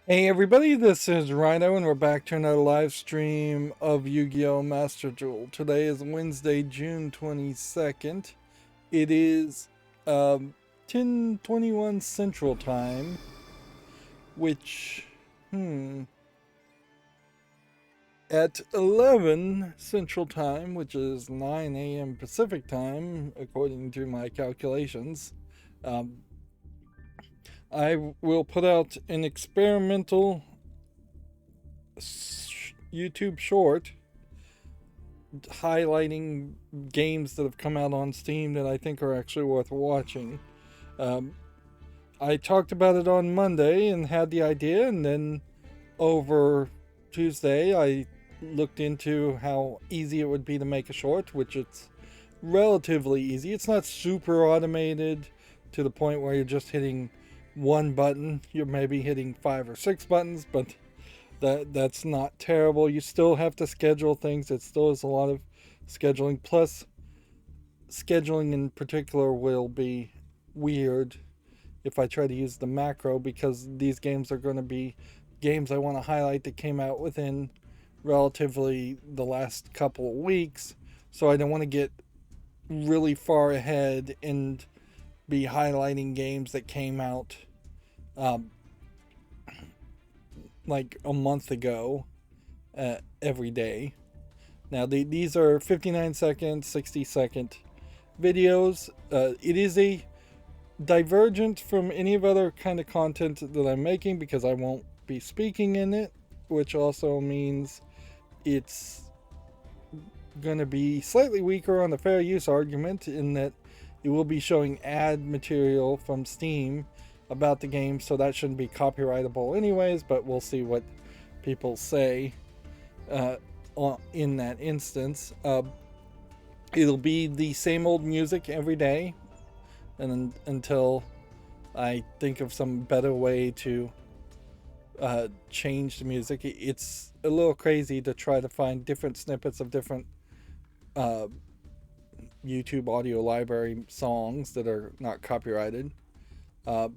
Hey everybody, this is Rydo and we're back to another live stream of Yu-Gi-Oh! Master Duel. Today is Wednesday, June 22nd. It is 10:21 Central Time, which, at 11 Central Time, which is 9 a.m. Pacific Time, according to my calculations, um, I will put out an experimental YouTube short highlighting games that have come out on Steam that I think are actually worth watching. Um, I talked about it on Monday and had the idea, and then over Tuesday I looked into how easy it would be to make a short, which it's relatively easy. It's not super automated to the point where you're just hitting one button. You're maybe hitting 5 or 6 buttons, but that's not terrible. You still have to schedule things. It still is a lot of scheduling. Plus, scheduling in particular will be weird if I try to use the macro because these games are going to be games I want to highlight that came out within relatively the last couple of weeks. So I don't want to get really far ahead and be highlighting games that came out um, like a month ago every day. Now, these are 59 second, 60-second videos. It is a divergent from any of other kind of content that I'm making because I won't be speaking in it, which also means it's going to be slightly weaker on the fair use argument in that it will be showing ad material from Steam about the game, so that shouldn't be copyrightable anyways, but we'll see what people say uh, in that instance. It'll be the same old music every day, and until I think of some better way to change the music. It's a little crazy to try to find different snippets of different uh, YouTube audio library songs that are not copyrighted, uh,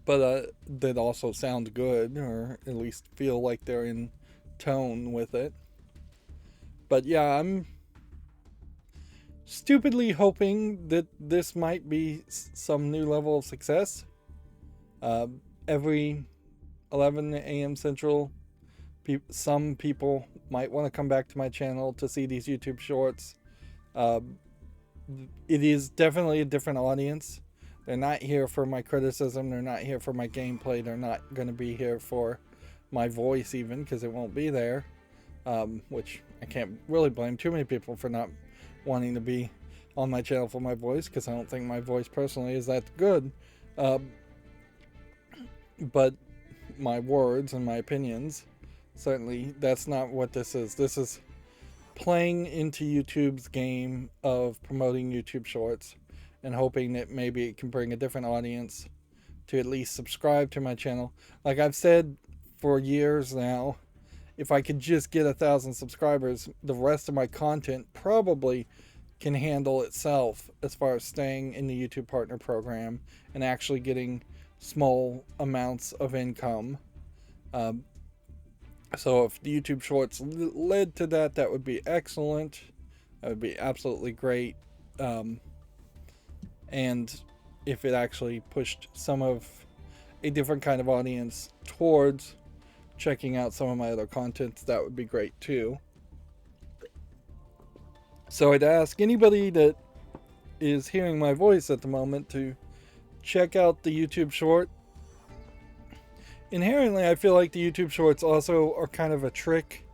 but that also sound good or at least feel like they're in tone with it. But yeah, I'm stupidly hoping that this might be some new level of success. Uh, every 11 a.m. Central, some people might want to come back to my channel to see these YouTube shorts. Uh, it is definitely a different audience. They're not here for my criticism. They're not here for my gameplay. They're not going to be here for my voice even because it won't be there. Which I can't really blame too many people for not wanting to be on my channel for my voice because I don't think my voice personally is that good. But my words and my opinions, certainly that's not what this is. This is playing into YouTube's game of promoting YouTube shorts and hoping that maybe it can bring a different audience to at least subscribe to my channel. Like I've said for years now, if I could just get 1,000 subscribers, the rest of my content probably can handle itself as far as staying in the YouTube Partner Program and actually getting small amounts of income. Um, so if the YouTube Shorts led to that, that would be excellent. That would be absolutely great. And if it actually pushed some of a different kind of audience towards checking out some of my other content, that would be great too. So I'd ask anybody that is hearing my voice at the moment to check out the YouTube short. Inherently, I feel like the YouTube shorts also are kind of a trick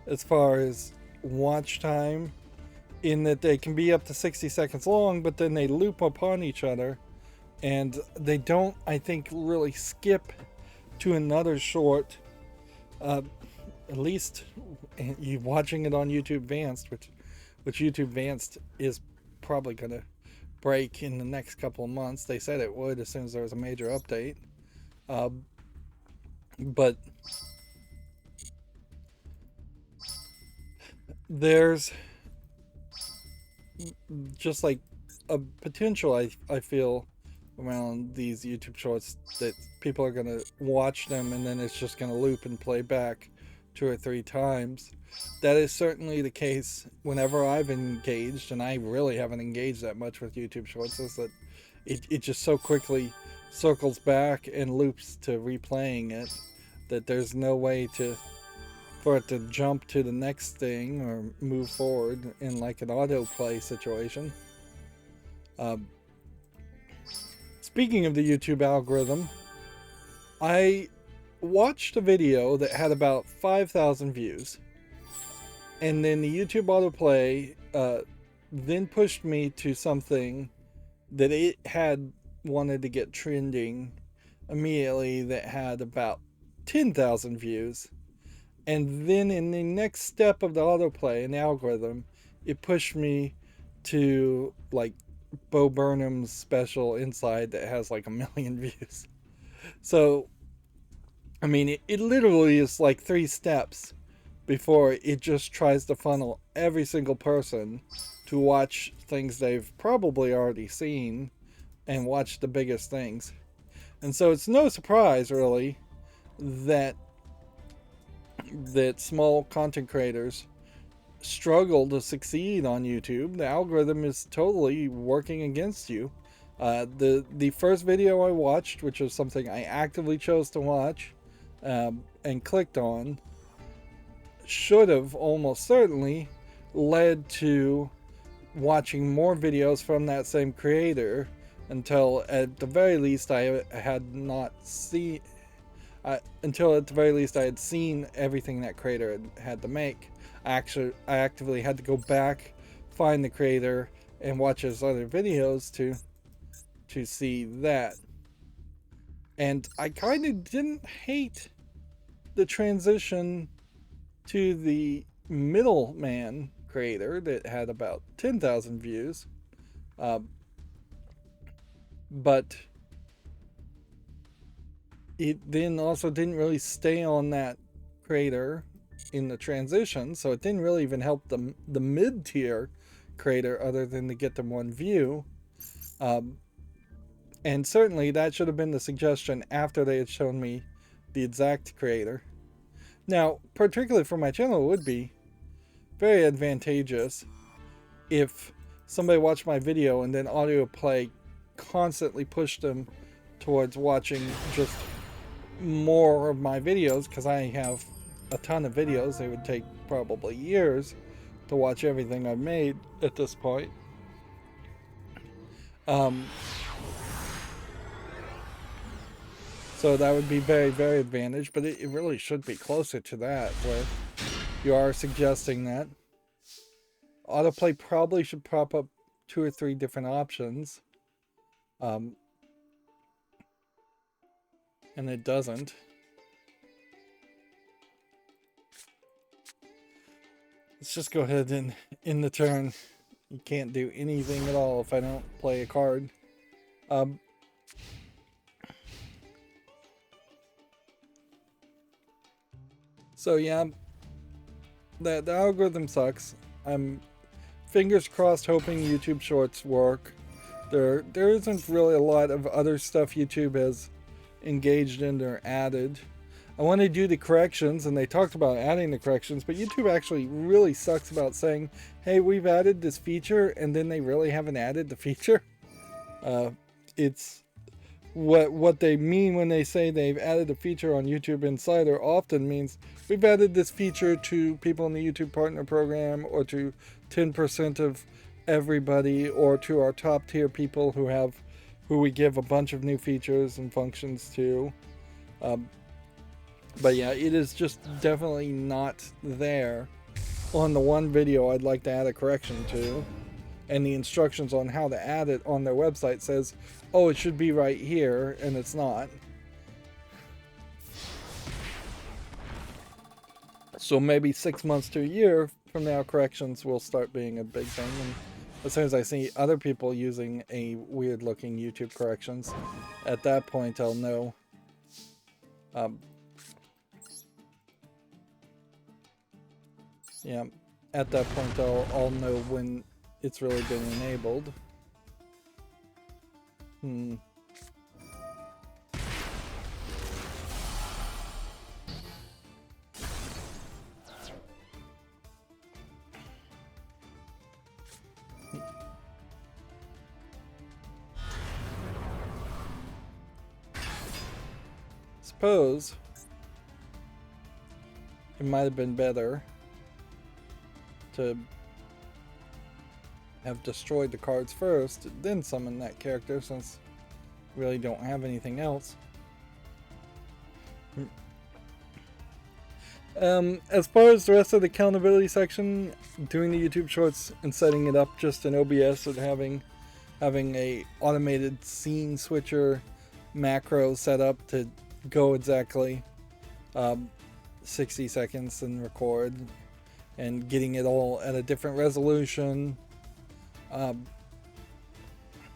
as far as watch time, in that they can be up to 60 seconds long, but then they loop upon each other, and they don't, I think, really skip to another short. At least you watching it on YouTube Advanced, which YouTube Advanced is probably going to break in the next couple of months. They said it would as soon as there was a major update. But there's just like a potential, I feel, around these YouTube shorts that people are going to watch them and then it's just going to loop and play back 2 or 3 times. That is certainly the case whenever I've engaged, and I really haven't engaged that much with YouTube shorts, is that it just so quickly circles back and loops to replaying it that there's no way for it to jump to the next thing or move forward in like an autoplay situation. Speaking of the YouTube algorithm, I watched a video that had about 5,000 views, and then the YouTube autoplay then pushed me to something that it had wanted to get trending immediately that had about 10,000 views. And then in the next step of the autoplay in the algorithm, it pushed me to like Bo Burnham's special Inside that has like 1,000,000 views. So, I mean, it literally is like 3 steps before it just tries to funnel every single person to watch things they've probably already seen and watch the biggest things. And so it's no surprise, really, that small content creators struggle to succeed on YouTube. The algorithm is totally working against you. The first video I watched, which was something I actively chose to watch and clicked on, should have almost certainly led to watching more videos from that same creator until at the very least I had not seen until at the very least I had seen everything that creator had to make. I actively had to go back, find the creator, and watch his other videos to see that. And I kind of didn't hate the transition to the middleman creator that had about 10,000 views. But it then also didn't really stay on that creator in the transition, so it didn't really even help the mid-tier creator other than to get them 1 view. And certainly that should have been the suggestion after they had shown me the exact creator. Now, particularly for my channel, it would be very advantageous if somebody watched my video and then autoplay constantly pushed them towards watching just more of my videos, because I have a ton of videos. They would take probably years to watch everything I've made at this point. So that would be very, very advantage, but it really should be closer to that, where you are suggesting that. Autoplay probably should pop up 2 or 3 different options. And it doesn't. Let's just go ahead and end the turn. You can't do anything at all if I don't play a card. So yeah, the algorithm sucks. I'm fingers crossed hoping YouTube Shorts work. There isn't really a lot of other stuff YouTube has engaged in or added. I want to do the corrections, and they talked about adding the corrections, but YouTube actually really sucks about saying, hey, we've added this feature, and then they really haven't added the feature. It's what they mean when they say they've added a feature on YouTube Insider often means we've added this feature to people in the YouTube Partner Program, or to 10% of everybody, or to our top tier people who we give a bunch of new features and functions to. But yeah, it is just definitely not there on the one video I'd like to add a correction to. And the instructions on how to add it on their website says, oh, it should be right here, and it's not. So maybe 6 months to a year from now, corrections will start being a big thing. And as soon as I see other people using a weird looking YouTube corrections, at that point I'll know. Yeah, at that point I'll know when it's really been enabled. suppose it might have been better to have destroyed the cards first, then summon that character, since we really don't have anything else. As far as the rest of the accountability section, doing the YouTube Shorts and setting it up just in OBS and having a automated scene switcher macro set up to go exactly 60 seconds and record, and getting it all at a different resolution,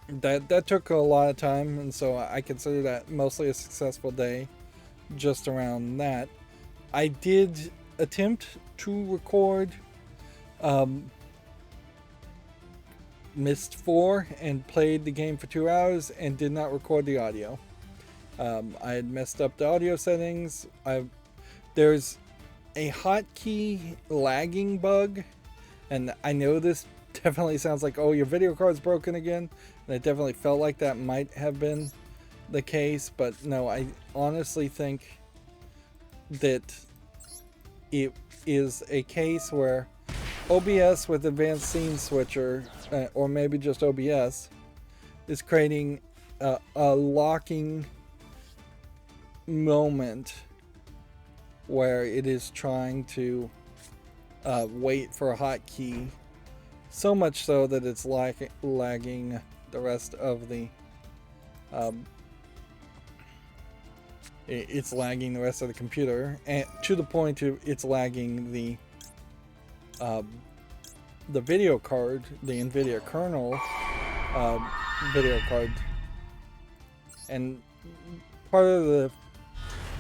that took a lot of time, and so I consider that mostly a successful day just around that. I did attempt to record Myst 4 and played the game for 2 hours and did not record the audio. I had messed up the audio settings. There's a hotkey lagging bug, and I know this definitely sounds like, oh, your video card's broken again, and it definitely felt like that might have been the case, but no, I honestly think that it is a case where OBS with Advanced Scene Switcher, or maybe just OBS, is creating a locking moment where it is trying to wait for a hotkey, so much so that it's lagging the rest of the it's lagging the rest of the computer, and to the point it's lagging the video card, the NVIDIA kernel video card. And part of the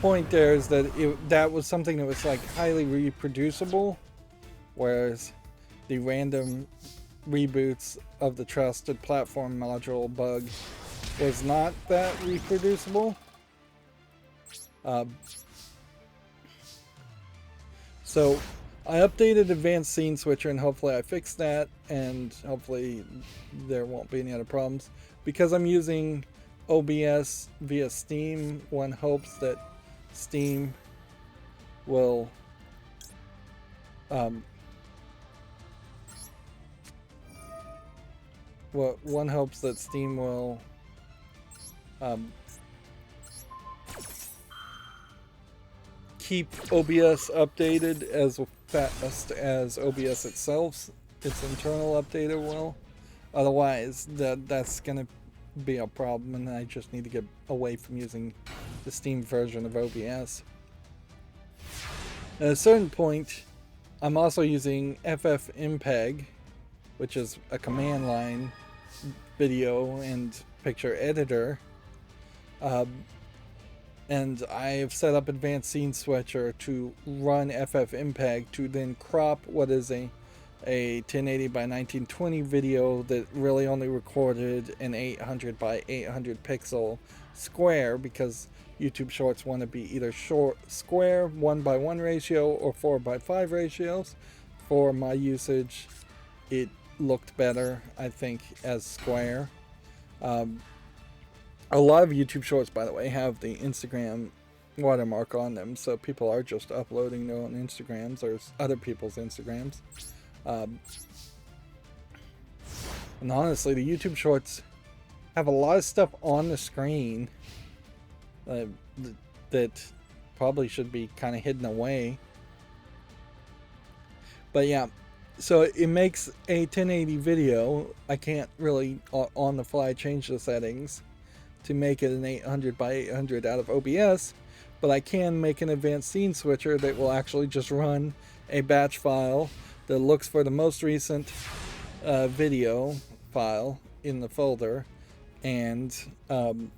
point there is that that was something that was like highly reproducible, whereas the random reboots of the trusted platform module bug was not that reproducible. So I updated Advanced Scene Switcher, and hopefully I fixed that, and hopefully there won't be any other problems. Because I'm using OBS via Steam, one hopes that Steam will keep OBS updated as fast as OBS itself, its internal updater will. Otherwise, that's gonna be a problem, and I just need to get away from using the Steam version of OBS. At a certain point, I'm also using FFmpeg, which is a command line video and picture editor. And I have set up Advanced Scene Switcher to run FFmpeg to then crop what is a 1080 by 1920 video that really only recorded an 800 by 800 pixel square, because YouTube Shorts want to be either square 1:1 ratio or 4:5 ratios. For my usage, it looked better, I think, as square. A lot of YouTube Shorts, by the way, have the Instagram watermark on them, so people are just uploading their own Instagrams or other people's Instagrams. And honestly, the YouTube Shorts have a lot of stuff on the screen that probably should be kind of hidden away. But yeah, so it makes a 1080 video. I can't really on the fly change the settings to make it an 800 by 800 out of OBS, but I can make an Advanced Scene Switcher that will actually just run a batch file that looks for the most recent video file in the folder, and then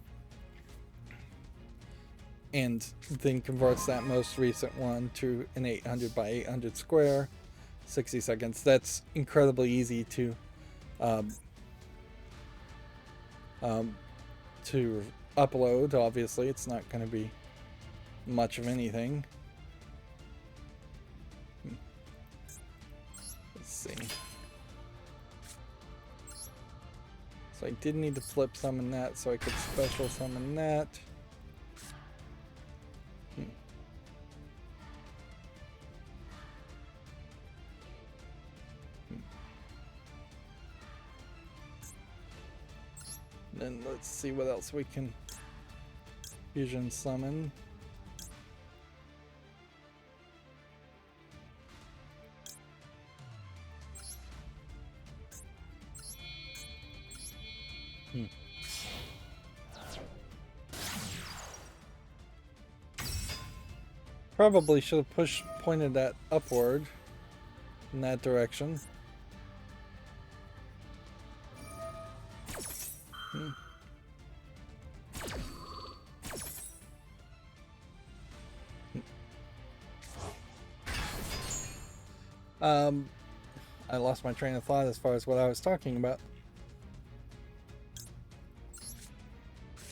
converts that most recent one to an 800 by 800 square, 60 seconds. That's incredibly easy to upload. Obviously, it's not going to be much of anything. Let's see. So I did need to flip summon that so I could special summon that. Then let's see what else we can fusion summon. Probably should have pointed that upward in that direction. I lost my train of thought as far as what I was talking about.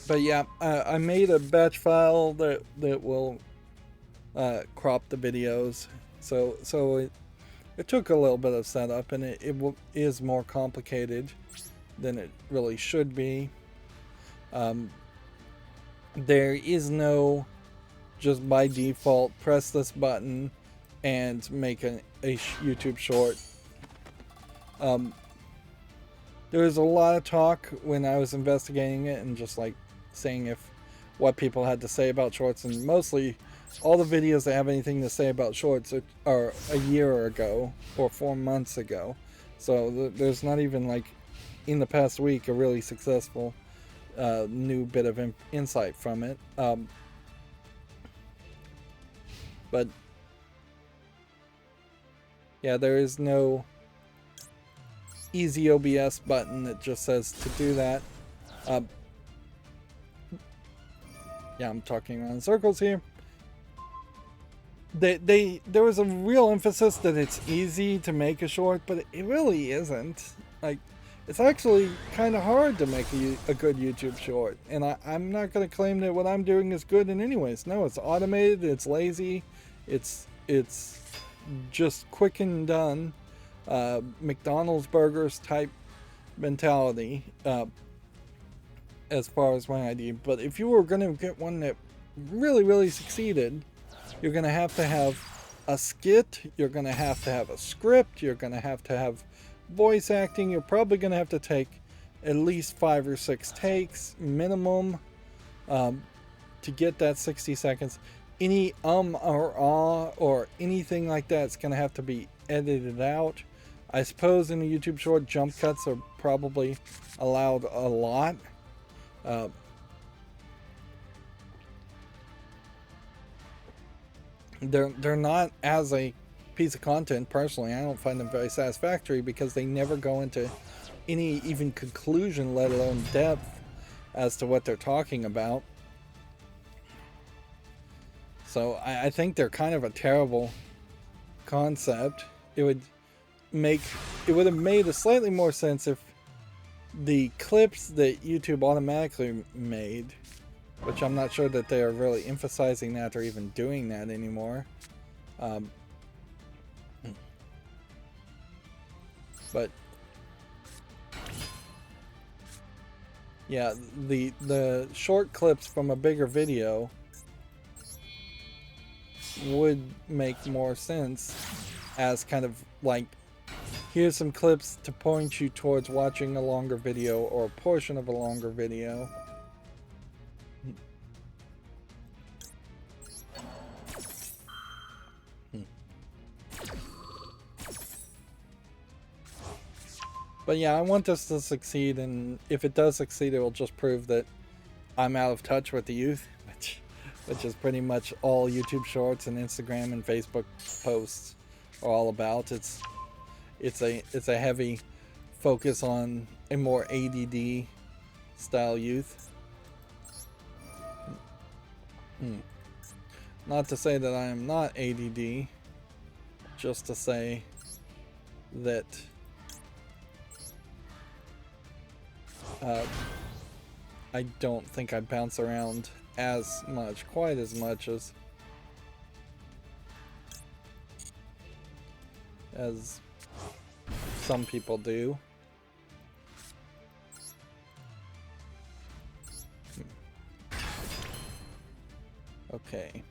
But yeah, I made a batch file that will crop the videos. So it took a little bit of setup, and it is more complicated than it really should be. There is no just by default press this button and make a YouTube short. There was a lot of talk when I was investigating it and just like seeing what people had to say about shorts, and mostly all the videos that have anything to say about shorts are a year ago or 4 months ago. So there's not even like in the past week a really successful new bit of insight from it. But yeah, there is no easy OBS button that just says to do that. Yeah, I'm talking around in circles here. There was a real emphasis that it's easy to make a short, but it really isn't. Like, it's actually kind of hard to make a good YouTube short, and I'm not going to claim that what I'm doing is good in any ways. No, it's automated, it's lazy, it's just quick and done. McDonald's burgers type mentality as far as my idea. But if you were going to get one that really succeeded, you're going to have a skit, you're going to have a script, you're going to have voice acting. You're probably going to have to take at least 5 or 6 takes minimum to get that 60 seconds. Any or ah or anything like that is going to have to be edited out. I suppose in a YouTube short, jump cuts are probably allowed a lot. They're not as a piece of content. Personally, I don't find them very satisfactory because they never go into any even conclusion, let alone depth, as to what they're talking about. So I think they're kind of a terrible concept. It would have made a slightly more sense if the clips that YouTube automatically made, which I'm not sure that they are really emphasizing that or even doing that anymore. But yeah, the short clips from a bigger video would make more sense as kind of like, here's some clips to point you towards watching a longer video or a portion of a longer video. But yeah, I want this to succeed, and if it does succeed, it will just prove that I'm out of touch with the youth, which is pretty much all YouTube Shorts and Instagram and Facebook posts are all about. It's a heavy focus on a more ADD style youth. Not to say that I am not ADD, just to say that I don't think I bounce around quite as much as some people do. Okay.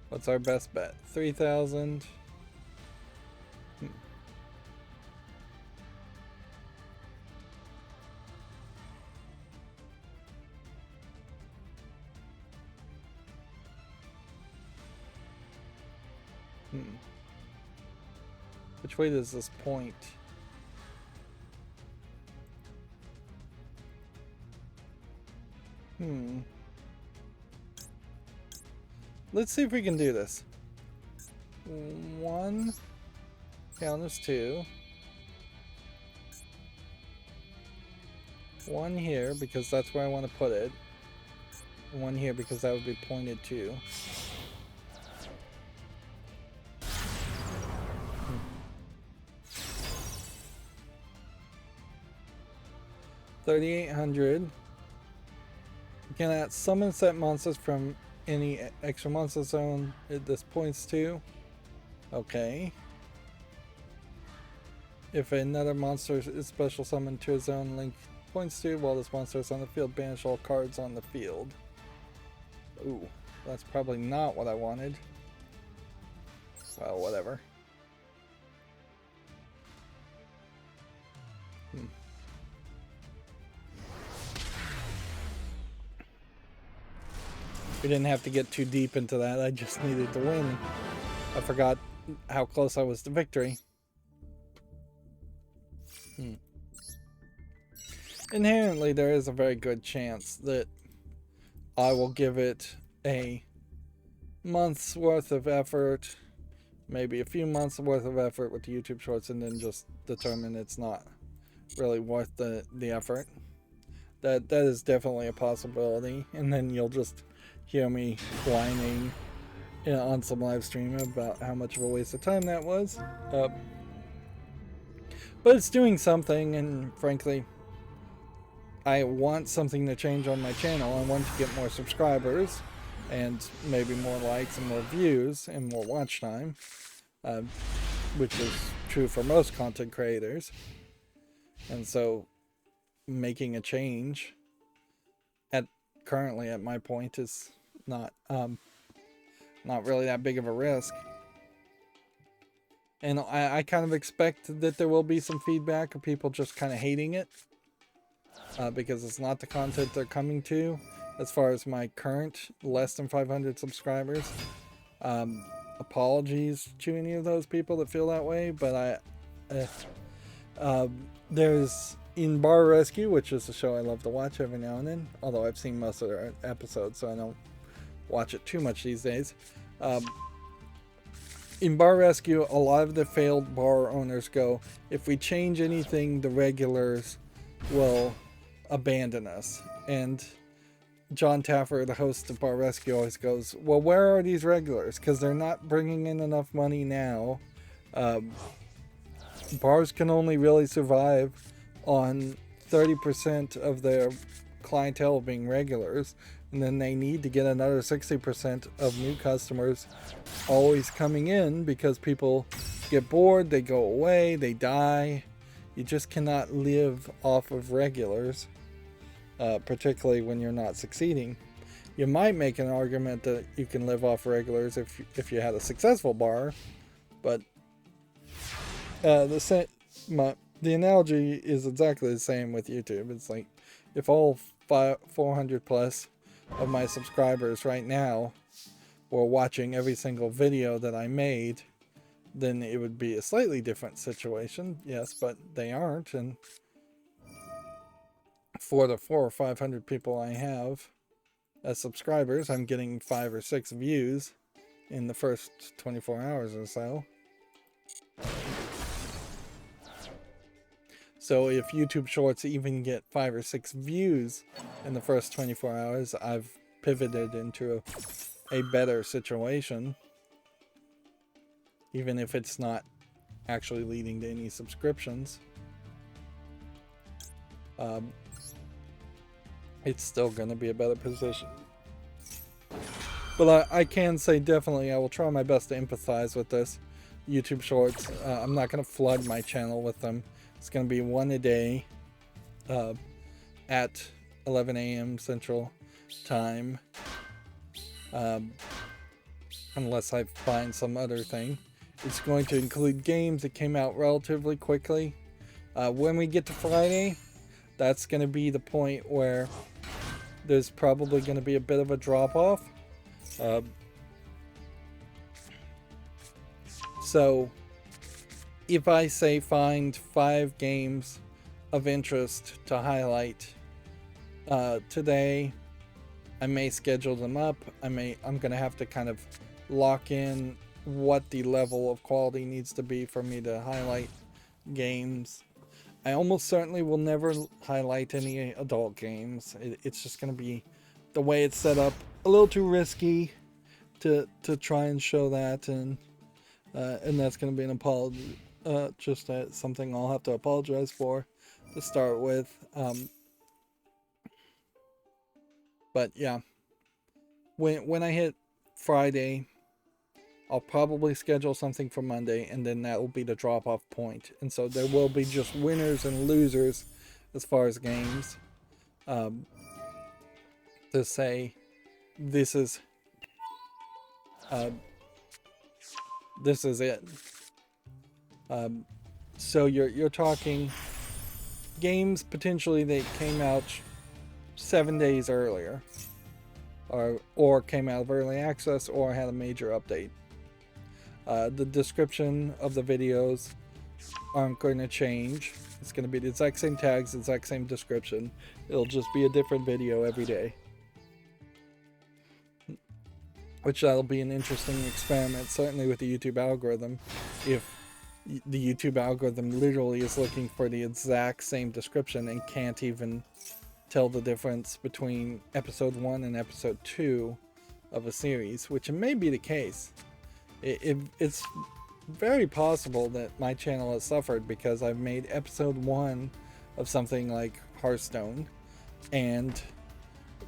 What's our best bet? 3,000. Which way does this point? Let's see if we can do this. 1 counters 2. 1 here because that's where I want to put it. 1 here because that would be pointed to. 3,800. You cannot summon set monsters from any extra monster zone this points to. Okay. If another monster is special summoned to a zone, link points to while this monster is on the field, banish all cards on the field. Ooh, that's probably not what I wanted. Well, whatever. We didn't have to get too deep into that. I just needed to win. I forgot how close I was to victory. Inherently, there is a very good chance that I will give it a month's worth of effort, maybe a few months worth of effort with the YouTube Shorts, and then just determine it's not really worth the effort. That is definitely a possibility, and then you'll just hear me whining on some live stream about how much of a waste of time that was. But it's doing something, and frankly, I want something to change on my channel. I want to get more subscribers, and maybe more likes and more views and more watch time, which is true for most content creators. And so making a change currently at my point is not really that big of a risk. And I kind of expect that there will be some feedback of people just kind of hating it, because it's not the content they're coming to as far as my current less than 500 subscribers. Apologies to any of those people that feel that way, but there's In Bar Rescue, which is a show I love to watch every now and then, although I've seen most of their episodes, so I don't watch it too much these days. In Bar Rescue, a lot of the failed bar owners go, if we change anything, the regulars will abandon us. And John Taffer, the host of Bar Rescue, always goes, well, where are these regulars? Because they're not bringing in enough money now. Bars can only really survive on 30% of their clientele being regulars, and then they need to get another 60% of new customers always coming in, because people get bored, they go away, they die. You just cannot live off of regulars, particularly when you're not succeeding. You might make an argument that you can live off regulars if you had a successful bar, but the analogy is exactly the same with YouTube. It's like, if all 400 plus of my subscribers right now were watching every single video that I made, then it would be a slightly different situation. Yes, but they aren't. And for the 400 or 500 people I have as subscribers, I'm getting 5 or 6 views in the first 24 hours or so. So if YouTube Shorts even get 5 or 6 views in the first 24 hours, I've pivoted into a better situation, even if it's not actually leading to any subscriptions. It's still going to be a better position. But I can say definitely I will try my best to empathize with this YouTube Shorts. I'm not going to flood my channel with them. It's going to be one a day at 11 a.m. Central Time, unless I find some other thing. It's going to include games that came out relatively quickly. When we get to Friday, that's going to be the point where there's probably going to be a bit of a drop-off. So if I say find 5 games of interest to highlight today, I may schedule them up. I'm gonna have to kind of lock in what the level of quality needs to be for me to highlight games. I almost certainly will never highlight any adult games. It's just gonna be the way it's set up, a little too risky to try and show that, and that's gonna be an apology, just something I'll have to apologize for to start with. But yeah, when I hit Friday, I'll probably schedule something for Monday, and then that will be the drop-off point. And so there will be just winners and losers as far as games. To say this is it. So you're talking games potentially that came out 7 days earlier, or came out of early access, or had a major update. The description of the videos aren't going to change. It's going to be the exact same tags, the exact same description. It'll just be a different video every day. Which that'll be an interesting experiment, certainly with the YouTube algorithm. If the YouTube algorithm literally is looking for the exact same description and can't even tell the difference between episode 1 and episode 2 of a series, which may be the case. It's very possible that my channel has suffered because I've made episode 1 of something like Hearthstone, and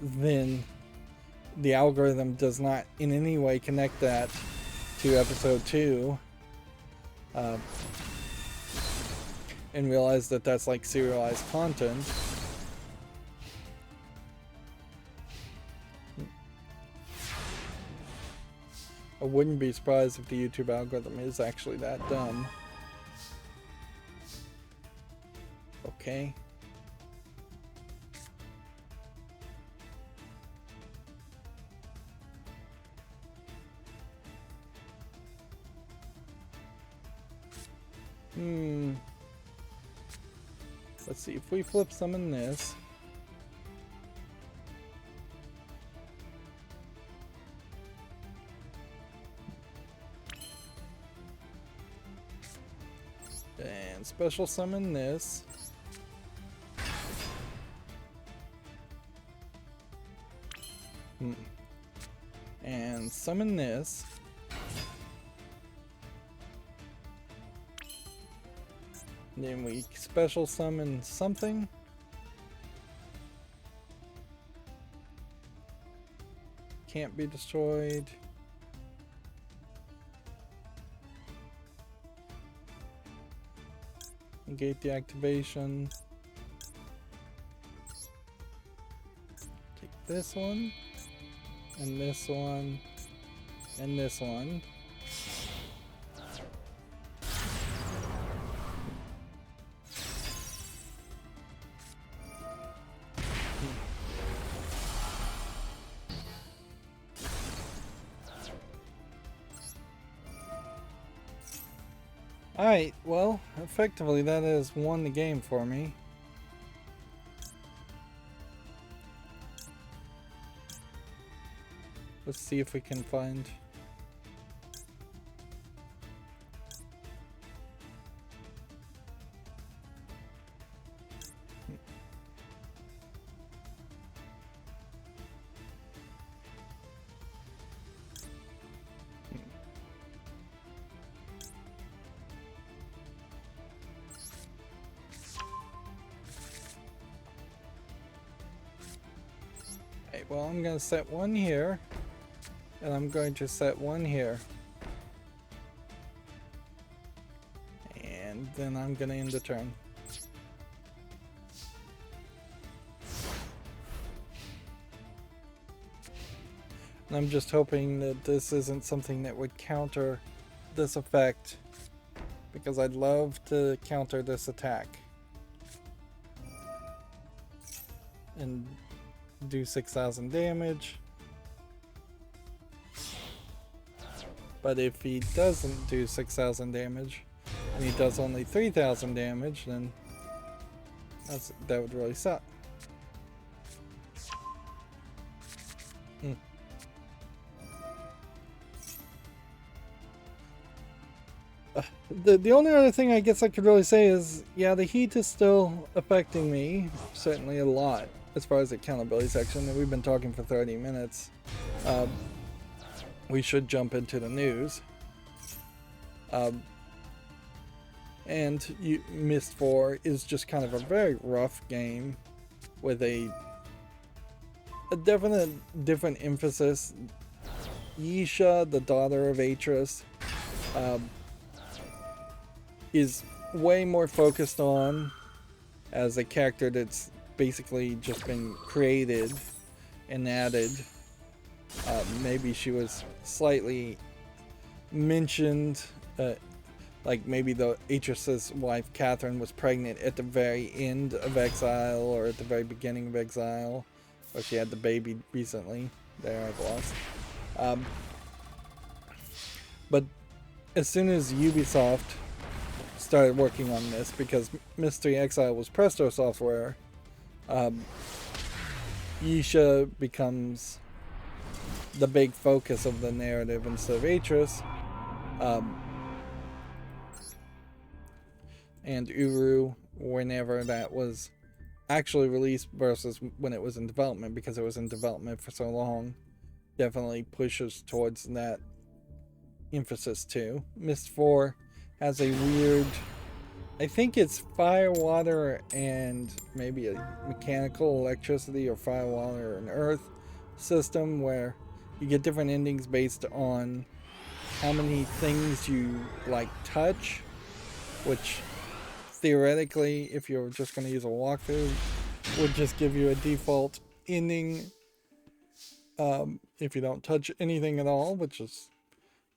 then the algorithm does not in any way connect that to episode 2, and realize that that's like serialized content. I wouldn't be surprised if the YouTube algorithm is actually that dumb. Okay. Let's see, if we flip summon this. And special summon this. And summon this. Then we special summon something. Can't be destroyed. Negate the activation. Take this one, and this one, and this one. Alright, well, effectively that has won the game for me. Let's see if we can find... Well, I'm going to set one here, and I'm going to set one here. And then I'm going to end the turn. And I'm just hoping that this isn't something that would counter this effect, because I'd love to counter this attack. And do 6,000 damage. But if he doesn't do 6,000 damage, and he does only 3,000 damage, then that would really suck. The only other thing I guess I could really say is, yeah, the heat is still affecting me, certainly a lot, as far as the accountability section. We've been talking for 30 minutes. We should jump into the news. And Myst 4 is just kind of a very rough game with a definite different emphasis. Yisha, the daughter of Atris, is way more focused on as a character that's basically just been created and added. Maybe she was slightly mentioned, like maybe the Atris's wife Catherine was pregnant at the very end of Exile or at the very beginning of Exile, or she had the baby recently. There, I've lost. But as soon as Ubisoft started working on this, because Mystery Exile was Presto Software, Yisha becomes the big focus of the narrative instead of Atris. And Uru, whenever that was actually released versus when it was in development, because it was in development for so long, definitely pushes towards that emphasis too. Myst 4 has a weird, I think it's fire, water, and maybe a mechanical electricity or fire, water, and earth system where you get different endings based on how many things you like touch, which theoretically, if you're just going to use a walkthrough, would just give you a default ending if you don't touch anything at all, which is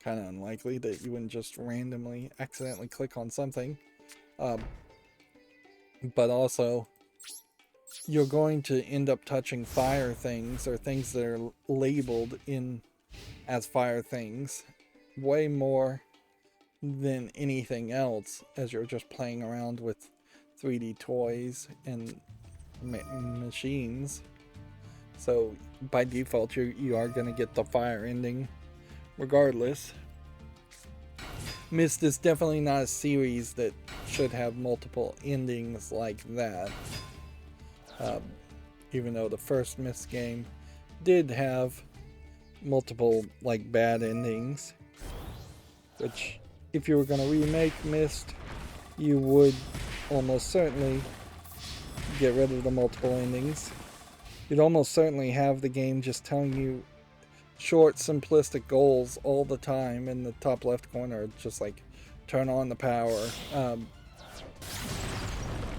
kind of unlikely that you wouldn't just randomly accidentally click on something. But also, you're going to end up touching fire things or things that are labeled in as fire things way more than anything else as you're just playing around with 3D toys and machines. So by default, you are going to get the fire ending regardless. Myst is definitely not a series that should have multiple endings like that. Even though the first Myst game did have multiple like bad endings, which if you were going to remake Myst, you would almost certainly get rid of the multiple endings. You'd almost certainly have the game just telling you short, simplistic goals all the time in the top left corner, just like turn on the power,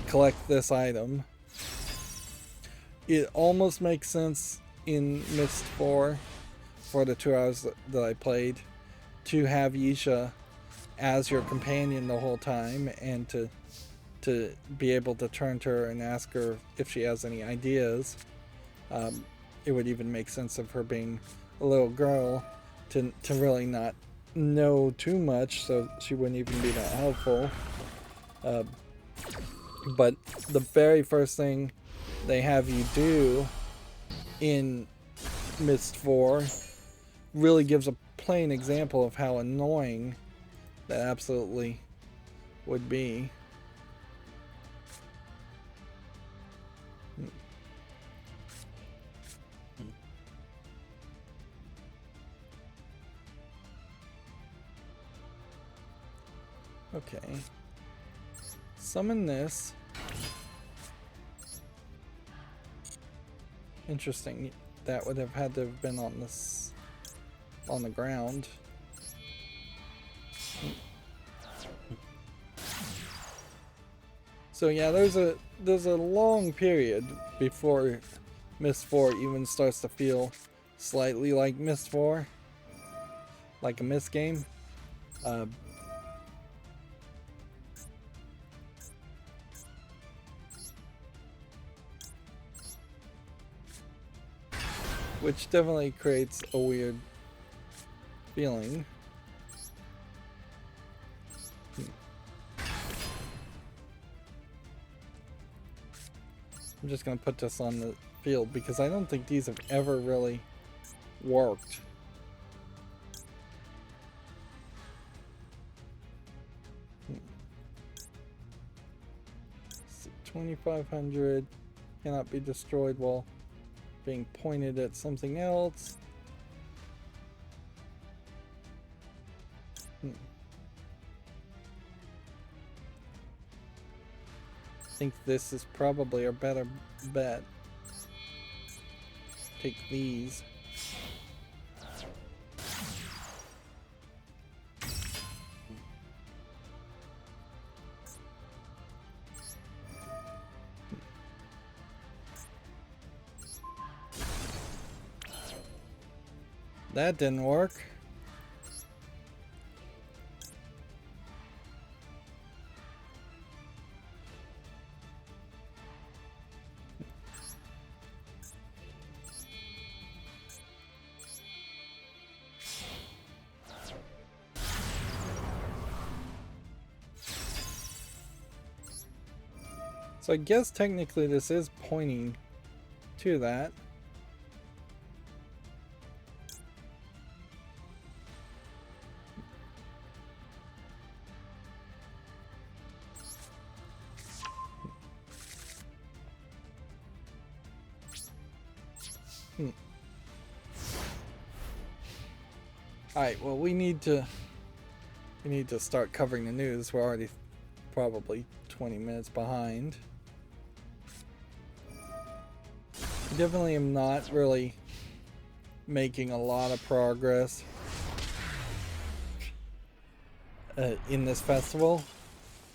collect this item. It almost makes sense in Myst 4, for the 2 hours that I played, to have Yisha as your companion the whole time and to be able to turn to her and ask her if she has any ideas. It would even make sense of her being a little girl to really not know too much, so she wouldn't even be that helpful. But the very first thing they have you do in Myst 4 really gives a plain example of how annoying that absolutely would be. Okay. Summon this. Interesting. That would have had to have been on this, on the ground. So yeah, there's a long period before Myst 4 even starts to feel slightly like Myst 4, like a Myst game. Which definitely creates a weird feeling. I'm just going to put this on the field because I don't think these have ever really worked. 2,500 cannot be destroyed while being pointed at something else. I think this is probably our better bet. Take these. That didn't work. So I guess technically this is pointing to that. Alright, well we need to start covering the news. We're already probably 20 minutes behind. I definitely am not really making a lot of progress in this festival.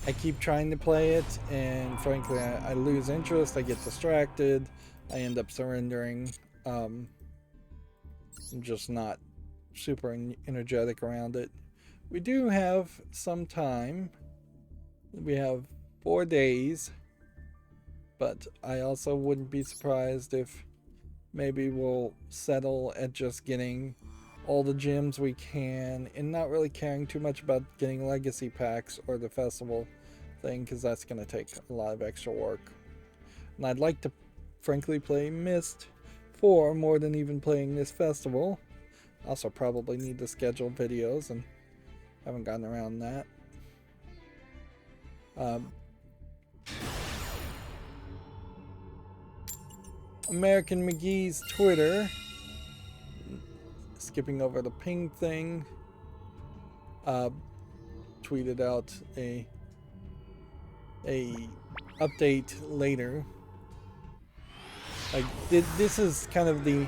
I keep trying to play it, and frankly I lose interest, I get distracted, I end up surrendering. I'm just not super energetic around it. We do have some time. We have 4 days, but I also wouldn't be surprised if maybe we'll settle at just getting all the gems we can and not really caring too much about getting legacy packs or the festival thing, because that's going to take a lot of extra work. And I'd like to frankly play Myst 4 more than even playing this festival. Also probably need to schedule videos and haven't gotten around that. American McGee's Twitter, skipping over the ping thing, tweeted out a update later. Like this is kind of the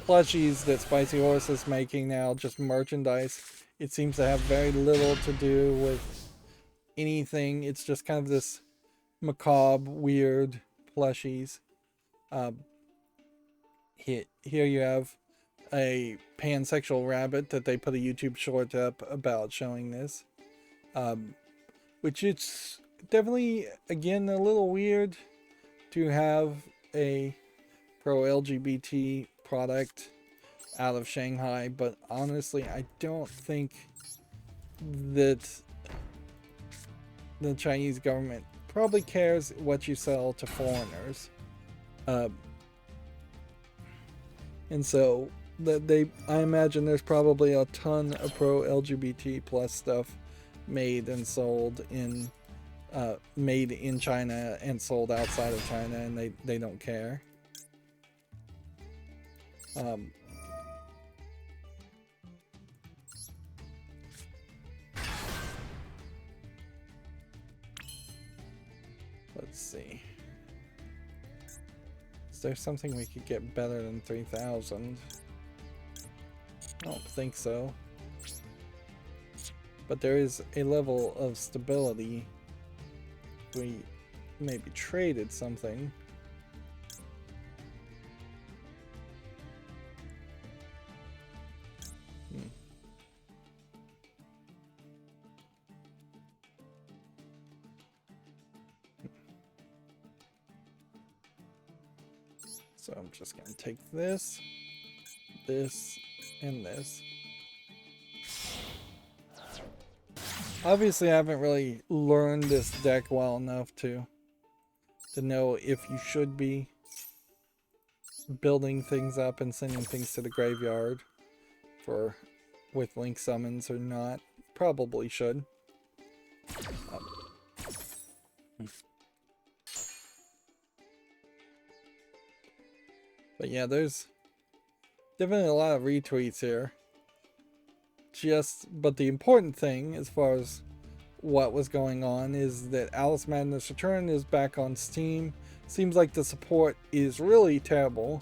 plushies that Spicy Horse is making now, just merchandise. It seems to have very little to do with anything. It's just kind of this macabre, weird plushies. Here you have a pansexual rabbit that they put a YouTube short up about showing this. Which it's definitely, again, a little weird to have a pro-LGBT product out of Shanghai, but honestly I don't think that the Chinese government probably cares what you sell to foreigners, and so that I imagine there's probably a ton of pro-LGBT plus stuff made and sold in made in China and sold outside of China, and they don't care. Let's see. Is there something we could get better than 3,000? I don't think so. But there is a level of stability. We maybe traded something. So I'm just going to take this, and this. Obviously, I haven't really learned this deck well enough to to know if you should be building things up and sending things to the graveyard for with link summons or not. Probably should. But yeah, there's definitely a lot of retweets here. But the important thing as far as what was going on is that Alice Madness Return is back on Steam. Seems like the support is really terrible.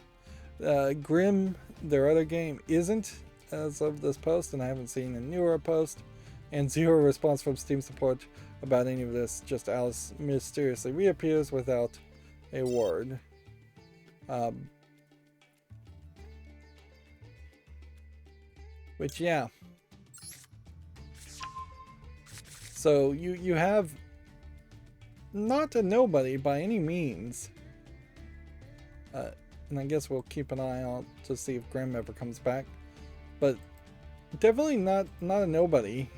Grim, their other game, isn't as of this post, and I haven't seen a newer post. And zero response from Steam support about any of this. Just Alice mysteriously reappears without a word. Which, yeah. So you have not a nobody by any means. And I guess we'll keep an eye out to see if Grim ever comes back. But definitely not a nobody,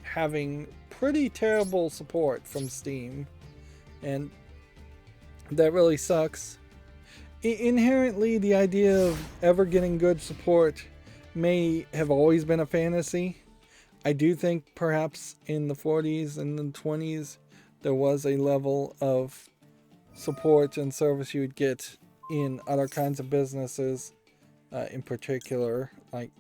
having pretty terrible support from Steam. And that really sucks. Inherently, the idea of ever getting good support may have always been a fantasy. I do think perhaps in the 40s and the 20s there was a level of support and service you would get in other kinds of businesses, in particular. Like,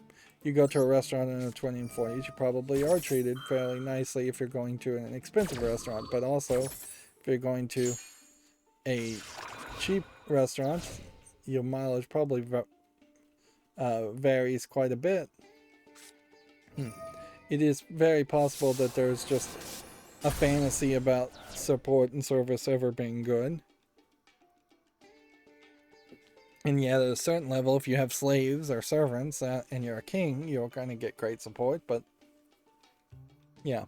you go to a restaurant in the 20s and 40s, you probably are treated fairly nicely if you're going to an expensive restaurant, but also if you're going to a cheap restaurant, your mileage probably varies quite a bit. It is very possible that there's just a fantasy about support and service ever being good. And yet, at a certain level, if you have slaves or servants and you're a king, you're going to get great support. But yeah,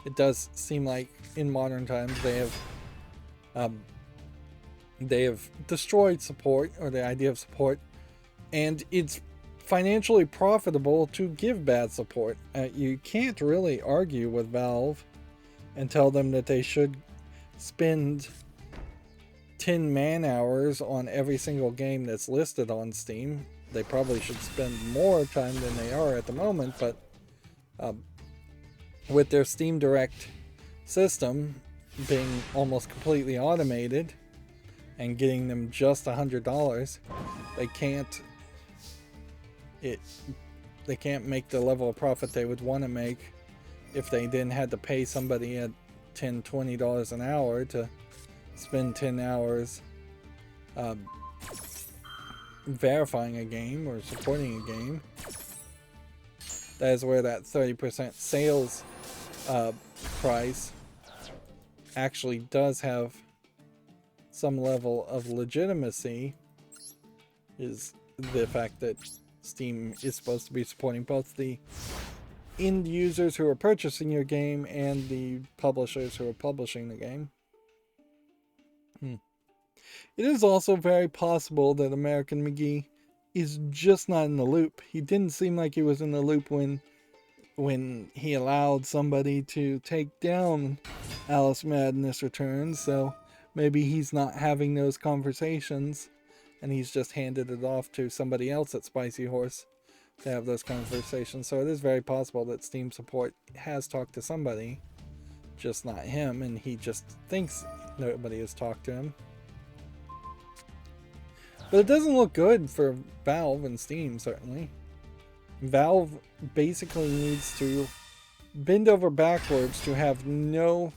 it does seem like in modern times they have destroyed support, or the idea of support, and it's financially profitable to give bad support. You can't really argue with Valve and tell them that they should spend 10 man hours on every single game that's listed on Steam. They probably should spend more time than they are at the moment, but with their Steam Direct system being almost completely automated and getting them just $100, they can't make the level of profit they would want to make if they didn't have to pay somebody at $10-20 an hour to spend 10 hours verifying a game or supporting a game. That is where that 30% sales price actually does have some level of legitimacy, is the fact that Steam is supposed to be supporting both the end users who are purchasing your game and the publishers who are publishing the game. It is also very possible that American McGee is just not in the loop. He didn't seem like he was in the loop when he allowed somebody to take down Alice Madness Returns, so maybe he's not having those conversations and he's just handed it off to somebody else at Spicy Horse to have those conversations. So it is very possible that Steam support has talked to somebody, just not him, and he just thinks nobody has talked to him. But it doesn't look good for Valve and Steam, certainly. Valve basically needs to bend over backwards to have no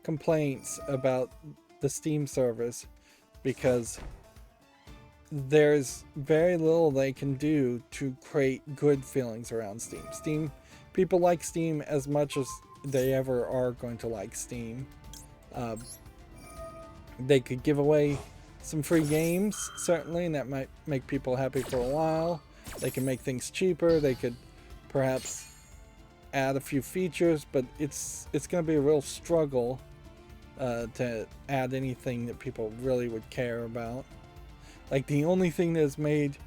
complaints about the Steam service, because there's very little they can do to create good feelings around Steam. People like Steam as much as they ever are going to like Steam. They could give away some free games, certainly, and that might make people happy for a while. They can make things cheaper. They could perhaps add a few features, but it's going to be a real struggle to add anything that people really would care about. Like, the only thing that's made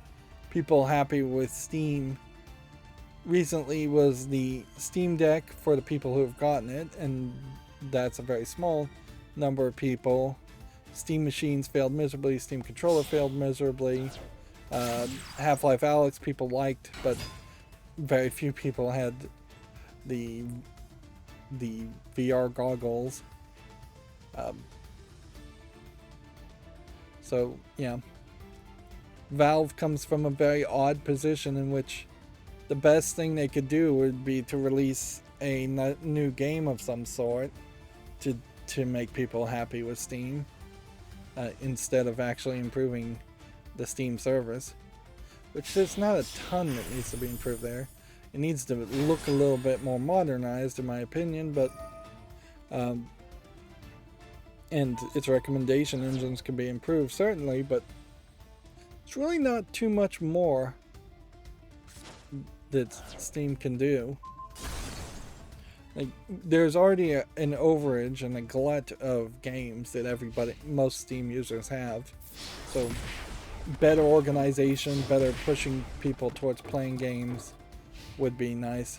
people happy with Steam recently was the Steam Deck for the people who have gotten it, and that's a very small number of people. Steam machines failed miserably. Steam controller failed miserably. Half-Life Alyx people liked, but very few people had the VR goggles. So yeah, Valve comes from a very odd position in which the best thing they could do would be to release a new game of some sort to make people happy with Steam, instead of actually improving the Steam service, which there's not a ton that needs to be improved there. It needs to look a little bit more modernized, in my opinion, but and its recommendation engines can be improved, certainly, but it's really not too much more that Steam can do. Like, there's already an overage and a glut of games that most Steam users have. So, better organization, better pushing people towards playing games would be nice.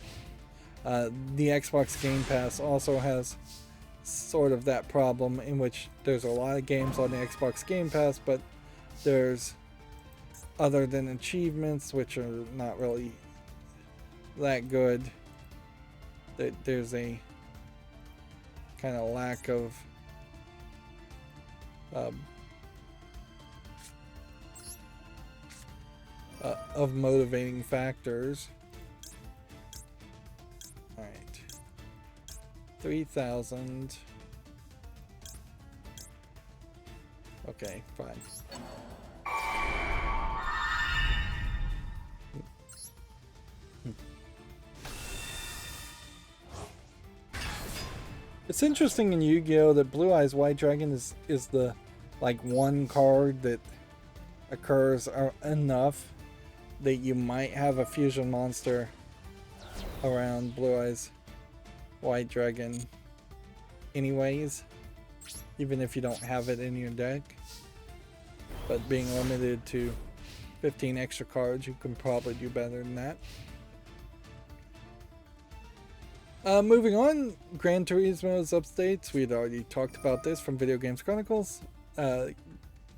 The Xbox Game Pass also has sort of that problem in which there's a lot of games on the Xbox Game Pass, but there's, other than achievements, which are not really that good, there's a kind of lack of motivating factors. All right, 3,000. Okay, fine. It's interesting in Yu-Gi-Oh! That Blue Eyes White Dragon is the like one card that occurs enough that you might have a fusion monster around Blue Eyes White Dragon anyways, even if you don't have it in your deck. But being limited to 15 extra cards, you can probably do better than that. Moving on, Gran Turismo's updates. We had already talked about this from Video Games Chronicles.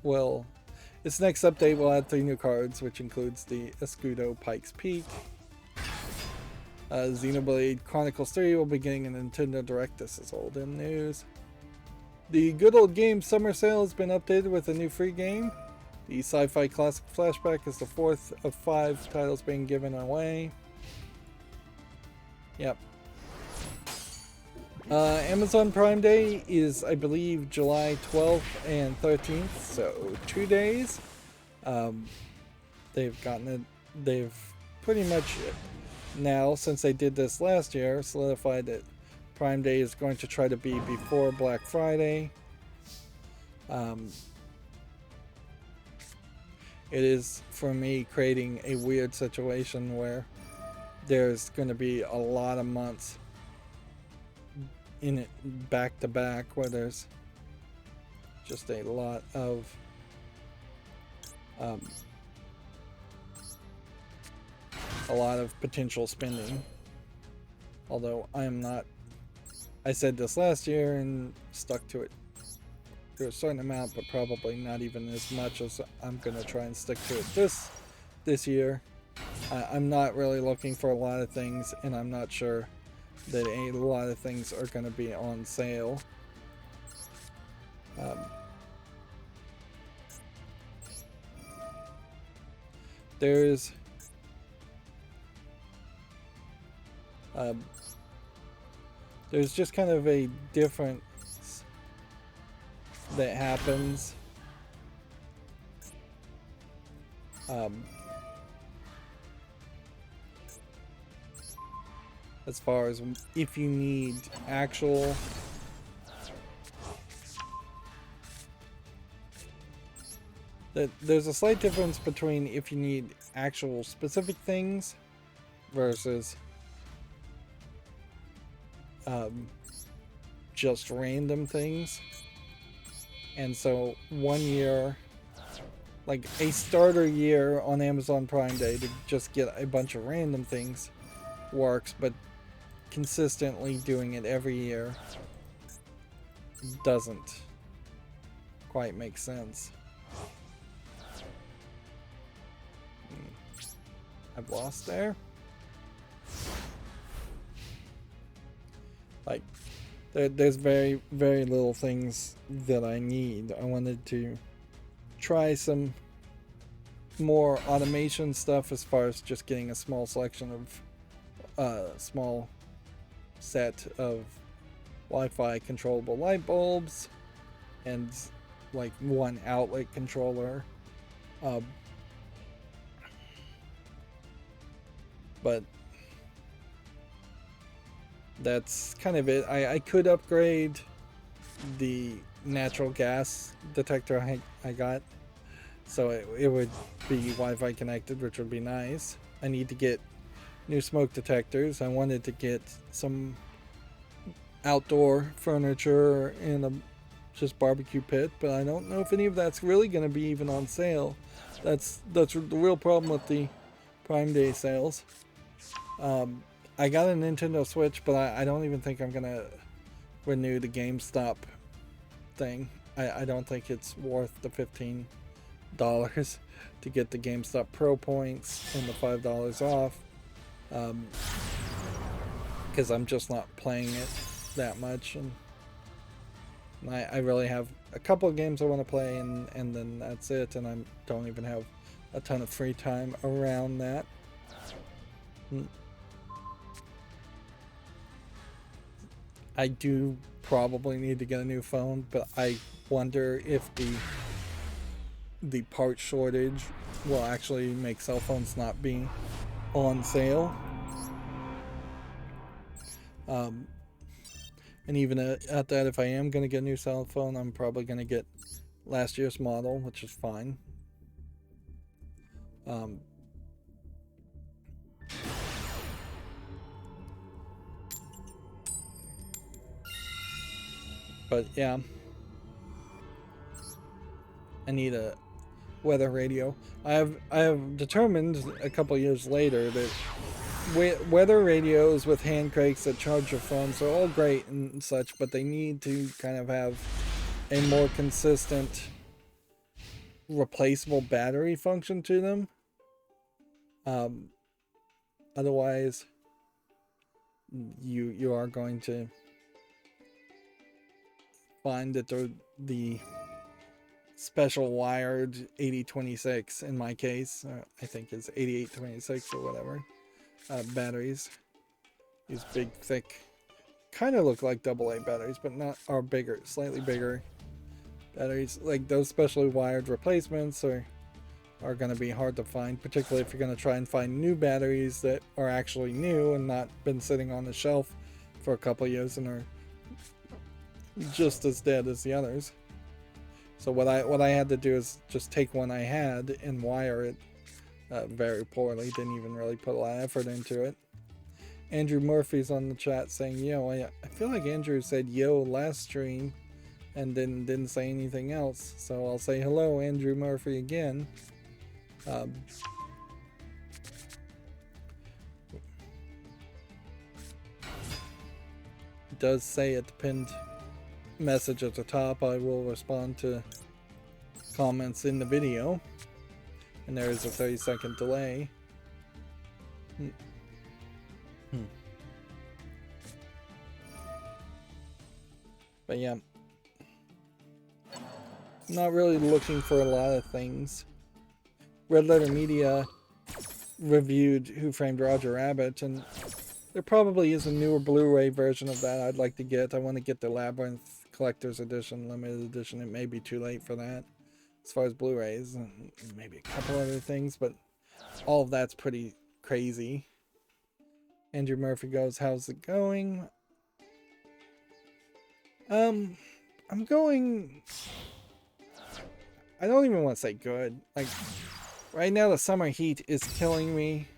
Well, its next update will add 3 new cards, which includes the Escudo Pike's Peak. Xenoblade Chronicles 3 will be getting a Nintendo Direct. This is old in news. The Good Old Games Summer Sale has been updated with a new free game. The Sci-Fi Classic Flashback is the 4th of 5 titles being given away. Yep. Amazon Prime Day is, I believe, July 12th and 13th, so 2 days. They've pretty much now, since they did this last year, solidified that Prime Day is going to try to be before Black Friday. It is, for me, creating a weird situation where there's going to be a lot of months in it back to back where there's just a lot of potential spending. Although I said this last year and stuck to it to a certain amount, but probably not even as much as I'm gonna try and stick to it this year. I'm not really looking for a lot of things, and I'm not sure that a lot of things are going to be on sale. There's just kind of a difference that happens as far as if you need actual there's a slight difference between if you need actual specific things versus just random things. And so 1 year, like a starter year on Amazon Prime Day to just get a bunch of random things works, but consistently doing it every year doesn't quite make sense. I've lost there. Like, there's very, very little things that I need. I wanted to try some more automation stuff as far as just getting a small selection of small set of Wi-Fi controllable light bulbs and like one outlet controller. But that's kind of it. I could upgrade the natural gas detector I got, so it would be Wi-Fi connected, which would be nice. I need to get new smoke detectors. I wanted to get some outdoor furniture and a just barbecue pit, but I don't know if any of that's really going to be even on sale. That's the real problem with the Prime Day sales. I got a Nintendo Switch, but I don't even think I'm gonna renew the GameStop thing. I don't think it's worth the $15 to get the GameStop Pro points and the $5 off, because I'm just not playing it that much, and I really have a couple of games I want to play, and then that's it, and I don't even have a ton of free time around that. I do probably need to get a new phone, but I wonder if the part shortage will actually make cell phones not being on sale. And even at that, if I am going to get a new cell phone, I'm probably going to get last year's model, which is fine. But yeah, I need a weather radio. I have determined a couple years later that weather radios with hand cranks that charge your phones are all great and such, but they need to kind of have a more consistent replaceable battery function to them. Otherwise, you are going to find that the special wired 8026, in my case, I think it's 8826 or whatever, batteries, these big thick, kind of look like AA batteries, but not, are bigger, slightly bigger batteries. Like those specially wired replacements are going to be hard to find, particularly if you're going to try and find new batteries that are actually new and not been sitting on the shelf for a couple years and are just as dead as the others. So what I had to do is just take one I had and wire it very poorly. Didn't even really put a lot of effort into it. Andrew Murphy's on the chat saying, yo, I feel like Andrew said yo last stream and then didn't say anything else. So I'll say hello, Andrew Murphy, again. It does say at the pinned message at the top, I will respond to comments in the video, and there is a 30-second delay. But yeah, not really looking for a lot of things. Red Letter Media reviewed Who Framed Roger Rabbit, and there probably is a newer Blu-ray version of that I'd like to get. I want to get the Labyrinth Collector's Edition, Limited Edition. It may be too late for that as far as Blu-rays, and maybe a couple other things, but all of that's pretty crazy. Andrew Murphy goes, how's it going? I'm going, I don't even want to say good. Like, right now the summer heat is killing me.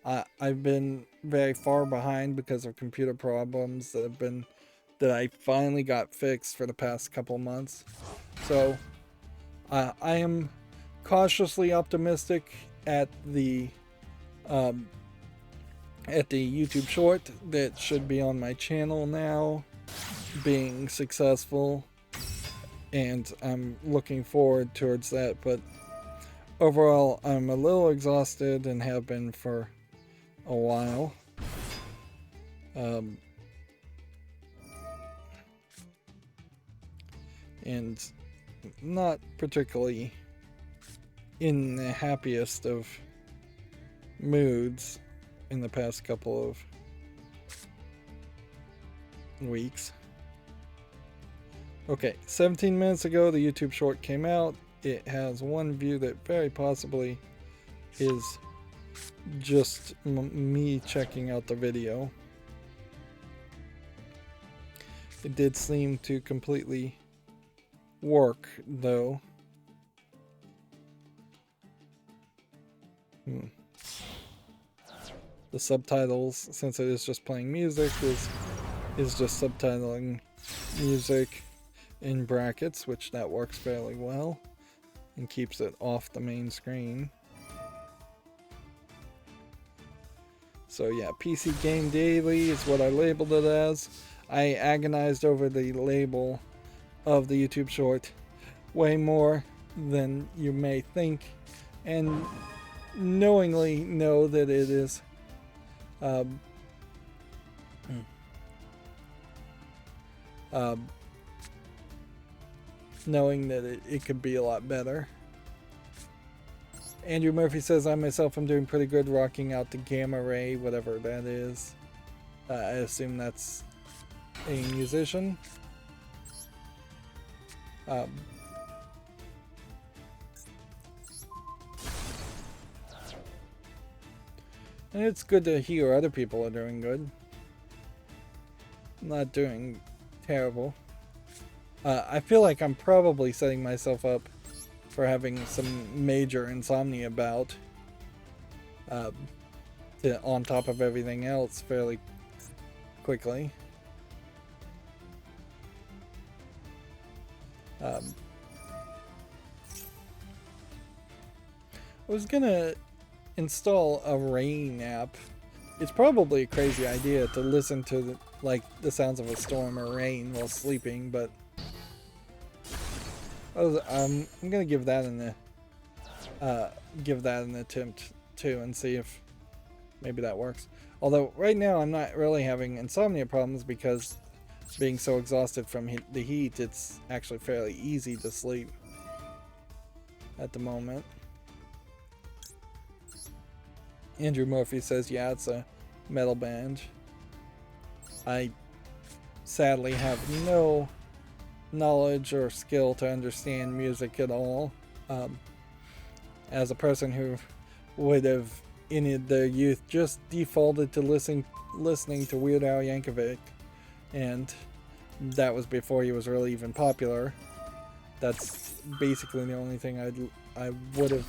I've been very far behind because of computer problems that I finally got fixed for the past couple months. So I am cautiously optimistic at the YouTube short that should be on my channel now. being successful, and I'm looking forward towards that. But overall, I'm a little exhausted and have been for a while. And not particularly in the happiest of moods in the past couple of weeks. Okay, 17 minutes ago the YouTube short came out. It has one view that very possibly is just me checking out the video. It did seem to completely work, though. The subtitles, since it is just playing music, is just subtitling music in brackets, which that works fairly well and keeps it off the main screen. So yeah, PC Game Daily is what I labeled it as. I agonized over the label of the YouTube short way more than you may think, and knowingly know that it is knowing that it could be a lot better. Andrew Murphy says, I myself am doing pretty good rocking out the gamma ray, whatever that is. I assume that's a musician. And it's good to hear other people are doing good. Not doing terrible. I feel like I'm probably setting myself up for having some major insomnia bout on top of everything else fairly quickly. I was gonna install a rain app. It's probably a crazy idea to listen to the sounds of a storm or rain while sleeping, but I'm gonna give that an attempt too and see if maybe that works. Although right now I'm not really having insomnia problems because being so exhausted from the heat, it's actually fairly easy to sleep at the moment. Andrew Murphy says, yeah, it's a metal band. I sadly have no knowledge or skill to understand music at all. As a person who would have in their youth just defaulted to listening to Weird Al Yankovic, and that was before he was really even popular. That's basically the only thing I would have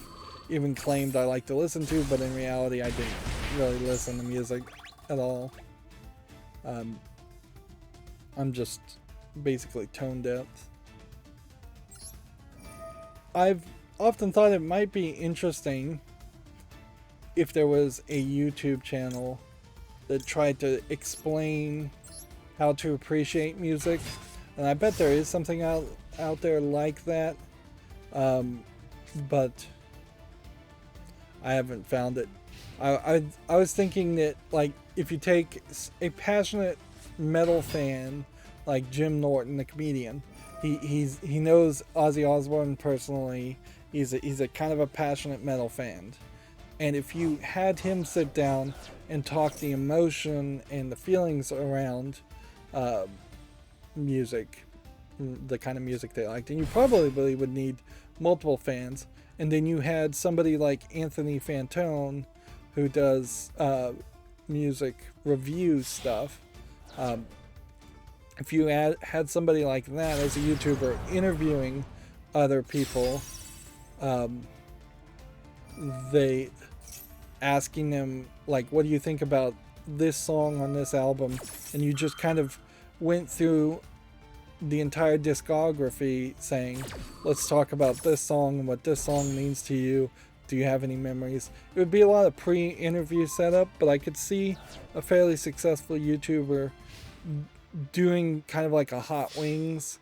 even claimed I like to listen to, but in reality I didn't really listen to music at all. I'm just basically tone deaf. I've often thought it might be interesting if there was a YouTube channel that tried to explain how to appreciate music, and I bet there is something out there like that, but I haven't found it. I was thinking that, like, if you take a passionate metal fan like Jim Norton, the comedian, he knows Ozzy Osbourne personally. He's a kind of a passionate metal fan, and if you had him sit down and talk the emotion and the feelings around music, the kind of music they liked, and you probably would need multiple fans. And then you had somebody like Anthony Fantone, who does music review stuff. If you had somebody like that as a YouTuber interviewing other people, they asking them, like, what do you think about this song on this album? And you just kind of went through the entire discography saying, let's talk about this song and what this song means to you. Do you have any memories? It would be a lot of pre-interview setup, but I could see a fairly successful YouTuber doing kind of like a Hot Wings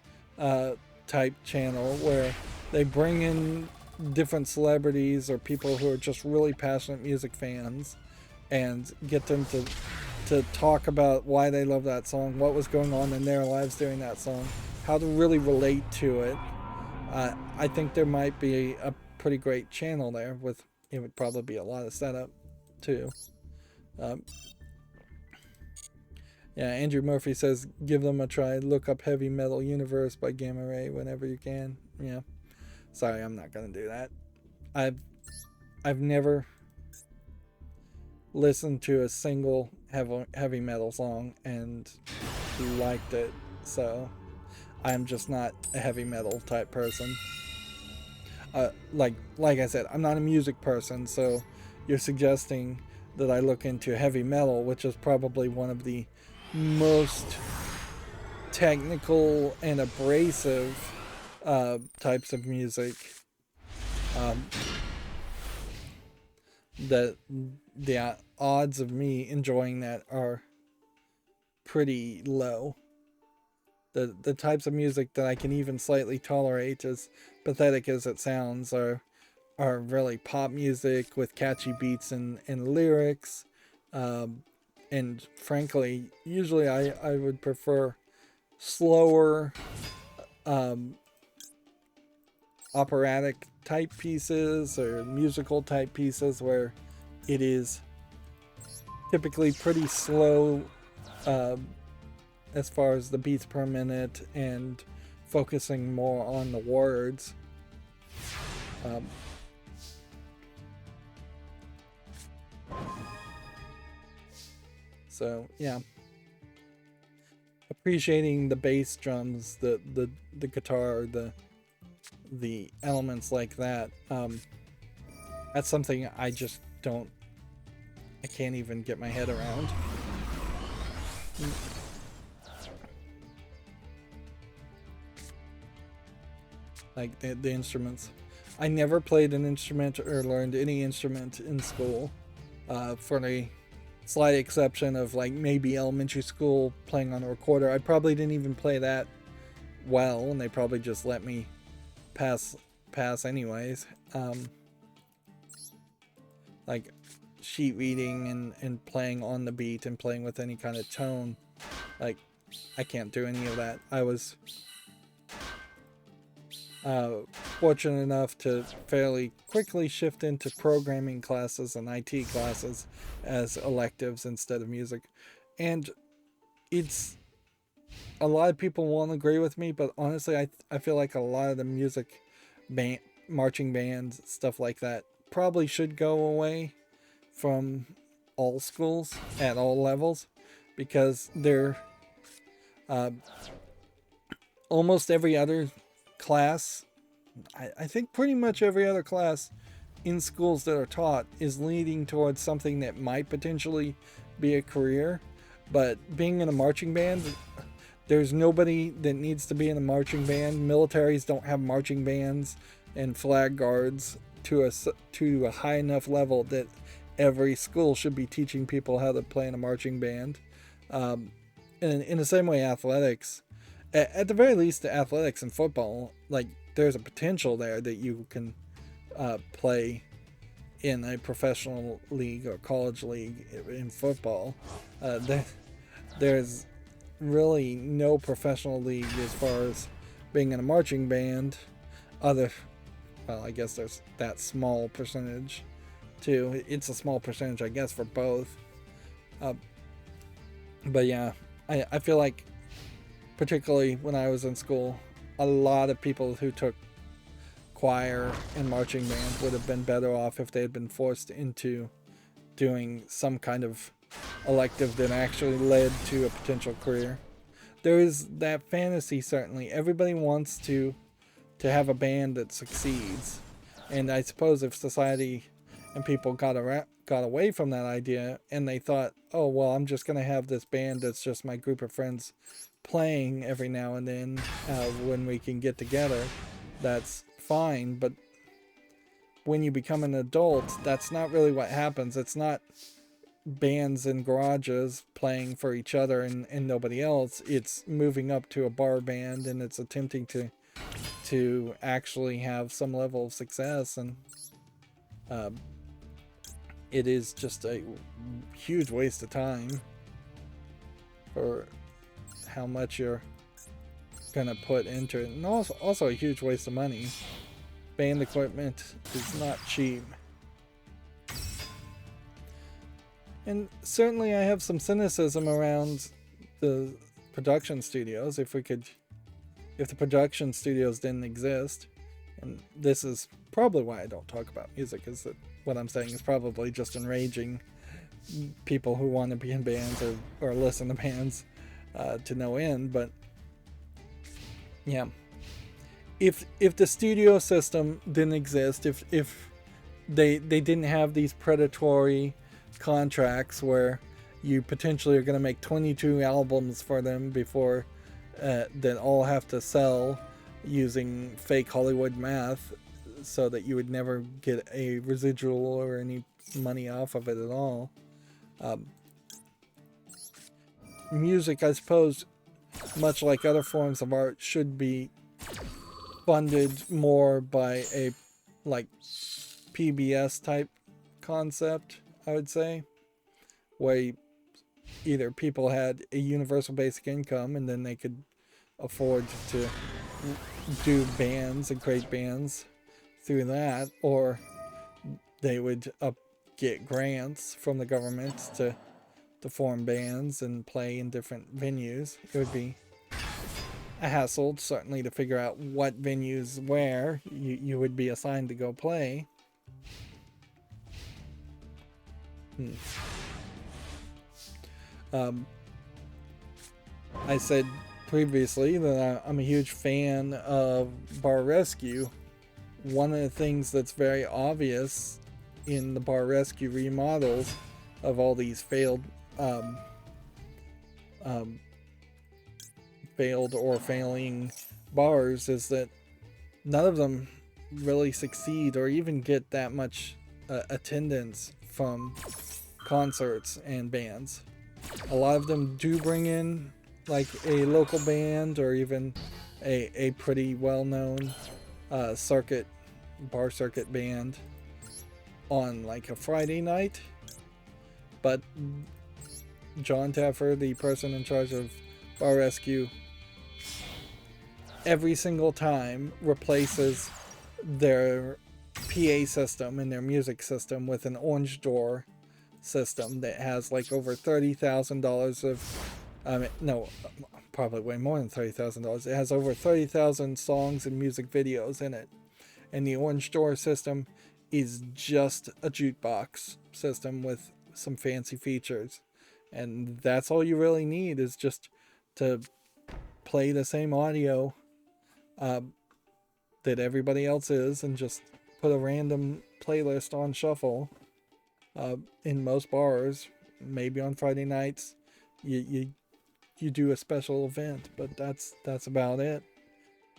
type channel where they bring in different celebrities or people who are just really passionate music fans and get them to talk about why they love that song, what was going on in their lives during that song, how to really relate to it. I think there might be a pretty great channel there with, it would probably be a lot of setup too. Um, yeah, Andrew Murphy says give them a try. Look up Heavy Metal Universe by Gamma Ray whenever you can. Yeah, sorry, I'm not gonna do that. I've never listened to a single heavy metal song and liked it, so I'm just not a heavy metal type person. Like I said, I'm not a music person, so you're suggesting that I look into heavy metal, which is probably one of the most technical and abrasive types of music. That the odds of me enjoying that are pretty low. The types of music that I can even slightly tolerate, as pathetic as it sounds, are really pop music with catchy beats and lyrics. And frankly, usually I would prefer slower operatic type pieces or musical type pieces where it is typically pretty slow as far as the beats per minute and focusing more on the words. So yeah, appreciating the bass drums, the guitar, the elements like that. That's something I just don't. I can't even get my head around. Like the instruments. I never played an instrument or learned any instrument in school, for the slight exception of like maybe elementary school playing on a recorder. I probably didn't even play that well, and they probably just let me pass anyways. Like sheet reading and playing on the beat and playing with any kind of tone. Like I can't do any of that. I was fortunate enough to fairly quickly shift into programming classes and IT classes as electives instead of music. And it's, a lot of people won't agree with me, but honestly, I feel like a lot of the music, marching bands, stuff like that, probably should go away from all schools at all levels, because they're almost every other class, I think pretty much every other class in schools that are taught is leading towards something that might potentially be a career. But being in a marching band, there's nobody that needs to be in a marching band. Militaries don't have marching bands and flag guards to a high enough level that every school should be teaching people how to play in a marching band. And in the same way, athletics, at the very least, the athletics and football, like there's a potential there that you can play in a professional league or college league in football. There's really no professional league as far as being in a marching band. Well, I guess there's that small percentage too. It's a small percentage, I guess, for both. But yeah, I feel like, particularly when I was in school, a lot of people who took choir and marching band would have been better off if they had been forced into doing some kind of elective that actually led to a potential career. There is that fantasy, certainly. Everybody wants to have a band that succeeds. And I suppose if society and people got away from that idea and they thought, oh, well, I'm just going to have this band that's just my group of friends playing every now and then when we can get together, that's fine. But when you become an adult, that's not really what happens. It's not bands in garages playing for each other and nobody else. It's moving up to a bar band, and it's attempting to actually have some level of success. And it is just a huge waste of time for how much you're gonna put into it, and also a huge waste of money. Band equipment is not cheap. And certainly I have some cynicism around the production studios. If the production studios didn't exist, and this is probably why I don't talk about music, is that what I'm saying is probably just enraging people who want to be in bands or listen to bands to no end. But yeah, if the studio system didn't exist, if they didn't have these predatory contracts where you potentially are going to make 22 albums for them before that all have to sell using fake Hollywood math, so that you would never get a residual or any money off of it at all. Music, I suppose, much like other forms of art, should be funded more by a like PBS type concept, I would say, where either people had a universal basic income and then they could afford to do bands and create bands through that, or they would get grants from the government to form bands and play in different venues. It would be a hassle, certainly, to figure out what venues where you would be assigned to go play. I said previously that I'm a huge fan of Bar Rescue. One of the things that's very obvious in the Bar Rescue remodels of all these failed or failing bars is that none of them really succeed or even get that much attendance from concerts and bands. A lot of them do bring in like a local band or even a pretty well-known bar circuit band on like a Friday night, but John Taffer, the person in charge of Bar Rescue, every single time replaces their PA system and their music system with an orange door system that has like over $30,000 of no, probably way more than $30,000. It has over 30,000 songs and music videos in it, and the orange door system is just a jukebox system with some fancy features, and that's all you really need, is just to play the same audio that everybody else is, and just put a random playlist on shuffle. In most bars, maybe on Friday nights, you do a special event, but that's about it.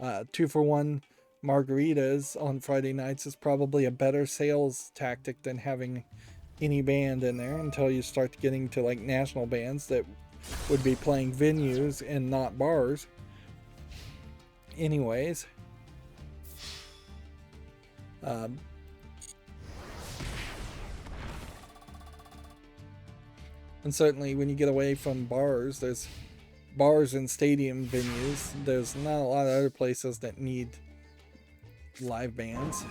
2-for-1 margaritas on Friday nights is probably a better sales tactic than having any band in there, until you start getting to like national bands that would be playing venues and not bars. Anyways, and certainly when you get away from bars, there's bars and stadium venues. There's not a lot of other places that need live bands.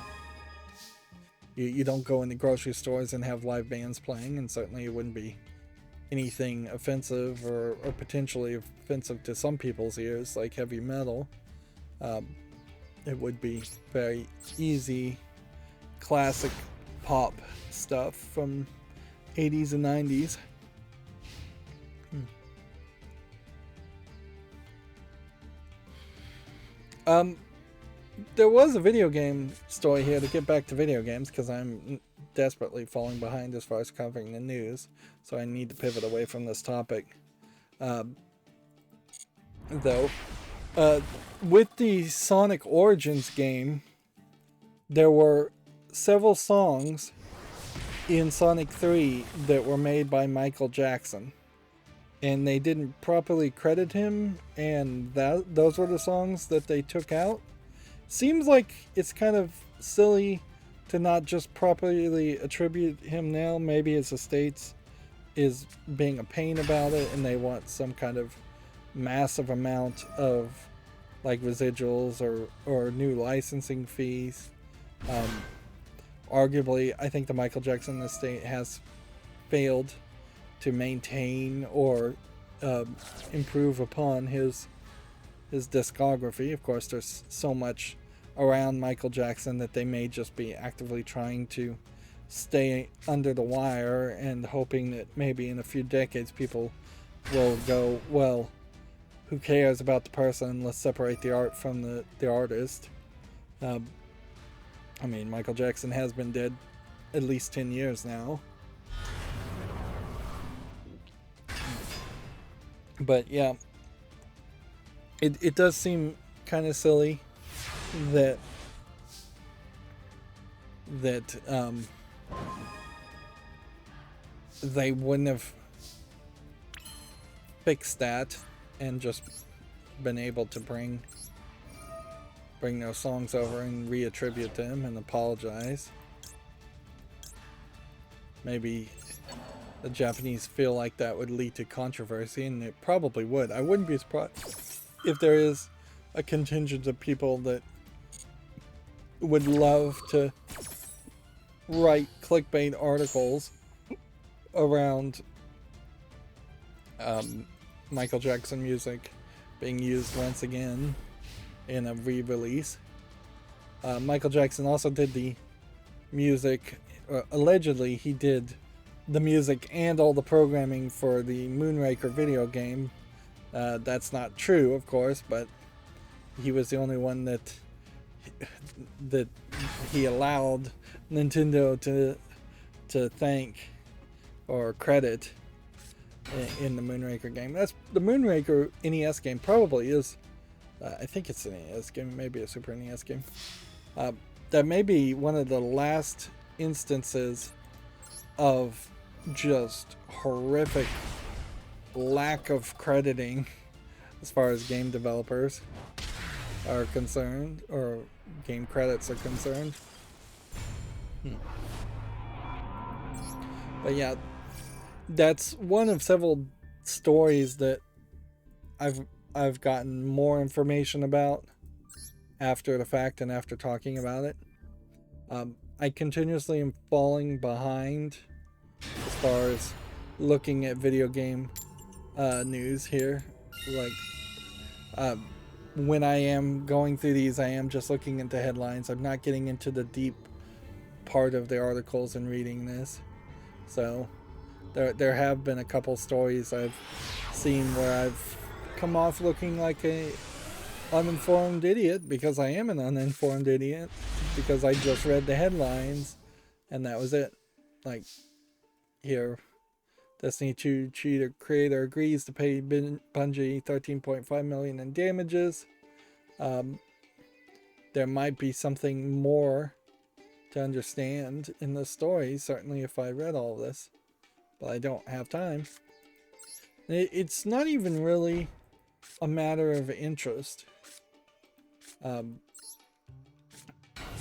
You don't go into grocery stores and have live bands playing, and certainly it wouldn't be anything offensive or potentially offensive to some people's ears, like heavy metal. It would be very easy, classic pop stuff from 80s and 90s. There was a video game story here, to get back to video games, because I'm desperately falling behind as far as covering the news, so I need to pivot away from this topic. With the Sonic Origins game, there were several songs in Sonic 3 that were made by Michael Jackson. And they didn't properly credit him, and those were the songs that they took out. Seems like it's kind of silly to not just properly attribute him now. Maybe his estates is being a pain about it, and they want some kind of massive amount of like residuals or new licensing fees. Arguably, I think the Michael Jackson estate has failed to maintain or improve upon his discography. Of course, there's so much around Michael Jackson that they may just be actively trying to stay under the wire and hoping that maybe in a few decades people will go, well, who cares about the person? Let's separate the art from the artist. I mean, Michael Jackson has been dead at least 10 years now. But yeah, it does seem kind of silly that they wouldn't have fixed that and just been able to bring those songs over and reattribute them and apologize. Maybe the Japanese feel like that would lead to controversy, and it probably would. I wouldn't be surprised if there is a contingent of people that would love to write clickbait articles around Michael Jackson music being used once again in a re-release. Michael Jackson also did the music, allegedly he did the music and all the programming for the Moonraker video game. That's not true, of course, but he was the only one that he allowed Nintendo to thank or credit in the Moonraker game. That's the Moonraker NES game. Probably is. I think it's an NES game, maybe a Super NES game. That may be one of the last instances of just horrific lack of crediting as far as game developers are concerned, or game credits are concerned. But yeah, that's one of several stories that I've gotten more information about after the fact and after talking about it. I continuously am falling behind as far as looking at video game news here. Like, when I am going through these, I am just looking into headlines. I'm not getting into the deep part of the articles and reading this. So there have been a couple stories I've seen where I've come off looking like a uninformed idiot, because I am an uninformed idiot, because I just read the headlines and that was it. Like, here, Destiny 2 cheater creator agrees to pay Bungie $13.5 million in damages. There might be something more to understand in the story, certainly if I read all this, but I don't have time. It's not even really a matter of interest. A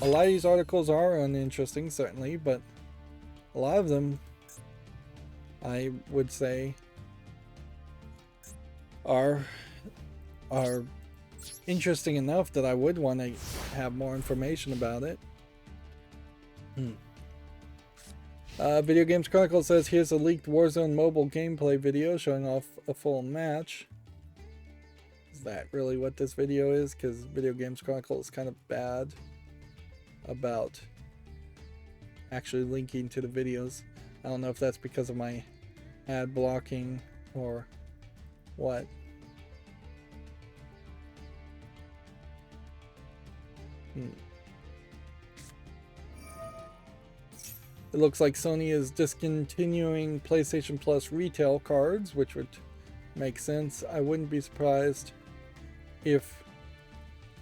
lot of these articles are uninteresting, certainly, but a lot of them, I would say, are interesting enough that I would want to have more information about it. Video Games Chronicle says, here's a leaked Warzone mobile gameplay video showing off a full match. Is that really what this video is? Because Video Games Chronicle is kind of bad about actually linking to the videos. I don't know if that's because of my ad blocking or what. It looks like Sony is discontinuing PlayStation Plus retail cards, which would make sense. I wouldn't be surprised if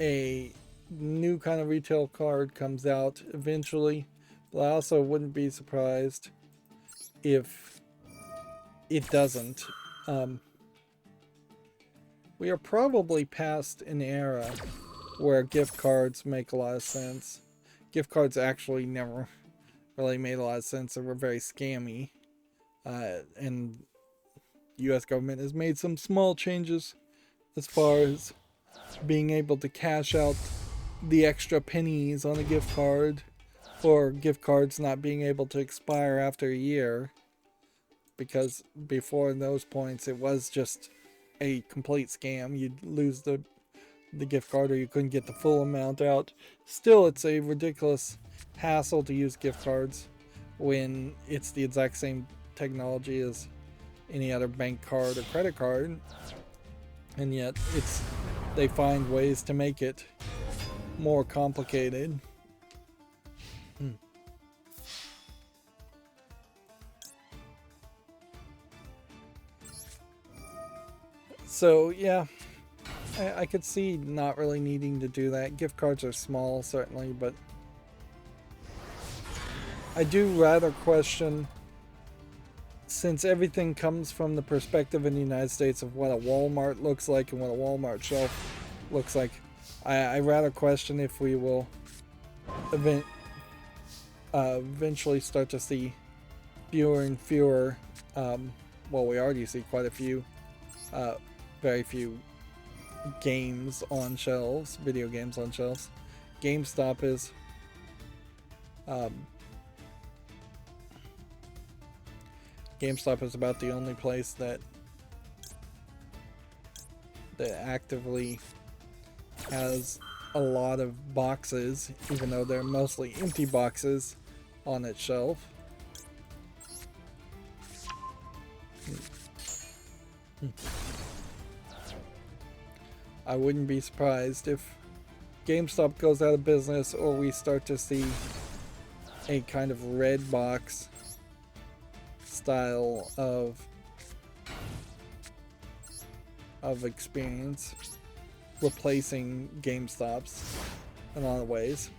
a new kind of retail card comes out eventually But I also wouldn't be surprised if it doesn't. Um, we are probably past an era where gift cards make a lot of sense. Gift cards actually never really made a lot of sense. They were very scammy. And the US government has made some small changes as far as being able to cash out the extra pennies on a gift card, or gift cards not being able to expire after a year, because before those points it was just a complete scam. You'd lose the gift card or you couldn't get the full amount out. Still, it's a ridiculous hassle to use gift cards when it's the exact same technology as any other bank card or credit card, and yet they find ways to make it more complicated. So yeah, I could see not really needing to do that. Gift cards are small, certainly, but I do rather question, since everything comes from the perspective in the United States of what a Walmart looks like and what a Walmart shelf looks like, I rather question if we will eventually start to see fewer and fewer, well, we already see quite a few, very few games on shelves, video games on shelves. GameStop is about the only place that actively has a lot of boxes, even though they're mostly empty boxes on its shelf. I wouldn't be surprised if GameStop goes out of business, or we start to see a kind of red box style of experience replacing GameStops in a lot of ways.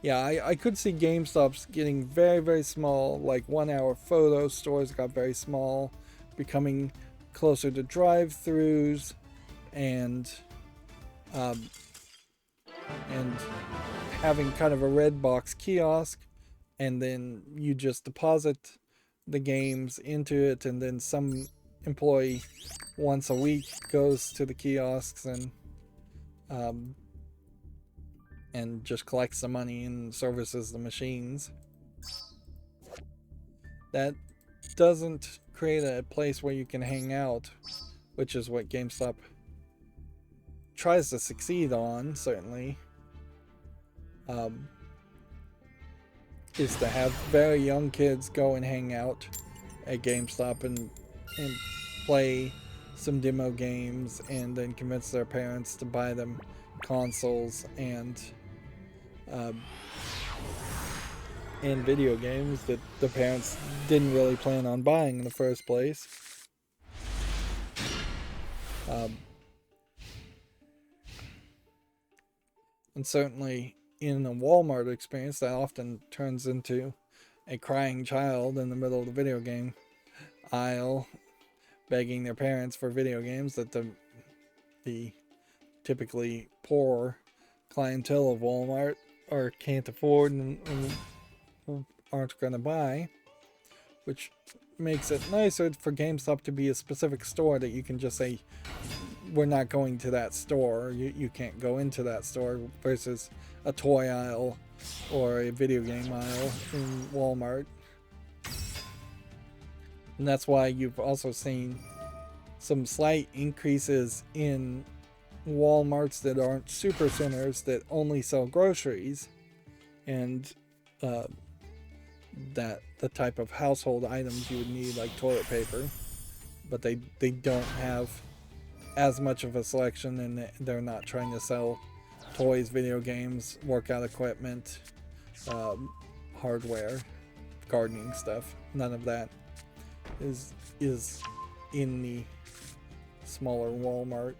Yeah, I could see GameStops getting very, very small, like 1 hour photo stores got very small, becoming closer to drive-throughs, and having kind of a red box kiosk, and then you just deposit the games into it, and then some employee once a week goes to the kiosks and just collects the money and services the machines. That doesn't create a place where you can hang out, which is what GameStop tries to succeed on, certainly. Is to have very young kids go and hang out at GameStop and play some demo games, and then convince their parents to buy them consoles and video games that the parents didn't really plan on buying in the first place. And certainly in a Walmart experience, that often turns into a crying child in the middle of the video game aisle, begging their parents for video games that the typically poor clientele of Walmart or can't afford and aren't going to buy, which makes it nicer for GameStop to be a specific store that you can just say, we're not going to that store, you can't go into that store, versus a toy aisle or a video game aisle in Walmart. And that's why you've also seen some slight increases in Walmarts that aren't super centers that only sell groceries and that the type of household items you would need, like toilet paper, but they don't have as much of a selection, and they're not trying to sell toys, video games, workout equipment, hardware, gardening stuff. None of that is in the smaller Walmart.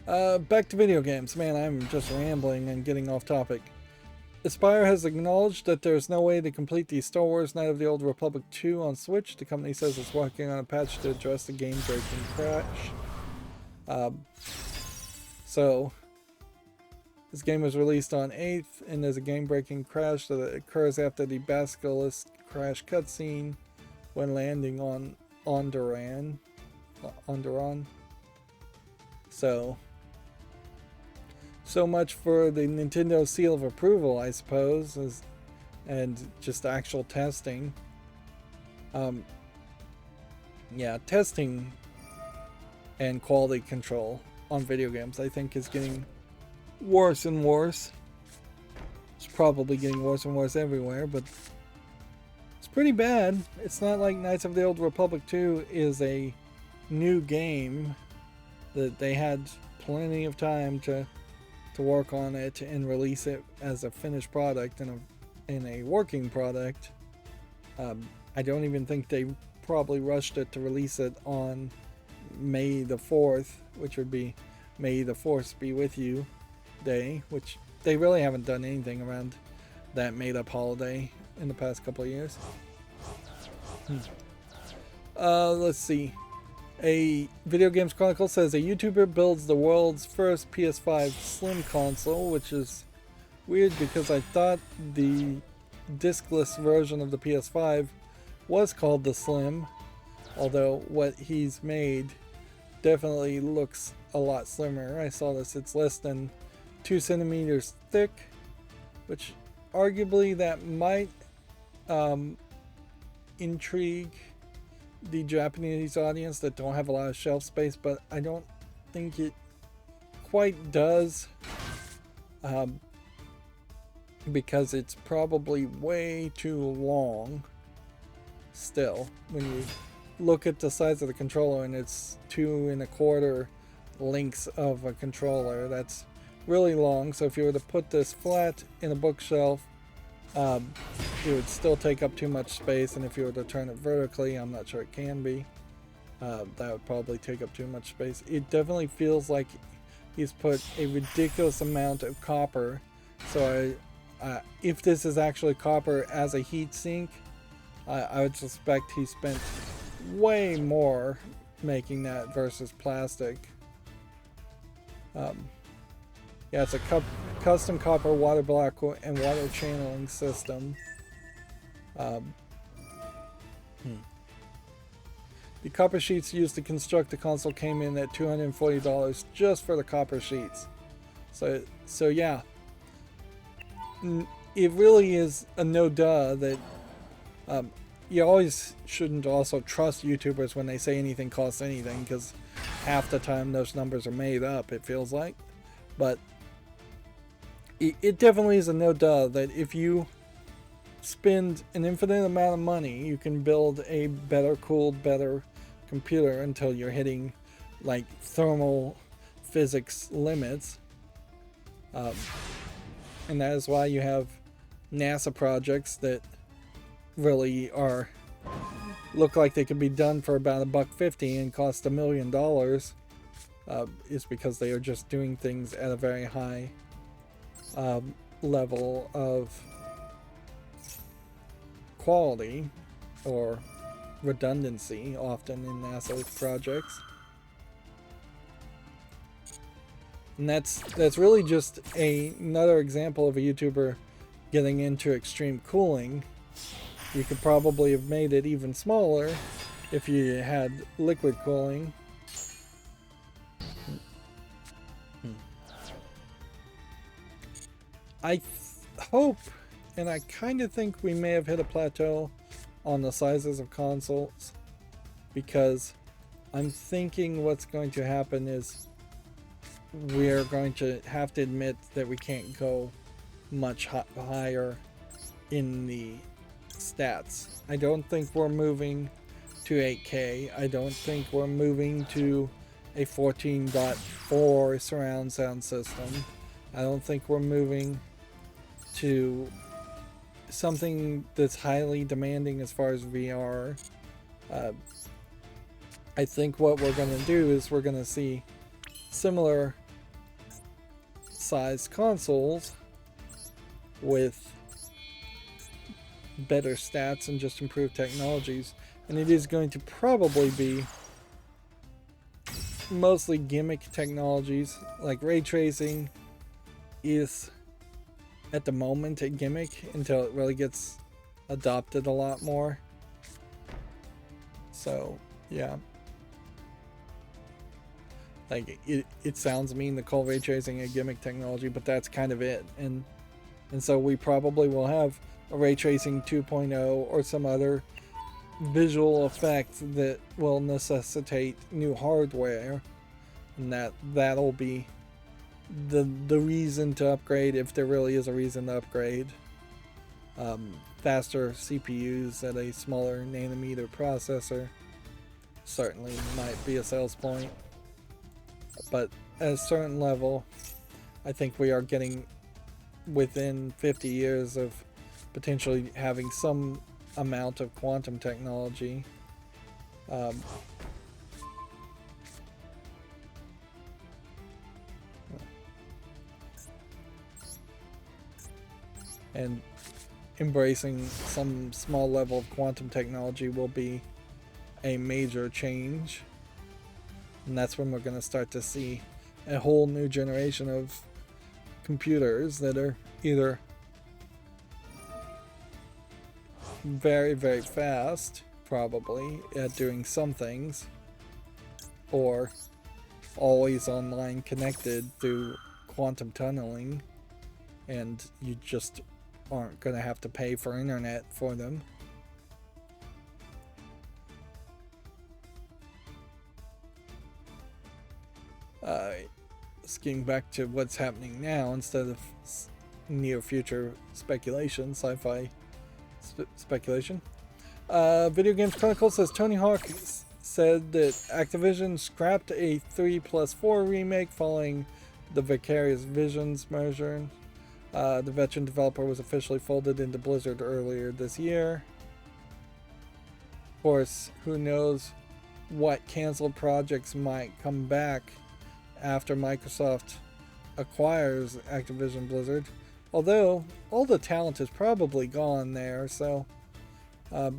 Back to video games. Man, I'm just rambling and getting off topic. Aspyr has acknowledged that there's no way to complete the Star Wars Knights of the Old Republic 2 on Switch. The company says it's working on a patch to address the game-breaking crash. So, this game was released on 8th, and there's a game-breaking crash that occurs after the Basilisk crash cutscene when landing on Onderon. So much for the Nintendo seal of approval, I suppose, and just actual testing. Yeah, testing and quality control on video games, I think, is getting worse and worse. It's probably getting worse and worse everywhere, but it's pretty bad. It's not like Knights of the Old Republic 2 is a new game that they had plenty of time to work on it and release it as a finished product and in a working product. I don't even think they probably rushed it to release it on May the 4th, which would be May the 4th be with you day, which they really haven't done anything around that made up holiday in the past couple of years. Let's see. A Video Games Chronicle says a YouTuber builds the world's first PS5 Slim console, which is weird because I thought the discless version of the PS5 was called the Slim, although what he's made definitely looks a lot slimmer. I saw this, it's less than 2 centimeters thick, which arguably that might intrigue the Japanese audience that don't have a lot of shelf space, but I don't think it quite does, because it's probably way too long still. When you look at the size of the controller and it's 2 1/4 lengths of a controller, that's really long. So if you were to put this flat in a bookshelf, it would still take up too much space, and if you were to turn it vertically, I'm not sure it can be, that would probably take up too much space. It definitely feels like he's put a ridiculous amount of copper. So if this is actually copper as a heat sink, I would suspect he spent way more making that versus plastic. Yeah, it's a custom copper water block and water channeling system. The copper sheets used to construct the console came in at $240 just for the copper sheets. So yeah, it really is a no-duh that you always shouldn't also trust YouTubers when they say anything costs anything, because half the time those numbers are made up, it feels like. But it definitely is a no-duh that if you spend an infinite amount of money, you can build a better cooled, better computer until you're hitting like thermal physics limits. And that is why you have NASA projects that really look like they could be done for about $1.50 and cost $1 million, is because they are just doing things at a very high level of quality or redundancy, often in NASA projects. And that's really just another example of a YouTuber getting into extreme cooling. You could probably have made it even smaller if you had liquid cooling. I hope, and I kind of think we may have hit a plateau on the sizes of consoles, because I'm thinking what's going to happen is we're going to have to admit that we can't go much higher in the stats. I don't think we're moving to 8K. I don't think we're moving to a 14.4 surround sound system. I don't think we're moving to something that's highly demanding as far as VR. I think what we're going to do is we're going to see similar sized consoles with better stats and just improved technologies. And it is going to probably be mostly gimmick technologies. Like ray tracing is at the moment a gimmick until it really gets adopted a lot more. So yeah, like it sounds mean to call ray tracing a gimmick technology, but that's kind of it. And so we probably will have a ray tracing 2.0 or some other visual effect that will necessitate new hardware, and that'll be the reason to upgrade, if there really is a reason to upgrade. Faster CPUs at a smaller nanometer processor certainly might be a sales point, but at a certain level I think we are getting within 50 years of potentially having some amount of quantum technology. And embracing some small level of quantum technology will be a major change. And that's when we're going to start to see a whole new generation of computers that are either very, very fast, probably, at doing some things, or always online connected through quantum tunneling, and you just aren't going to have to pay for internet for them. Skiing back to what's happening now instead of near future speculation, sci-fi speculation. Video Games Chronicle says Tony Hawk said that Activision scrapped a 3+4 remake following the Vicarious Visions merger. The veteran developer was officially folded into Blizzard earlier this year. Of course, who knows what canceled projects might come back after Microsoft acquires Activision Blizzard. Although, all the talent is probably gone there, so I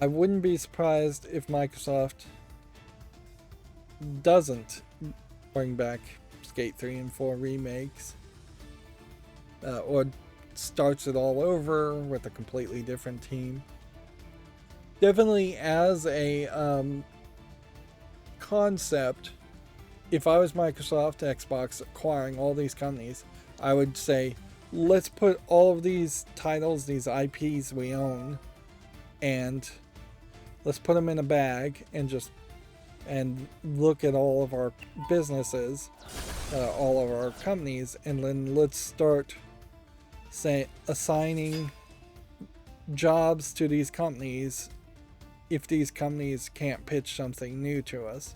wouldn't be surprised if Microsoft doesn't bring back Skate 3 and 4 remakes, or starts it all over with a completely different team. Definitely as a concept, if I was Microsoft, Xbox acquiring all these companies, I would say, let's put all of these titles, these IPs we own, and let's put them in a bag and look at all of our businesses, all of our companies, and then let's start assigning jobs to these companies if these companies can't pitch something new to us.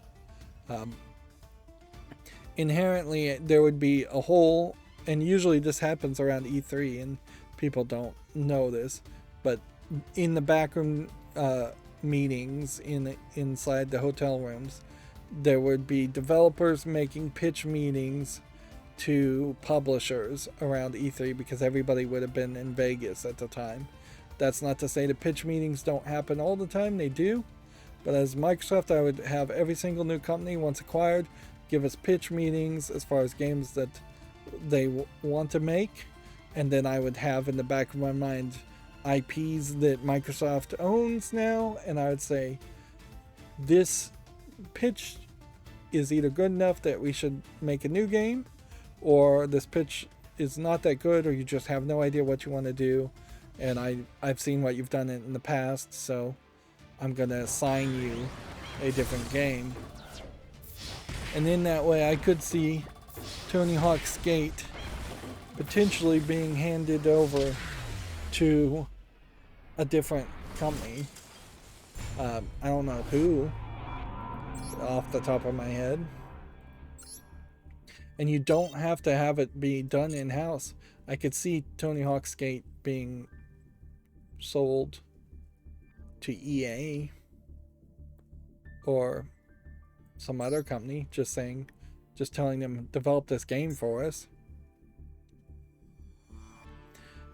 Inherently, there would be a whole, and usually this happens around E3 and people don't know this, but in the backroom meetings inside the hotel rooms, there would be developers making pitch meetings to publishers around E3 because everybody would have been in Vegas at the time. That's not to say the pitch meetings don't happen all the time, they do. But as Microsoft, I would have every single new company once acquired give us pitch meetings as far as games that they want to make. And then I would have in the back of my mind IPs that Microsoft owns now. And I would say, this pitch is either good enough that we should make a new game, or this pitch is not that good, or you just have no idea what you want to do. And I've seen what you've done in the past, so I'm going to assign you a different game. And in that way, I could see Tony Hawk Skate potentially being handed over to a different company. I don't know who, off the top of my head. And you don't have to have it be done in-house. I could see Tony Hawk Skate being sold to EA or some other company, just just telling them, develop this game for us.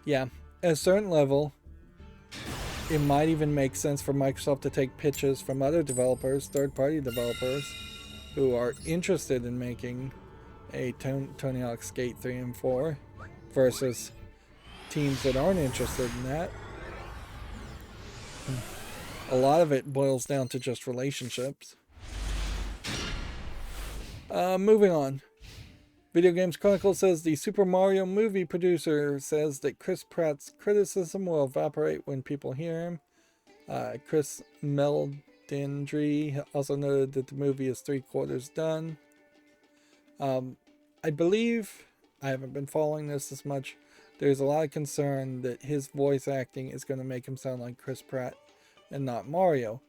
Yeah, at a certain level, it might even make sense for Microsoft to take pitches from other developers, third-party developers, who are interested in making a Tony Hawk Skate 3 and 4 versus teams that aren't interested in that. A lot of it boils down to just relationships. Moving on. Video Games Chronicle says the Super Mario movie producer says that Chris Pratt's criticism will evaporate when people hear him. Chris Meldendry also noted that the movie is 3/4 done. I believe, I haven't been following this as much, there's a lot of concern that his voice acting is going to make him sound like Chris Pratt and not Mario,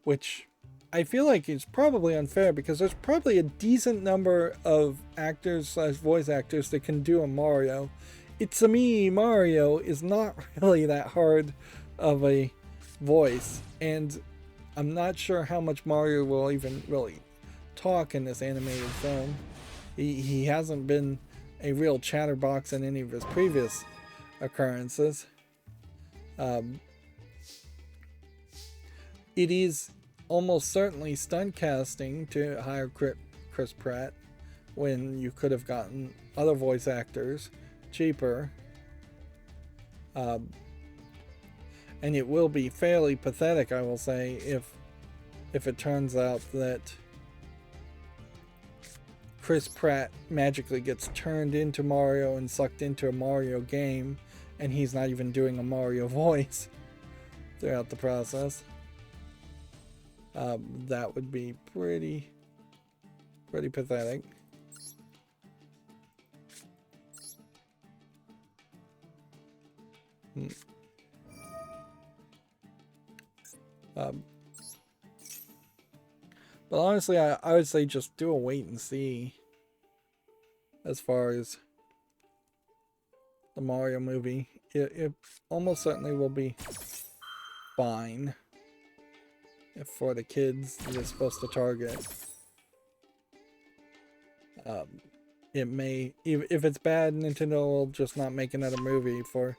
which I feel like is probably unfair because there's probably a decent number of actors / voice actors that can do a Mario. It's-a me, Mario is not really that hard of a voice, and I'm not sure how much Mario will even really talk in this animated film. He hasn't been a real chatterbox in any of his previous occurrences. It is almost certainly stunt casting to hire Chris Pratt when you could have gotten other voice actors cheaper. And it will be fairly pathetic, I will say, if it turns out that Chris Pratt magically gets turned into Mario and sucked into a Mario game, and he's not even doing a Mario voice throughout the process. That would be pretty pathetic. But honestly, I would say just do a wait and see as far as the Mario movie. It almost certainly will be fine for the kids that it's supposed to target. It may, if it's bad, Nintendo will just not make another movie for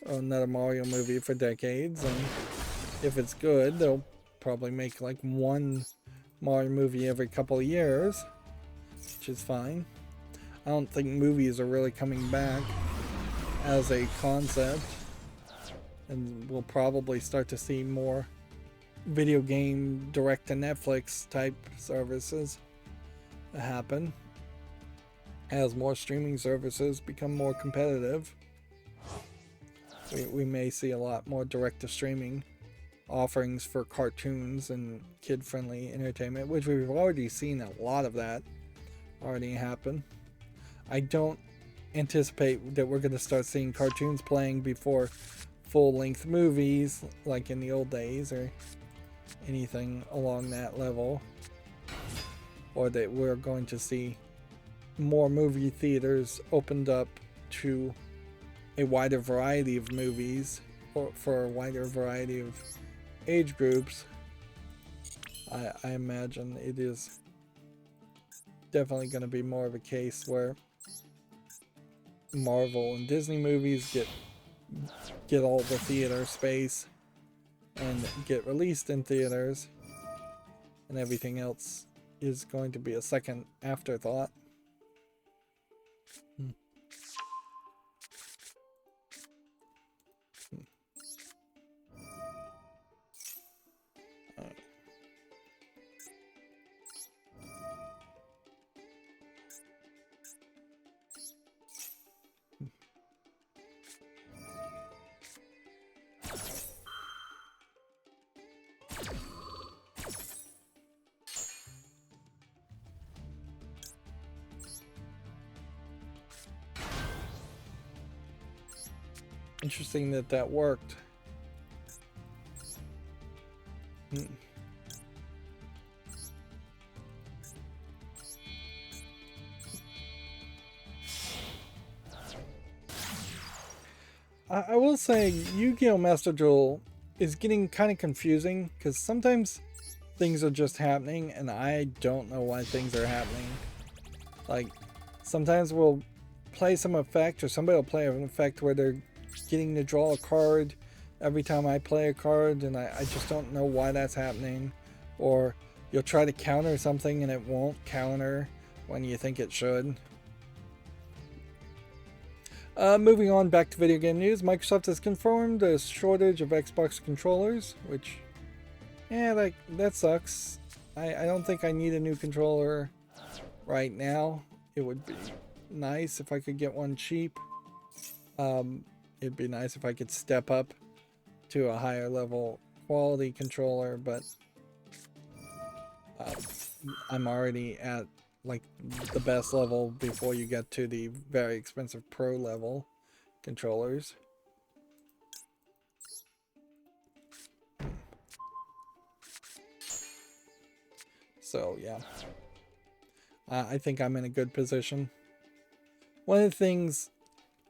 another Mario movie for decades, and if it's good, they'll probably make like one Mario movie every couple of years, which is fine. I don't think movies are really coming back as a concept, and we'll probably start to see more video game direct to Netflix type services happen as more streaming services become more competitive. We may see a lot more direct to streaming offerings for cartoons and kid-friendly entertainment, which we've already seen a lot of that already happen. I don't anticipate that we're going to start seeing cartoons playing before full-length movies like in the old days or anything along that level, or that we're going to see more movie theaters opened up to a wider variety of movies or for a wider variety of age groups. I imagine it is definitely going to be more of a case where Marvel and Disney movies get all the theater space and get released in theaters, and everything else is going to be a second afterthought. Interesting that worked. I will say Yu-Gi-Oh! Master Duel is getting kind of confusing because sometimes things are just happening and I don't know why things are happening. Like, sometimes we'll play some effect, or somebody will play an effect where they're getting to draw a card every time I play a card, and I just don't know why that's happening. Or you'll try to counter something and it won't counter when you think it should. Moving on back to video game news, Microsoft has confirmed a shortage of Xbox controllers, which, yeah, that sucks. I don't think I need a new controller right now. It would be nice if I could get one cheap. It'd be nice if I could step up to a higher level quality controller, but I'm already at like the best level before you get to the very expensive pro level controllers. So yeah, I think I'm in a good position. One of the things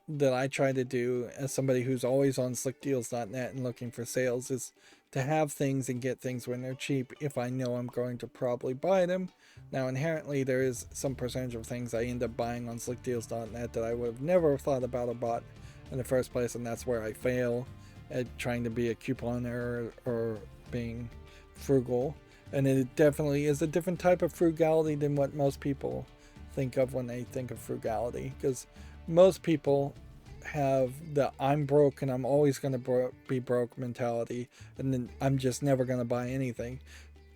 that I try to do as somebody who's always on slickdeals.net and looking for sales is to have things and get things when they're cheap if I know I'm going to probably buy them. Now, inherently, there is some percentage of things I end up buying on slickdeals.net that I would have never thought about or bought in the first place, and that's where I fail at trying to be a couponer or being frugal. And it definitely is a different type of frugality than what most people think of when they think of frugality, because most people have the I'm broke and I'm always going to be broke mentality, and then I'm just never going to buy anything.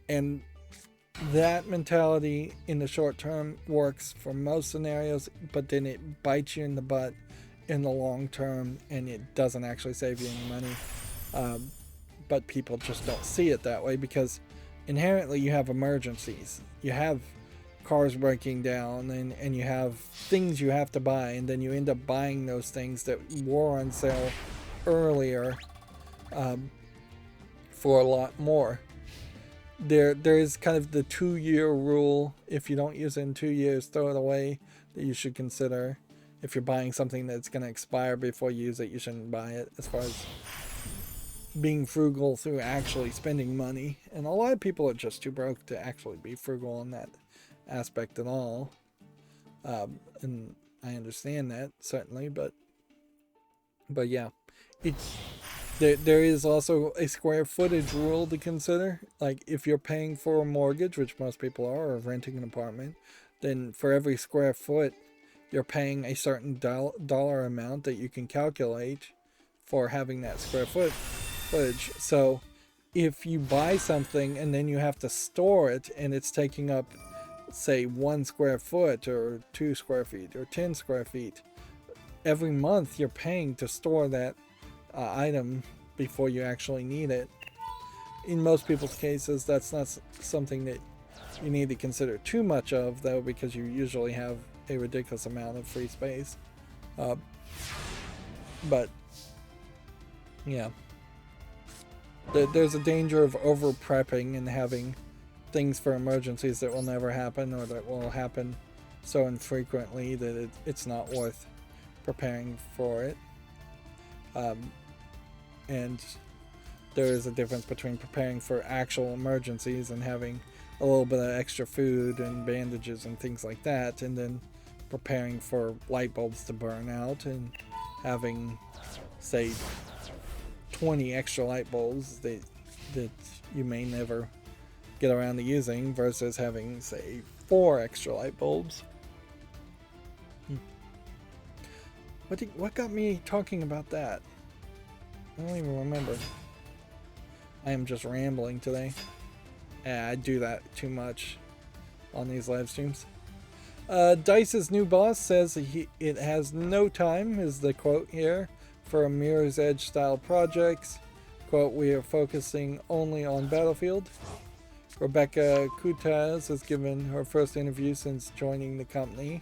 And that mentality in the short term works for most scenarios, but then it bites you in the butt in the long term, and it doesn't actually save you any money. But people just don't see it that way, because inherently you have emergencies. You have cars breaking down, and you have things you have to buy, and then you end up buying those things that were on sale earlier for a lot more. There is kind of the 2-year rule. If you don't use it in 2 years, throw it away, that you should consider. If you're buying something that's going to expire before you use it, you shouldn't buy it, as far as being frugal through actually spending money. And a lot of people are just too broke to actually be frugal in that aspect at all. And I understand that, certainly, but yeah, there is also a square footage rule to consider. Like, if you're paying for a mortgage, which most people are, or renting an apartment, then for every square foot you're paying a certain dollar amount that you can calculate for having that square footage. So if you buy something and then you have to store it, and it's taking up, say, 1 square foot or 2 square feet or 10 square feet, every month you're paying to store that item before you actually need it. In most people's cases, that's not something that you need to consider too much of, though, because you usually have a ridiculous amount of free space. But yeah, there's a danger of over prepping and having things for emergencies that will never happen, or that will happen so infrequently that it's not worth preparing for it. And there is a difference between preparing for actual emergencies and having a little bit of extra food and bandages and things like that, and then preparing for light bulbs to burn out and having, say, 20 extra light bulbs that you may never get around to using, versus having, say, 4 extra light bulbs. What got me talking about that? I don't even remember. I am just rambling today. I do that too much on these live streams. Dice's new boss says it has no time, is the quote here, for a Mirror's Edge style projects. Quote, "We are focusing only on Battlefield." Rebecca Kutaz has given her first interview since joining the company.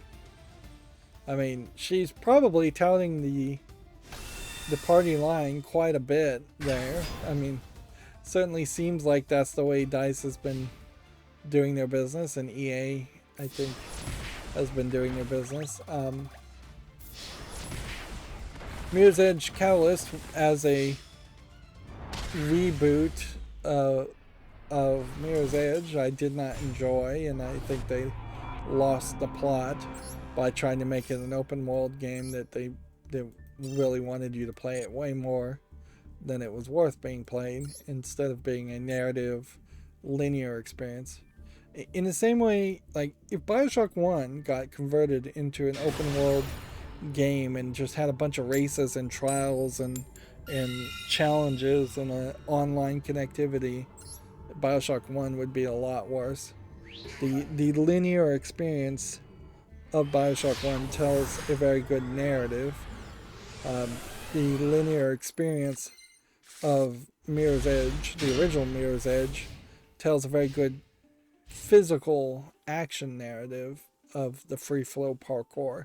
I mean, she's probably touting the party line quite a bit there. I mean, certainly seems like that's the way DICE has been doing their business, and EA, I think, has been doing their business. Mirror's Edge Catalyst, as a reboot of Mirror's Edge, I did not enjoy, and I think they lost the plot by trying to make it an open world game that they really wanted you to play it way more than it was worth being played, instead of being a narrative linear experience. In the same way, like if Bioshock 1 got converted into an open world game and just had a bunch of races and trials and challenges and online connectivity, Bioshock 1 would be a lot worse. The linear experience of Bioshock 1 tells a very good narrative. The linear experience of Mirror's Edge, the original Mirror's Edge, tells a very good physical action narrative of the free flow parkour.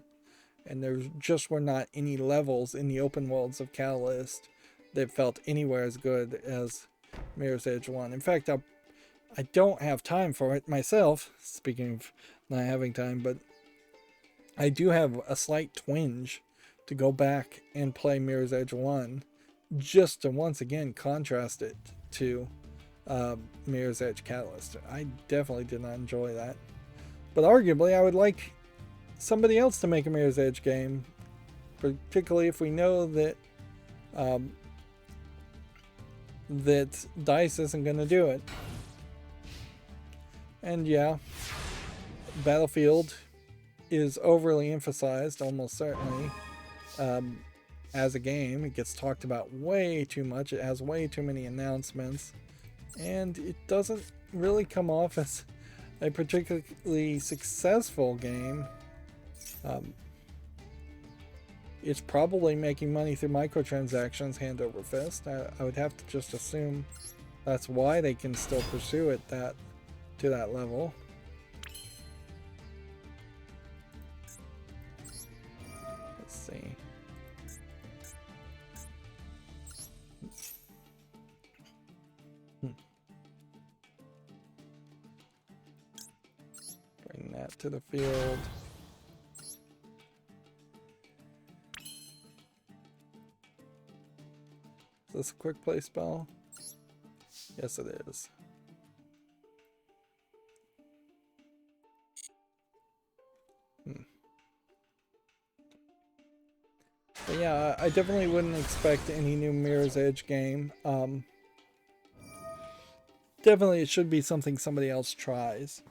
And there just were not any levels in the open worlds of Catalyst that felt anywhere as good as Mirror's Edge 1. In fact, I don't have time for it myself, speaking of not having time, but I do have a slight twinge to go back and play Mirror's Edge 1 just to once again contrast it to Mirror's Edge Catalyst. I definitely did not enjoy that. But arguably, I would like somebody else to make a Mirror's Edge game, particularly if we know that that DICE isn't going to do it. And yeah, Battlefield is overly emphasized, almost certainly, as a game. It gets talked about way too much. It has way too many announcements, and it doesn't really come off as a particularly successful game. It's probably making money through microtransactions hand over fist. I would have to just assume that's why they can still pursue it to that level. Let's see. Bring that to the field. Is this a quick play spell? Yes, it is. But yeah, I definitely wouldn't expect any new Mirror's Edge game. Definitely it should be something somebody else tries.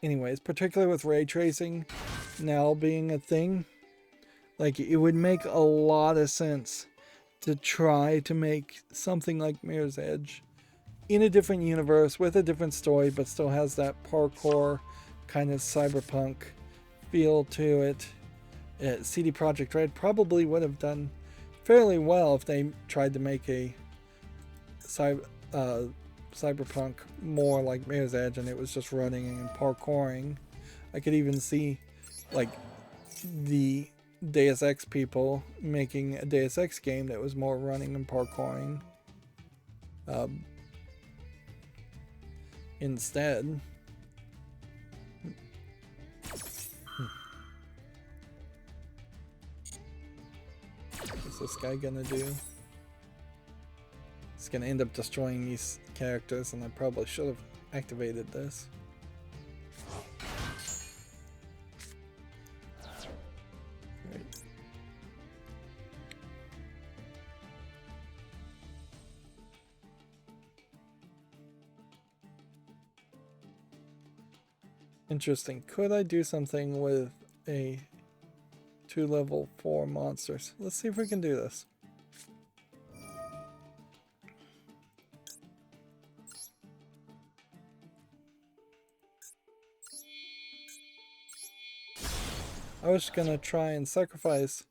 Anyways, particularly with ray tracing now being a thing, like it would make a lot of sense to try to make something like Mirror's Edge in a different universe with a different story, but still has that parkour kind of cyberpunk feel to it. CD Projekt Red probably would have done fairly well if they tried to make a cyberpunk more like Mirror's Edge and it was just running and parkouring. I could even see like the Deus Ex people making a Deus Ex game that was more running and parkouring instead. What's this guy gonna do? It's gonna end up destroying these characters, and I probably should have activated this. Right. Interesting. Could I do something with a 2 level 4 monsters? Let's see if we can do this. I was gonna try and sacrifice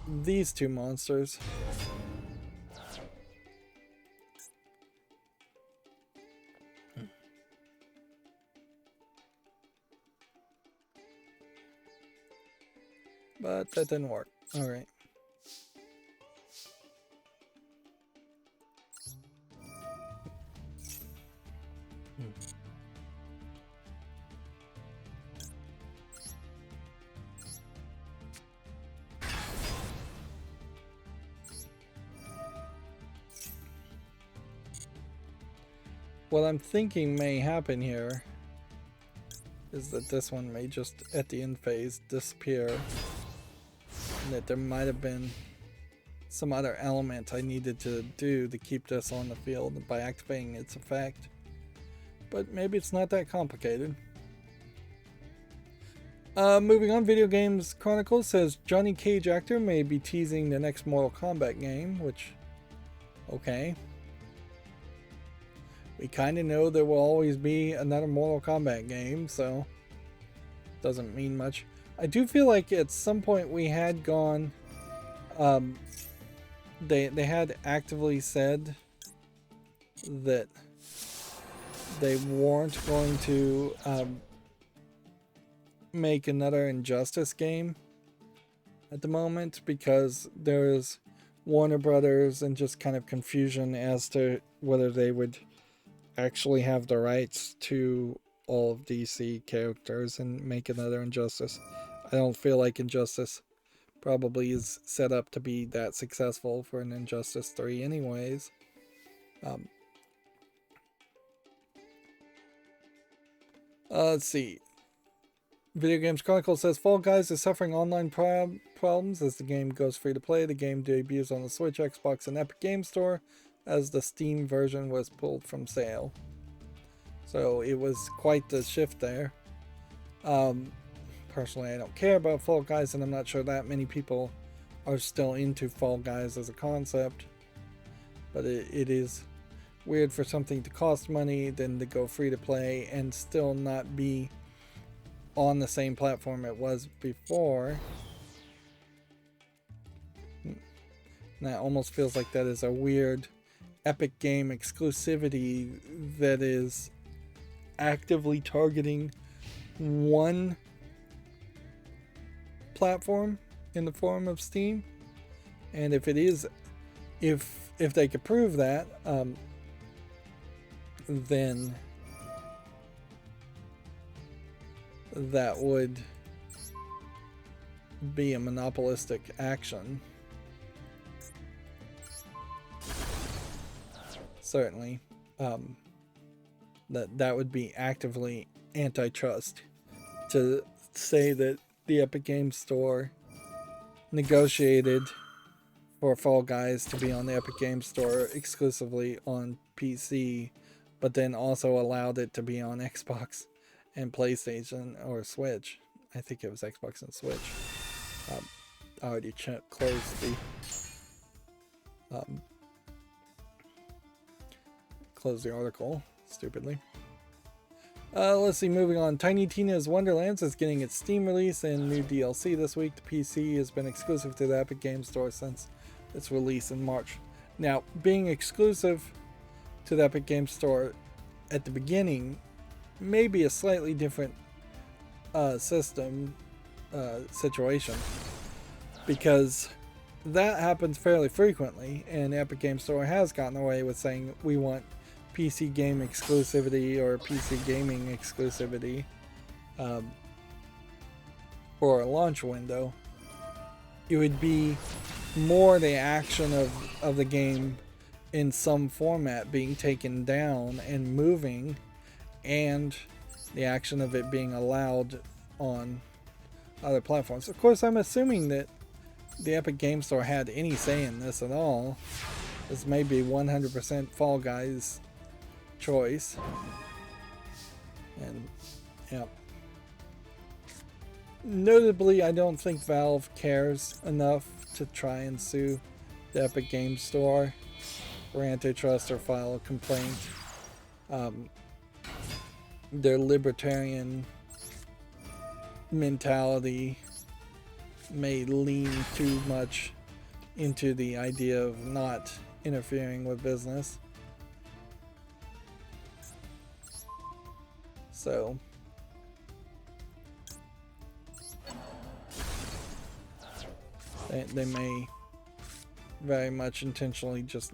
these 2 monsters. But that didn't work. Alright. What I'm thinking may happen here is that this one may just, at the end phase, disappear. And that there might have been some other element I needed to do to keep this on the field by activating its effect. But maybe it's not that complicated. Moving on, Video Games Chronicles says Johnny Cage actor may be teasing the next Mortal Kombat game, which, okay. We kind of know there will always be another Mortal Kombat game, so doesn't mean much. I do feel like at some point we had gone, they had actively said that they weren't going to make another Injustice game at the moment because there's Warner Brothers and just kind of confusion as to whether they would actually have the rights to all of DC characters and make another Injustice. I don't feel like Injustice probably is set up to be that successful for an Injustice 3 anyways. Let's see. Video Games Chronicle says Fall Guys is suffering online problems as the game goes free to play. The game debuts on the Switch, Xbox, and Epic Game Store as the Steam version was pulled from sale. So it was quite the shift there. Personally, I don't care about Fall Guys, and I'm not sure that many people are still into Fall Guys as a concept. But it is weird for something to cost money, then to go free to play, and still not be on the same platform it was before. And that almost feels like that is a weird Epic game exclusivity that is actively targeting one platform in the form of Steam. And if it is, if they could prove that, then that would be a monopolistic action. Certainly. That would be actively antitrust to say that the Epic Games Store negotiated for Fall Guys to be on the Epic Games Store exclusively on PC, but then also allowed it to be on Xbox and PlayStation or Switch. I think it was Xbox and Switch. I already closed the article, stupidly. Let's see, moving on. Tiny Tina's Wonderlands is getting its Steam release and new DLC this week. The PC has been exclusive to the Epic Games Store since its release in March. Now, being exclusive to the Epic Games Store at the beginning may be a slightly different situation, because that happens fairly frequently, and Epic Games Store has gotten away with saying we want PC game exclusivity or PC gaming exclusivity for a launch window. It would be more the action of the game in some format being taken down and moving, and the action of it being allowed on other platforms. Of course, I'm assuming that the Epic Games Store had any say in this at all. This may be 100% Fall Guys choice. And yeah. Notably, I don't think Valve cares enough to try and sue the Epic Games Store for antitrust or file a complaint. Their libertarian mentality may lean too much into the idea of not interfering with business. So they may very much intentionally just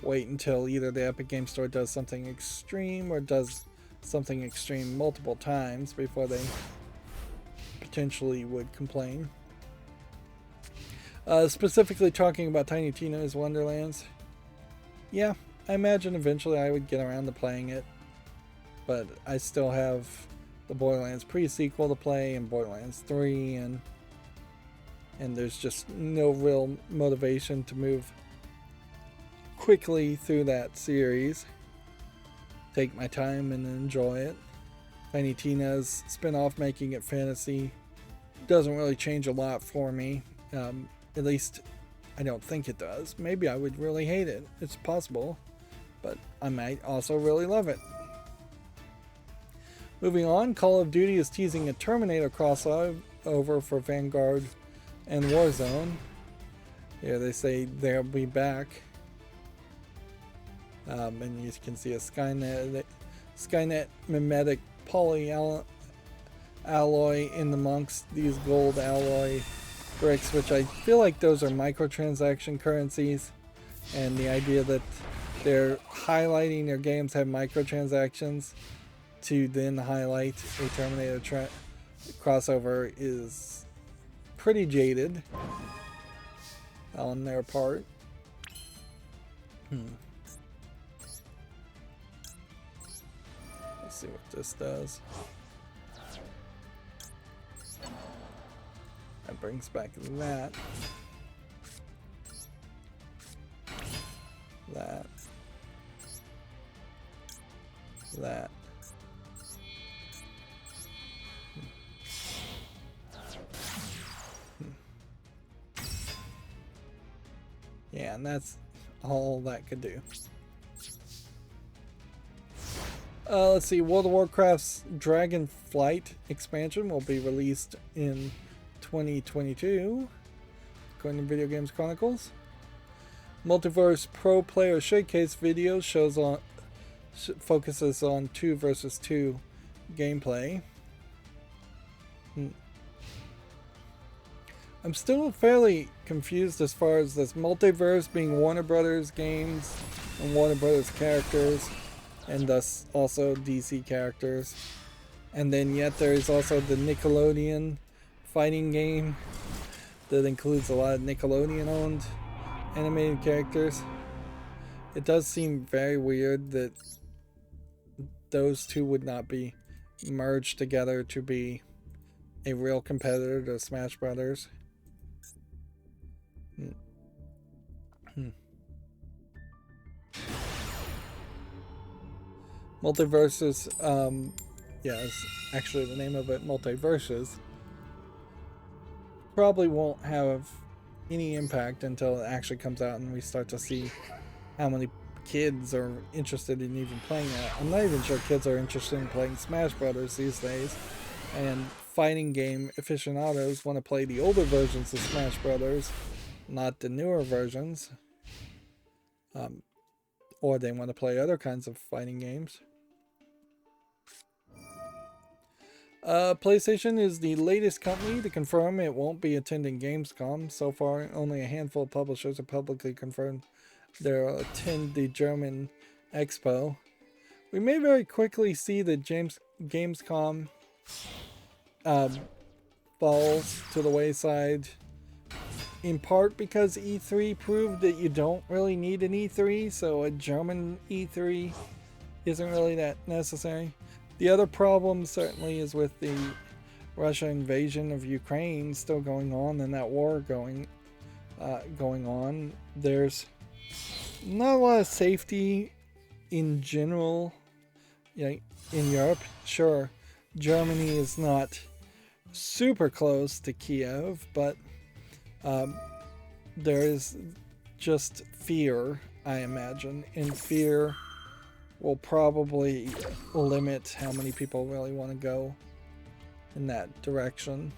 wait until either the Epic Games Store does something extreme or does something extreme multiple times before they potentially would complain. Specifically talking about Tiny Tina's Wonderlands, yeah, I imagine eventually I would get around to playing it, but I still have the Borderlands pre-sequel to play and Borderlands 3, and there's just no real motivation to move quickly through that series. Take my time and enjoy it. Tiny Tina's spin-off, Making It Fantasy, doesn't really change a lot for me. At least I don't think it does. Maybe I would really hate it. It's possible. But I might also really love it. Moving on, Call of Duty is teasing a Terminator crossover for Vanguard and Warzone. Here they say they'll be back. And you can see a Skynet mimetic poly alloy in amongst these gold alloy bricks, which I feel like those are microtransaction currencies, and the idea that they're highlighting their games have microtransactions to then highlight a Terminator crossover is pretty jaded on their part. Let's see what this does. That brings back that. That. Yeah, and that's all that could do. Let's see, World of Warcraft's Dragonflight expansion will be released in 2022, according to Video Games Chronicles. Multiverse Pro Player Showcase video focuses on 2 versus 2 gameplay. I'm still fairly confused as far as this multiverse being Warner Brothers games and Warner Brothers characters, and thus also DC characters. And then yet there is also the Nickelodeon fighting game that includes a lot of Nickelodeon-owned animated characters. It does seem very weird that those two would not be merged together to be a real competitor to Smash Brothers. Multiverses, yeah, it's actually the name of it, Multiverses, probably won't have any impact until it actually comes out and we start to see how many kids are interested in even playing that. I'm not even sure kids are interested in playing Smash Brothers these days, and fighting game aficionados want to play the older versions of Smash Brothers, not the newer versions, or they want to play other kinds of fighting games. PlayStation is the latest company to confirm it won't be attending Gamescom. So far, only a handful of publishers have publicly confirmed they'll attend the German Expo. We may very quickly see that Gamescom falls to the wayside, in part because E3 proved that you don't really need an E3, so a German E3 isn't really that necessary. The other problem certainly is with the Russia invasion of Ukraine still going on, and that war going on. There's not a lot of safety in general, in Europe. Sure, Germany is not super close to Kiev, but there is just fear, I imagine, and fear will probably limit how many people really want to go in that direction.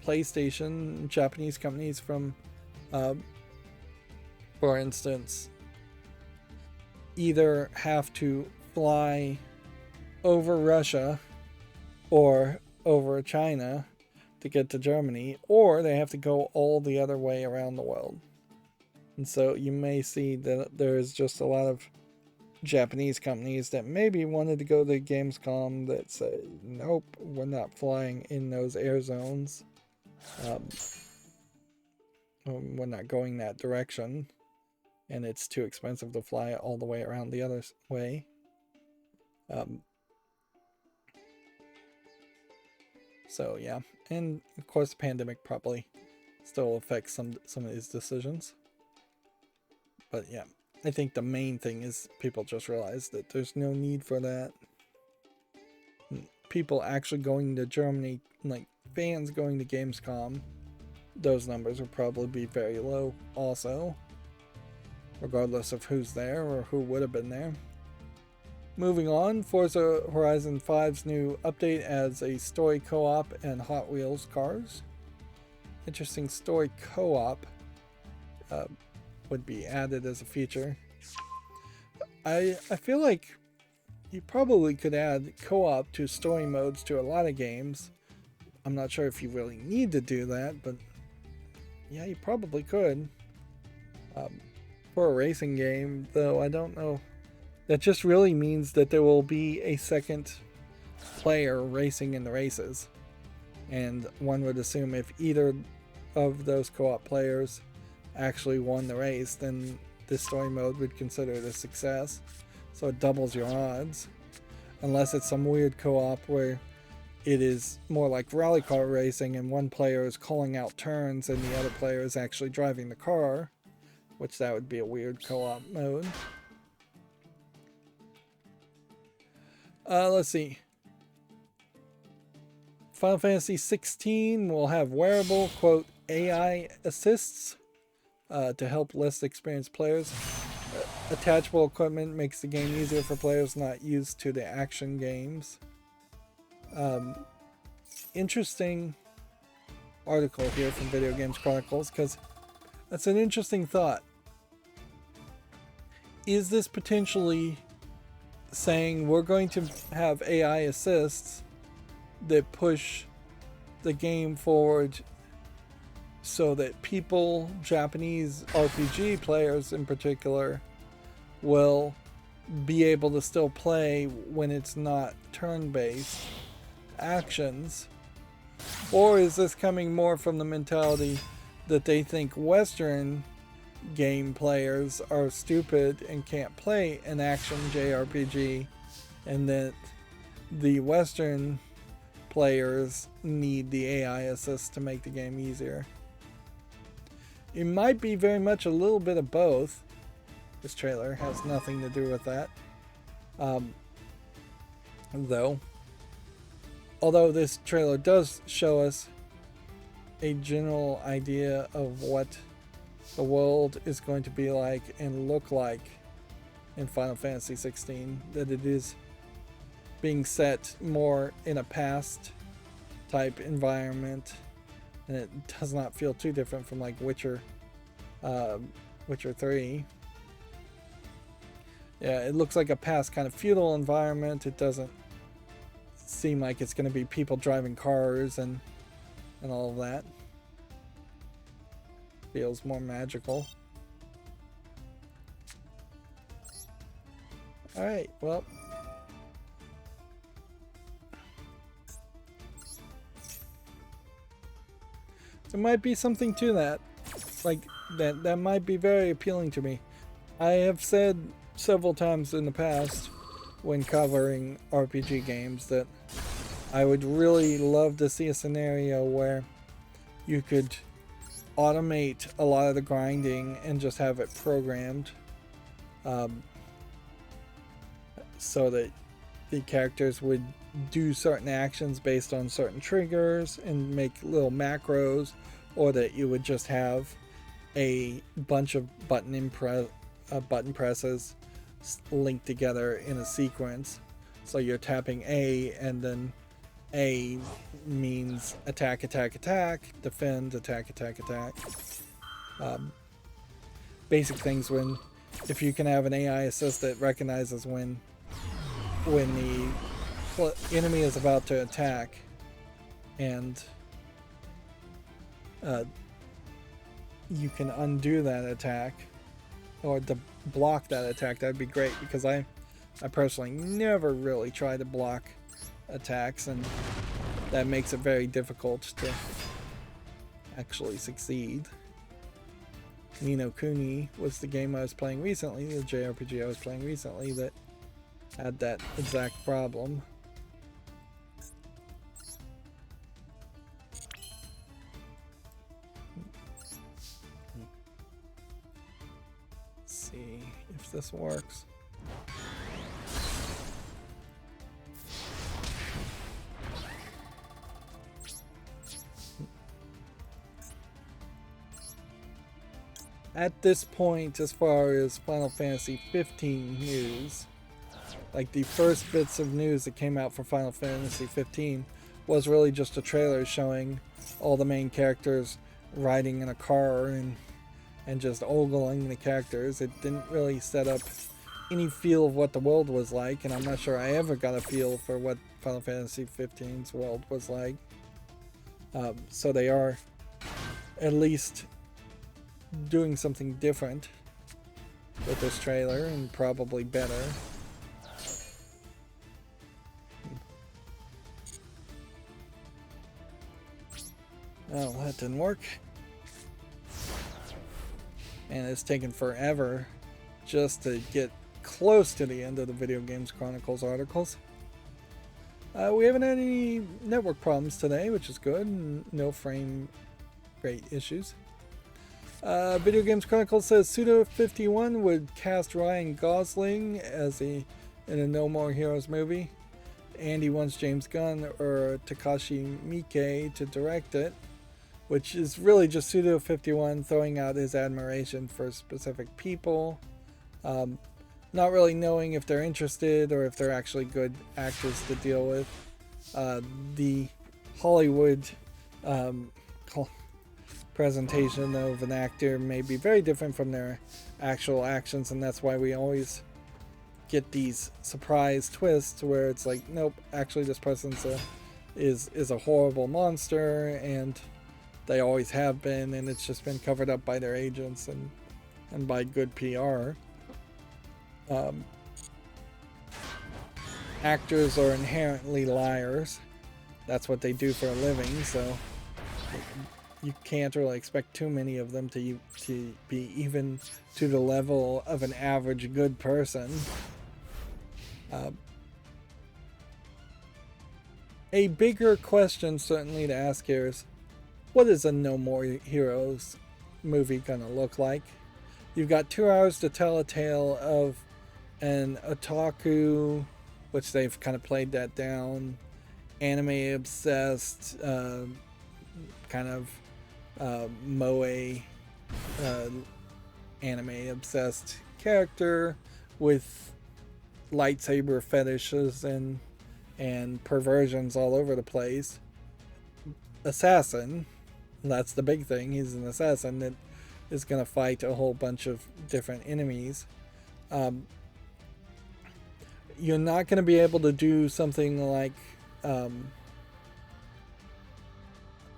PlayStation, Japanese companies from, for instance, either have to fly over Russia or over China to get to Germany, or they have to go all the other way around the world. And so you may see that there's just a lot of Japanese companies that maybe wanted to go to Gamescom that say, nope, we're not flying in those air zones. We're not going that direction. And it's too expensive to fly all the way around the other way. So yeah, and of course the pandemic probably still affects some of these decisions. But yeah, I think the main thing is people just realize that there's no need for that. People actually going to Germany, like fans going to Gamescom, those numbers will probably be very low also, regardless of who's there or who would have been there. Moving on, Forza Horizon 5's new update adds a story co-op and Hot Wheels cars. Interesting, story co-op would be added as a feature. I feel like you probably could add co-op to story modes to a lot of games. I'm not sure if you really need to do that, but yeah, you probably could. For a racing game, though, I don't know. That just really means that there will be a second player racing in the races. And one would assume if either of those co-op players actually won the race, then this story mode would consider it a success. So it doubles your odds. Unless it's some weird co-op where it is more like rally car racing and one player is calling out turns and the other player is actually driving the car, which that would be a weird co-op mode. Let's see. Final Fantasy 16 will have wearable, quote, AI assists to help less experienced players. Attachable equipment makes the game easier for players not used to the action games. Interesting article here from Video Games Chronicles, because that's an interesting thought. Is this potentially saying we're going to have AI assists that push the game forward so that people, Japanese RPG players in particular, will be able to still play when it's not turn-based actions? Or is this coming more from the mentality that they think Western game players are stupid and can't play an action JRPG, and that the Western players need the AI assist to make the game easier? It might be very much a little bit of both. This trailer has nothing to do with that. Though, although this trailer does show us a general idea of what the world is going to be like and look like in Final Fantasy 16, that it is being set more in a past type environment, and it does not feel too different from like Witcher 3. Yeah, it looks like a past kind of feudal environment. It doesn't seem like it's going to be people driving cars and all of that. Feels more magical. Alright, well. There might be something to that. Like, that might be very appealing to me. I have said several times in the past when covering RPG games that I would really love to see a scenario where you could automate a lot of the grinding and just have it programmed so that the characters would do certain actions based on certain triggers and make little macros, or that you would just have a bunch of button presses linked together in a sequence. So you're tapping A, and then A means attack, attack, attack, defend, attack, attack, attack. Basic things when, if you can have an AI assist that recognizes when the enemy is about to attack, and you can undo that attack or block that attack, that'd be great, because I personally never really try to block attacks, and that makes it very difficult to actually succeed. Ni no Kuni was the game I was playing recently, the JRPG I was playing recently, that had that exact problem. this works. At this point, as far as Final Fantasy 15 news, like the first bits of news that came out for Final Fantasy 15 was really just a trailer showing all the main characters riding in a car and just ogling the characters. It didn't really set up any feel of what the world was like, and I'm not sure I ever got a feel for what Final Fantasy 15's world was like. So they are at least doing something different with this trailer, and probably better. Oh, that didn't work. And it's taken forever just to get close to the end of the Video Games Chronicles articles. We haven't had any network problems today, which is good, and no frame rate issues. Video Games Chronicles says Suda51 would cast Ryan Gosling as in a No More Heroes movie, and he wants James Gunn or Takashi Miike to direct it, which is really just Suda51 throwing out his admiration for specific people, not really knowing if they're interested or if they're actually good actors to deal with. The Hollywood presentation of an actor may be very different from their actual actions, and that's why we always get these surprise twists where it's like, nope, actually this person is a horrible monster, and they always have been, and it's just been covered up by their agents and by good PR. Actors are inherently liars. That's what they do for a living, so you can't really expect too many of them to be even to the level of an average good person. A bigger question certainly to ask here is, what is a No More Heroes movie gonna look like? You've got 2 hours to tell a tale of an otaku, which they've kind of played that down, anime obsessed, kind of moe anime obsessed character with lightsaber fetishes and perversions all over the place. Assassin, that's the big thing. He's an assassin that is going to fight a whole bunch of different enemies. You're not going to be able to do something like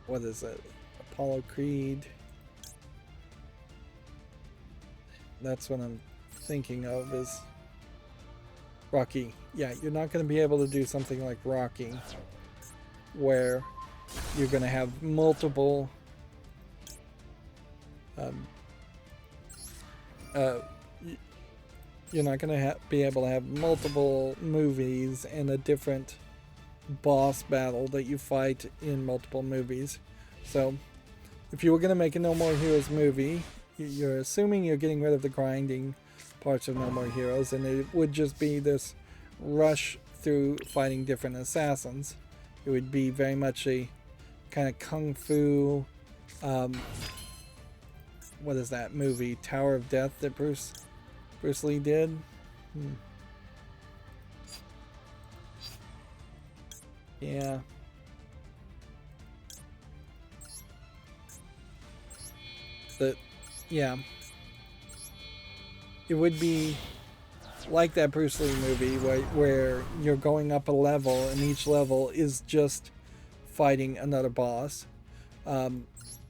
what is it? Apollo Creed. That's what I'm thinking of, is Rocky. Yeah, you're not going to be able to do something like Rocky, where you're going to have multiple you're not going to be able to have multiple movies and a different boss battle that you fight in multiple movies. So if you were going to make a No More Heroes movie, you're assuming you're getting rid of the grinding parts of No More Heroes, and it would just be this rush through fighting different assassins. It would be very much a kind of kung fu, what is that movie, Tower of Death, that Bruce Lee did? Yeah. Yeah. It would be like that Bruce Lee movie where you're going up a level, and each level is just fighting another boss.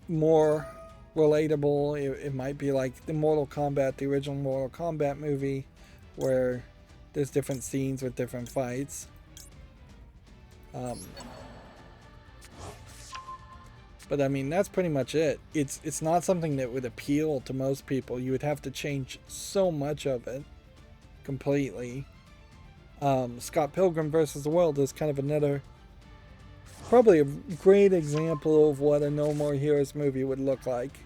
More relatable, it might be like the original Mortal Kombat movie, where there's different scenes with different fights. But I mean, that's pretty much it. It's not something that would appeal to most people. You would have to change so much of it completely. Scott Pilgrim vs. the World is kind of another, probably a great example of what a No More Heroes movie would look like.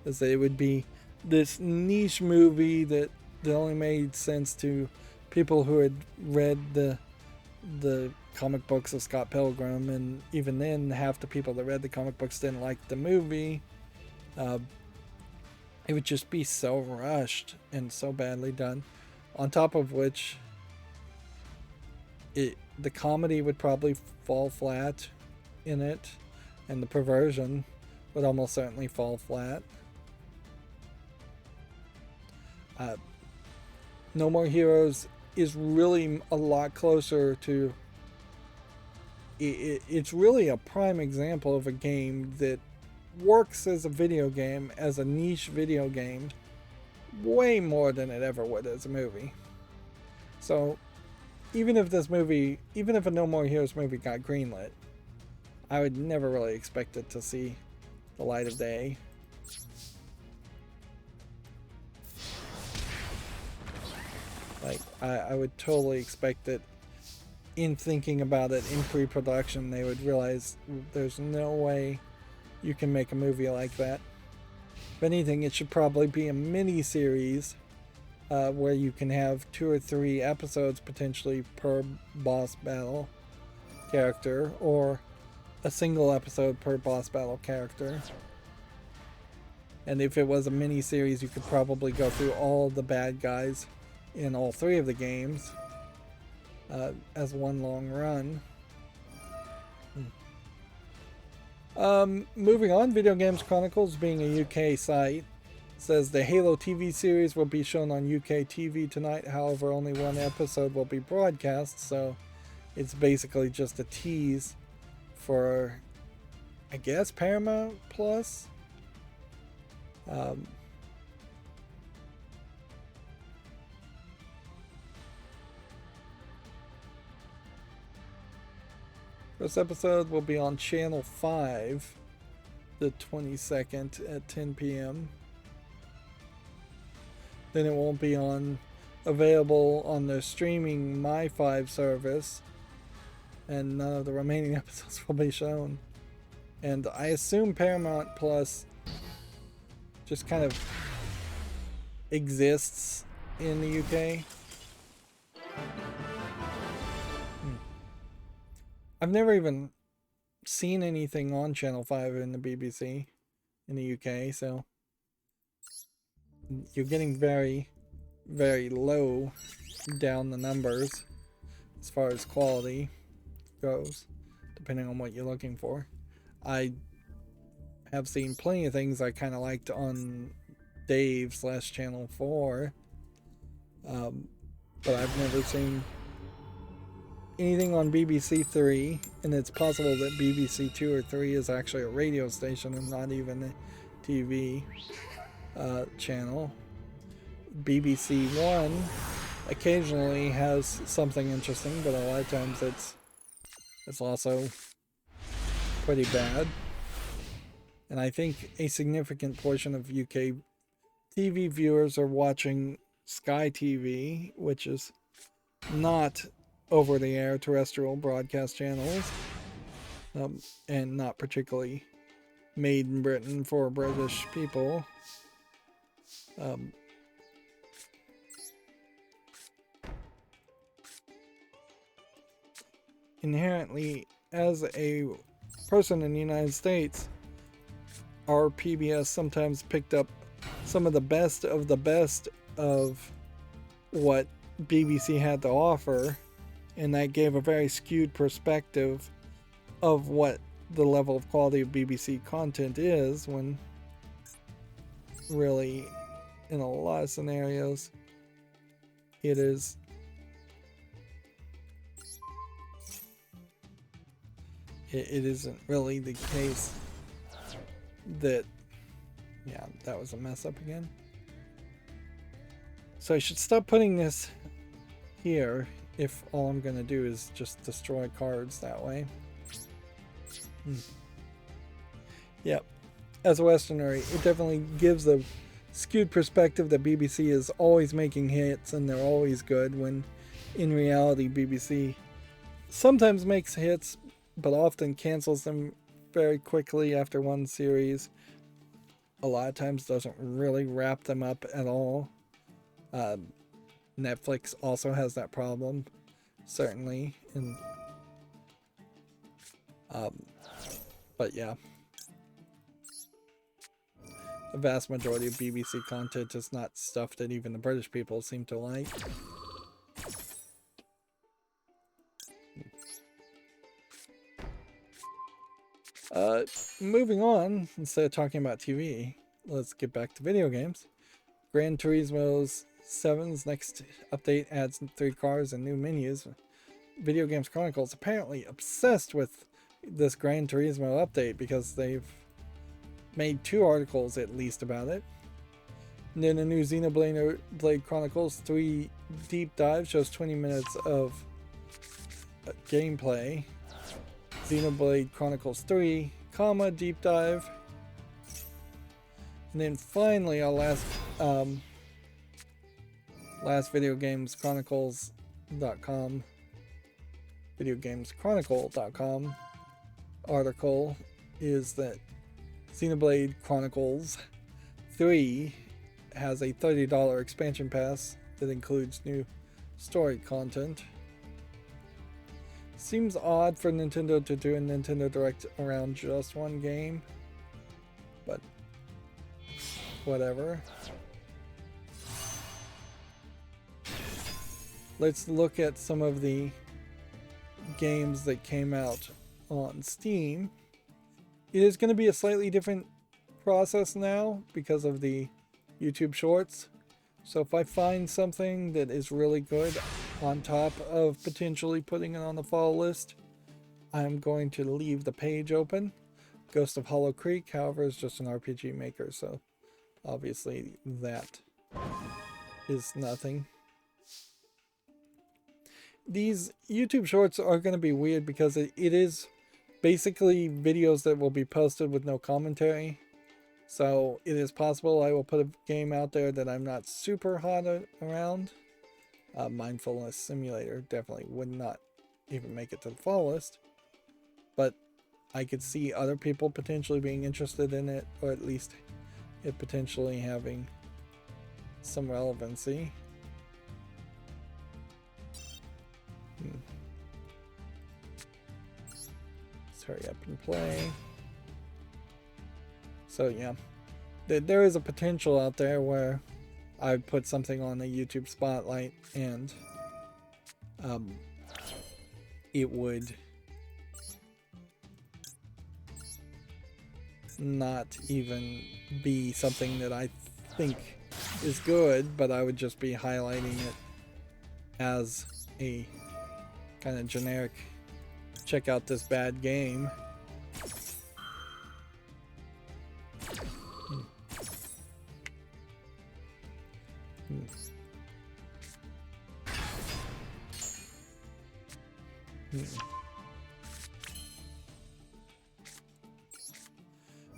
Is that it would be this niche movie that that only made sense to people who had read the comic books of Scott Pilgrim, and even then, half the people that read the comic books didn't like the movie. It would just be so rushed and so badly done. On top of which, the comedy would probably fall flat in it, and the perversion would almost certainly fall flat. No More Heroes is really a lot closer to... It's really a prime example of a game that works as a video game, as a niche video game, way more than it ever would as a movie. So even if a No More Heroes movie got greenlit, I would never really expect it to see the light of day. Like, I would totally expect that in thinking about it in pre-production, they would realize there's no way you can make a movie like that. If anything, it should probably be a mini-series where you can have 2 or 3 episodes potentially per boss battle character, or a single episode per boss battle character. And if it was a mini-series, you could probably go through all the bad guys in all 3 of the games as one long run. Moving on, Video Games Chronicles, being a UK site, says the Halo TV series will be shown on UK TV tonight. However, only 1 episode will be broadcast, so it's basically just a tease for, I guess, Paramount Plus. First episode will be on Channel 5 the 22nd at 10 p.m. Then it won't be available on their streaming My5 service, and none of the remaining episodes will be shown. And I assume Paramount Plus just kind of exists in the UK. I've never even seen anything on Channel 5 in the BBC in the UK, so you're getting very, very low down the numbers as far as quality goes, depending on what you're looking for. I have seen plenty of things I kind of liked on Dave/Channel 4, but I've never seen anything on BBC 3, and it's possible that BBC 2 or 3 is actually a radio station and not even a TV channel. BBC 1 occasionally has something interesting, but a lot of times it's also pretty bad. And I think a significant portion of UK TV viewers are watching Sky TV, which is not over-the-air terrestrial broadcast channels, and not particularly made in Britain for British people. Inherently, as a person in the United States, our PBS sometimes picked up some of the best of what BBC had to offer, and that gave a very skewed perspective of what the level of quality of BBC content is, when really, in a lot of scenarios, it isn't really the case. That, yeah, that was a mess up again. So I should stop putting this here if all I'm gonna do is just destroy cards that way. Yep. As a Westerner, it definitely gives a skewed perspective that BBC is always making hits and they're always good, when in reality BBC sometimes makes hits but often cancels them very quickly after one series. A lot of times doesn't really wrap them up at all. Netflix also has that problem, certainly. And but yeah, the vast majority of BBC content is not stuff that even the British people seem to like. Moving on, instead of talking about TV, let's get back to video games. Gran Turismo 7's next update adds 3 cars and new menus. Video Games Chronicles apparently obsessed with this Gran Turismo update because they've made 2 articles at least about it. And then a new Xenoblade Chronicles 3 deep dive shows 20 minutes of gameplay. Xenoblade Chronicles 3, deep dive. And then finally our last Video Games Chronicles.com VideoGamesChronicle.com article is that Xenoblade Chronicles 3 has a $30 expansion pass that includes new story content. Seems odd for Nintendo to do a Nintendo Direct around just one game, but whatever. Let's look at some of the games that came out on Steam. It is going to be a slightly different process now because of the YouTube Shorts. So if I find something that is really good on top of potentially putting it on the fall list, I'm going to leave the page open. Ghost of Hollow Creek, however, is just an RPG maker, so obviously that is nothing. These YouTube Shorts are going to be weird because it is basically videos that will be posted with no commentary. So it is possible I will put a game out there that I'm not super hot around. Mindfulness Simulator definitely would not even make it to the fall list. But I could see other people potentially being interested in it, or at least it potentially having some relevancy. Let's hurry up and play. So yeah, there is a potential out there where I would put something on the YouTube spotlight and it would not even be something that I think is good, but I would just be highlighting it as a kind of generic check out this bad game.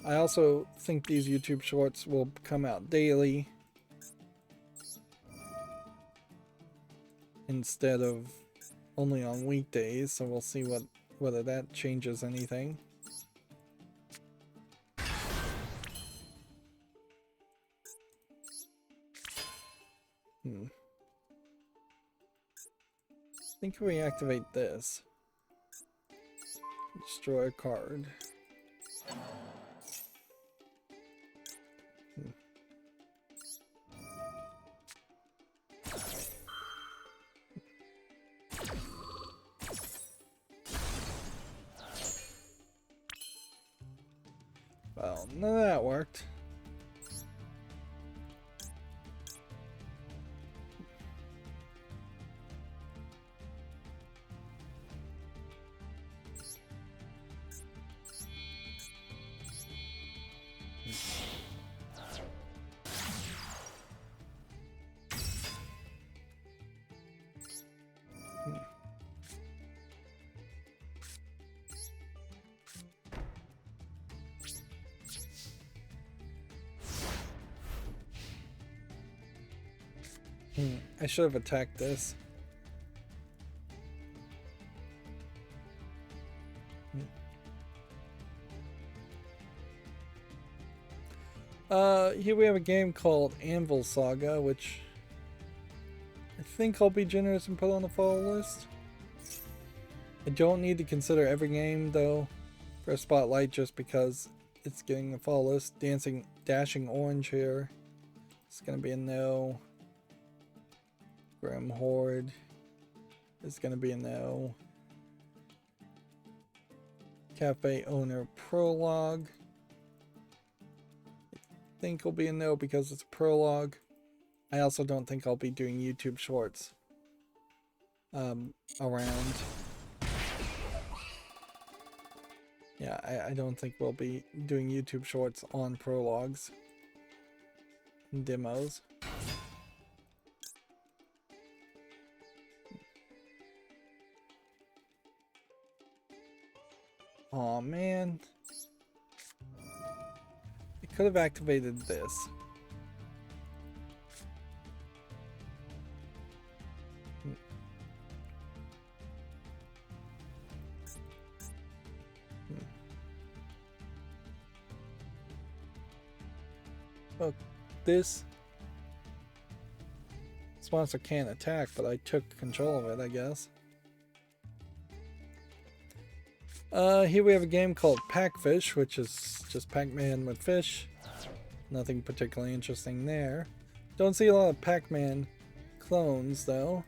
I also think these YouTube Shorts will come out daily instead of only on weekdays, so we'll see whether that changes anything. I think if we activate this, destroy a card. Well, none of that worked. I should have attacked this. Here we have a game called Anvil Saga, which think I'll be generous and put on the follow list. I don't need to consider every game though for a spotlight just because it's getting a follow list. Dashing Orange here. It's gonna be a no. Grim Horde is gonna be a no. Cafe Owner Prologue. I think will be a no because it's a prologue. I also don't think I'll be doing YouTube Shorts around. Yeah, I don't think we'll be doing YouTube Shorts on prologues and demos. Aw, man. I could have activated this. Well, this sponsor can't attack, but I took control of it, I guess. Here we have a game called Packfish, which is just Pac-Man with fish. Nothing particularly interesting there. Don't see a lot of Pac-Man clones, though.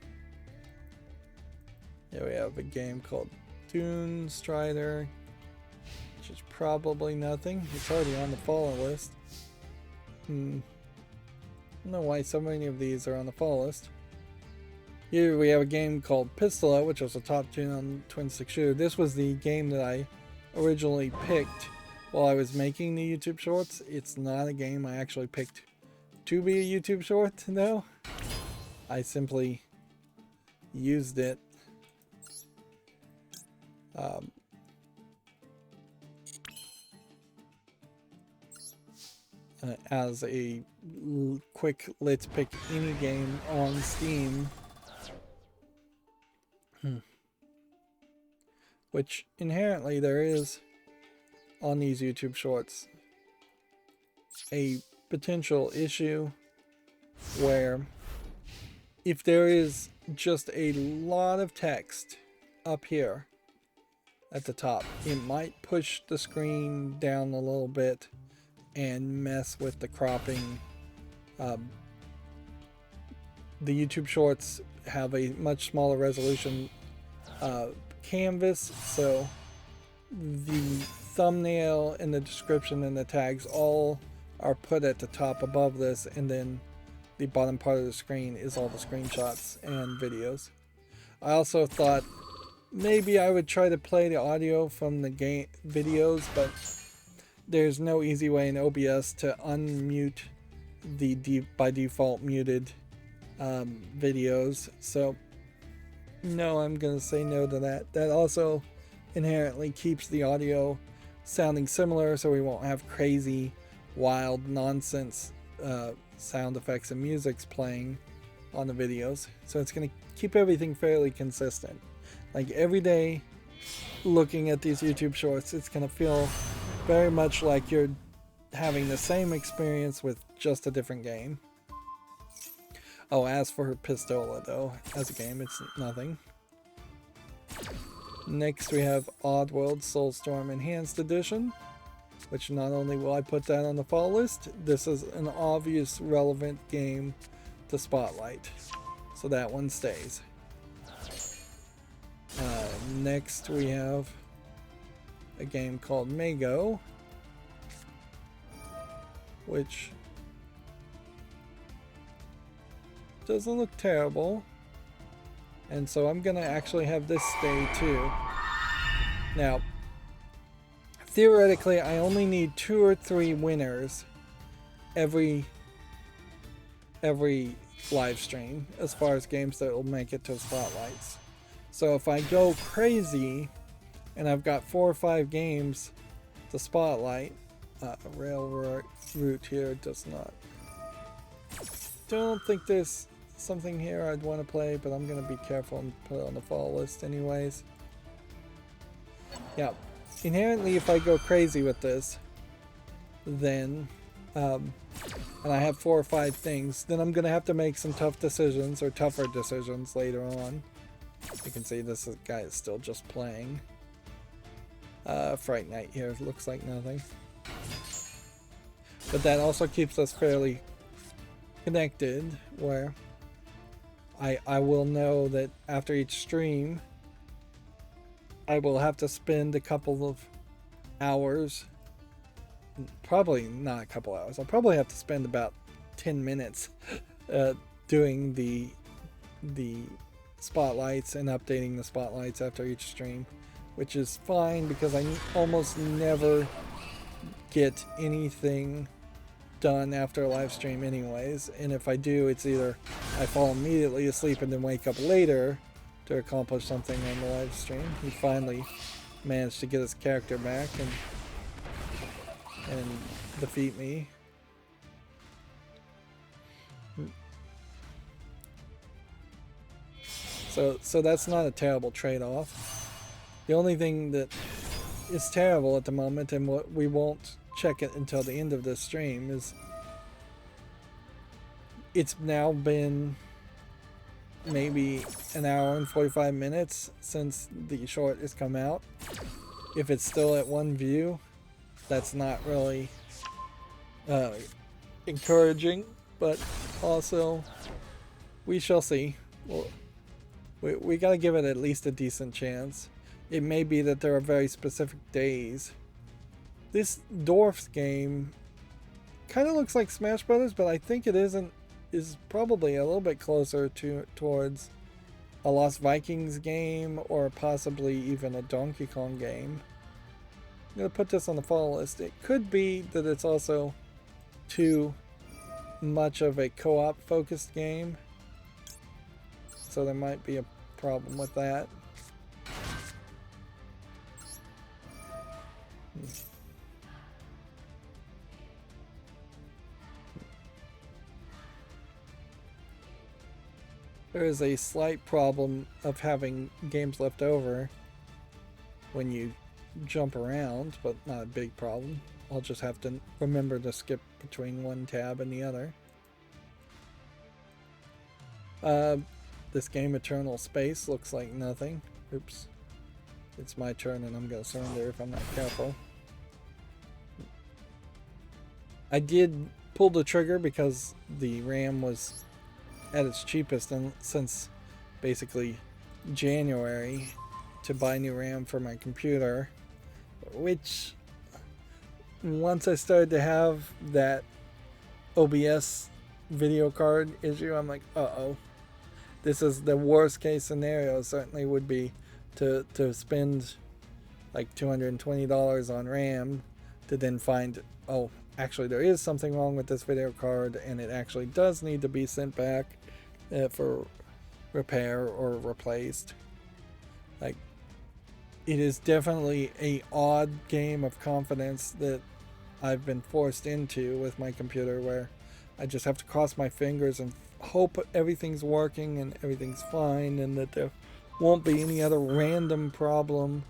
Here we have a game called Dune Strider, which is probably nothing. It's already on the follow list. I don't know why so many of these are on the follow list. Here we have a game called Pistola, which was a top 10 on Twin Stick Shooter. This was the game that I originally picked while I was making the YouTube Shorts. It's not a game I actually picked to be a YouTube Short, though. I simply used it as a quick let's pick any game on Steam, which inherently there is on these YouTube Shorts a potential issue where if there is just a lot of text up here at the top, it might push the screen down a little bit and mess with the cropping. The YouTube Shorts have a much smaller resolution canvas, so the thumbnail and the description and the tags all are put at the top above this, and then the bottom part of the screen is all the screenshots and videos. I also thought maybe I would try to play the audio from the game videos, but there's no easy way in OBS to unmute the by default muted videos, so no, I'm gonna say no to that. That also inherently keeps the audio sounding similar, so we won't have crazy wild nonsense sound effects and musics playing on the videos. So it's gonna keep everything fairly consistent. Like every day looking at these YouTube Shorts, it's gonna feel very much like you're having the same experience with just a different game. Oh, as for Pistola though, as a game, it's nothing. Next we have Oddworld Soulstorm Enhanced Edition, which not only will I put that on the fall list, this is an obvious relevant game to spotlight, so that one stays. Next we have a game called Mago, which doesn't look terrible, and so I'm gonna actually have this stay too. Now theoretically I only need 2 or 3 winners every live stream as far as games that will make it to spotlights. So if I go crazy and I've got 4 or 5 games to spotlight, Railroad Route here does not. Don't think there's something here I'd want to play, but I'm going to be careful and put it on the fall list anyways. Yeah, inherently if I go crazy with this, then and I have 4 or 5 things, then I'm gonna have to make some tough decisions, or tougher decisions later on. You can see this guy is still just playing. Fright Night here looks like nothing. But that also keeps us fairly connected, where I will know that after each stream, I will have to spend a couple of hours, probably not a couple hours, I'll probably have to spend about 10 minutes doing the spotlights and updating the spotlights after each stream, which is fine because I almost never get anything done after a live stream anyways, and if I do, it's either I fall immediately asleep and then wake up later to accomplish something on the live stream. He finally managed to get his character back and defeat me. So that's not a terrible trade-off. The only thing that is terrible at the moment, and what we won't check it until the end of this stream, is it's now been maybe an hour and 45 minutes since the short has come out. If it's still at 1 view, that's not really encouraging, but also we shall see. Well, we gotta give it at least a decent chance. It may be that there are very specific days. This Dwarfs game kind of looks like Smash Brothers, but I think it is probably a little bit closer towards a Lost Vikings game, or possibly even a Donkey Kong game. I'm going to put this on the follow list. It could be that it's also too much of a co-op focused game, so there might be a problem with that. There is a slight problem of having games left over when you jump around, but not a big problem. I'll just have to remember to skip between one tab and the other. This game, Eternal Space, looks like nothing. Oops. It's my turn and I'm going to surrender if I'm not careful. I did pull the trigger because the RAM was at its cheapest since basically January to buy new RAM for my computer, which once I started to have that OBS video card issue, I'm like, uh-oh. This is the worst case scenario. Certainly would be to spend like $220 on RAM to then find, oh, actually there is something wrong with this video card and it actually does need to be sent back for repair or replaced. Like, it is definitely a odd game of confidence that I've been forced into with my computer, where I just have to cross my fingers and hope everything's working and everything's fine and that there won't be any other random problem.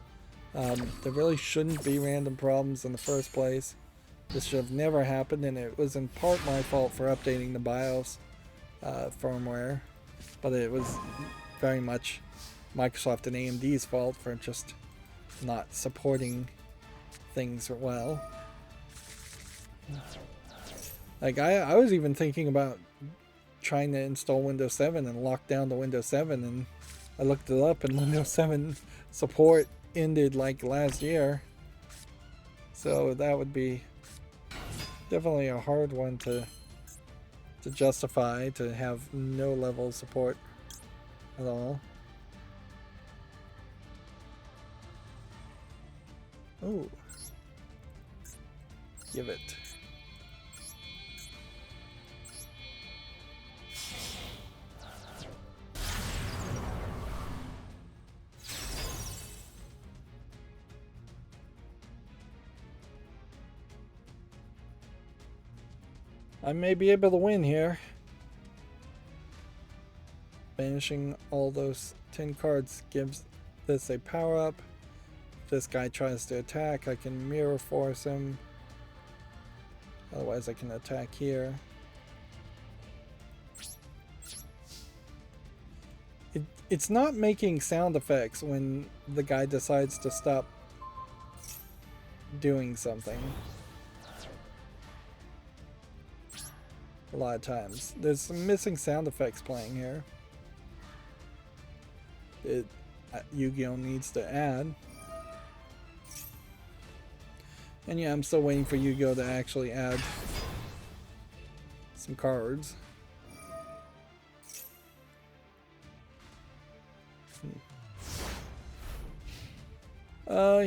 There really shouldn't be random problems in the first place. This should have never happened, and it was in part my fault for updating the BIOS firmware, but it was very much Microsoft and AMD's fault for just not supporting things well. Like, I was even thinking about trying to install Windows 7 and lock down the Windows 7, and I looked it up and Windows 7 support ended like last year, so that would be definitely a hard one to justify, to have no level of support at all. Oh, give it. I may be able to win here. Banishing all those 10 cards gives this a power up. If this guy tries to attack, I can mirror force him. Otherwise I can attack here. It's not making sound effects when the guy decides to stop doing something. A lot of times. There's some missing sound effects playing here. Yu-Gi-Oh! Needs to add. And yeah, I'm still waiting for Yu-Gi-Oh! To actually add some cards.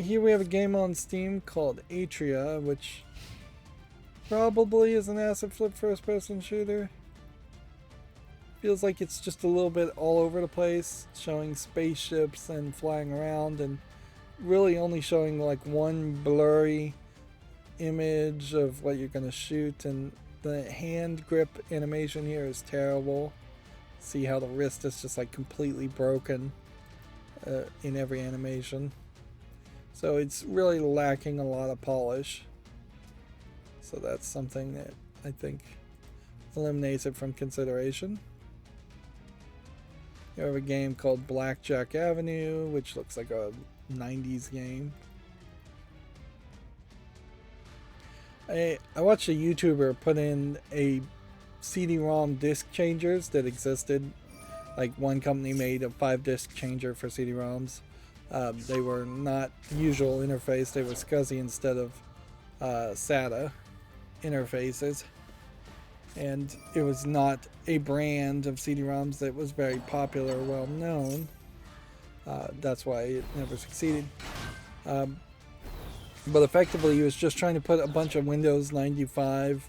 Here we have a game on Steam called Atria, which probably is an asset flip first-person shooter. Feels like it's just a little bit all over the place, showing spaceships and flying around, and really only showing like one blurry image of what you're gonna shoot, and the hand grip animation here is terrible. See how the wrist is just like completely broken in every animation. So it's really lacking a lot of polish. So that's something that I think eliminates it from consideration. You have a game called Blackjack Avenue, which looks like a 90s game. I watched a YouTuber put in a CD-ROM disc changers that existed. Like one company made a 5-disc changer for CD-ROMs. They were not usual interface, they were SCSI instead of SATA interfaces. And it was not a brand of CD-ROMs that was very popular or well known. That's why it never succeeded. But effectively, he was just trying to put a bunch of Windows 95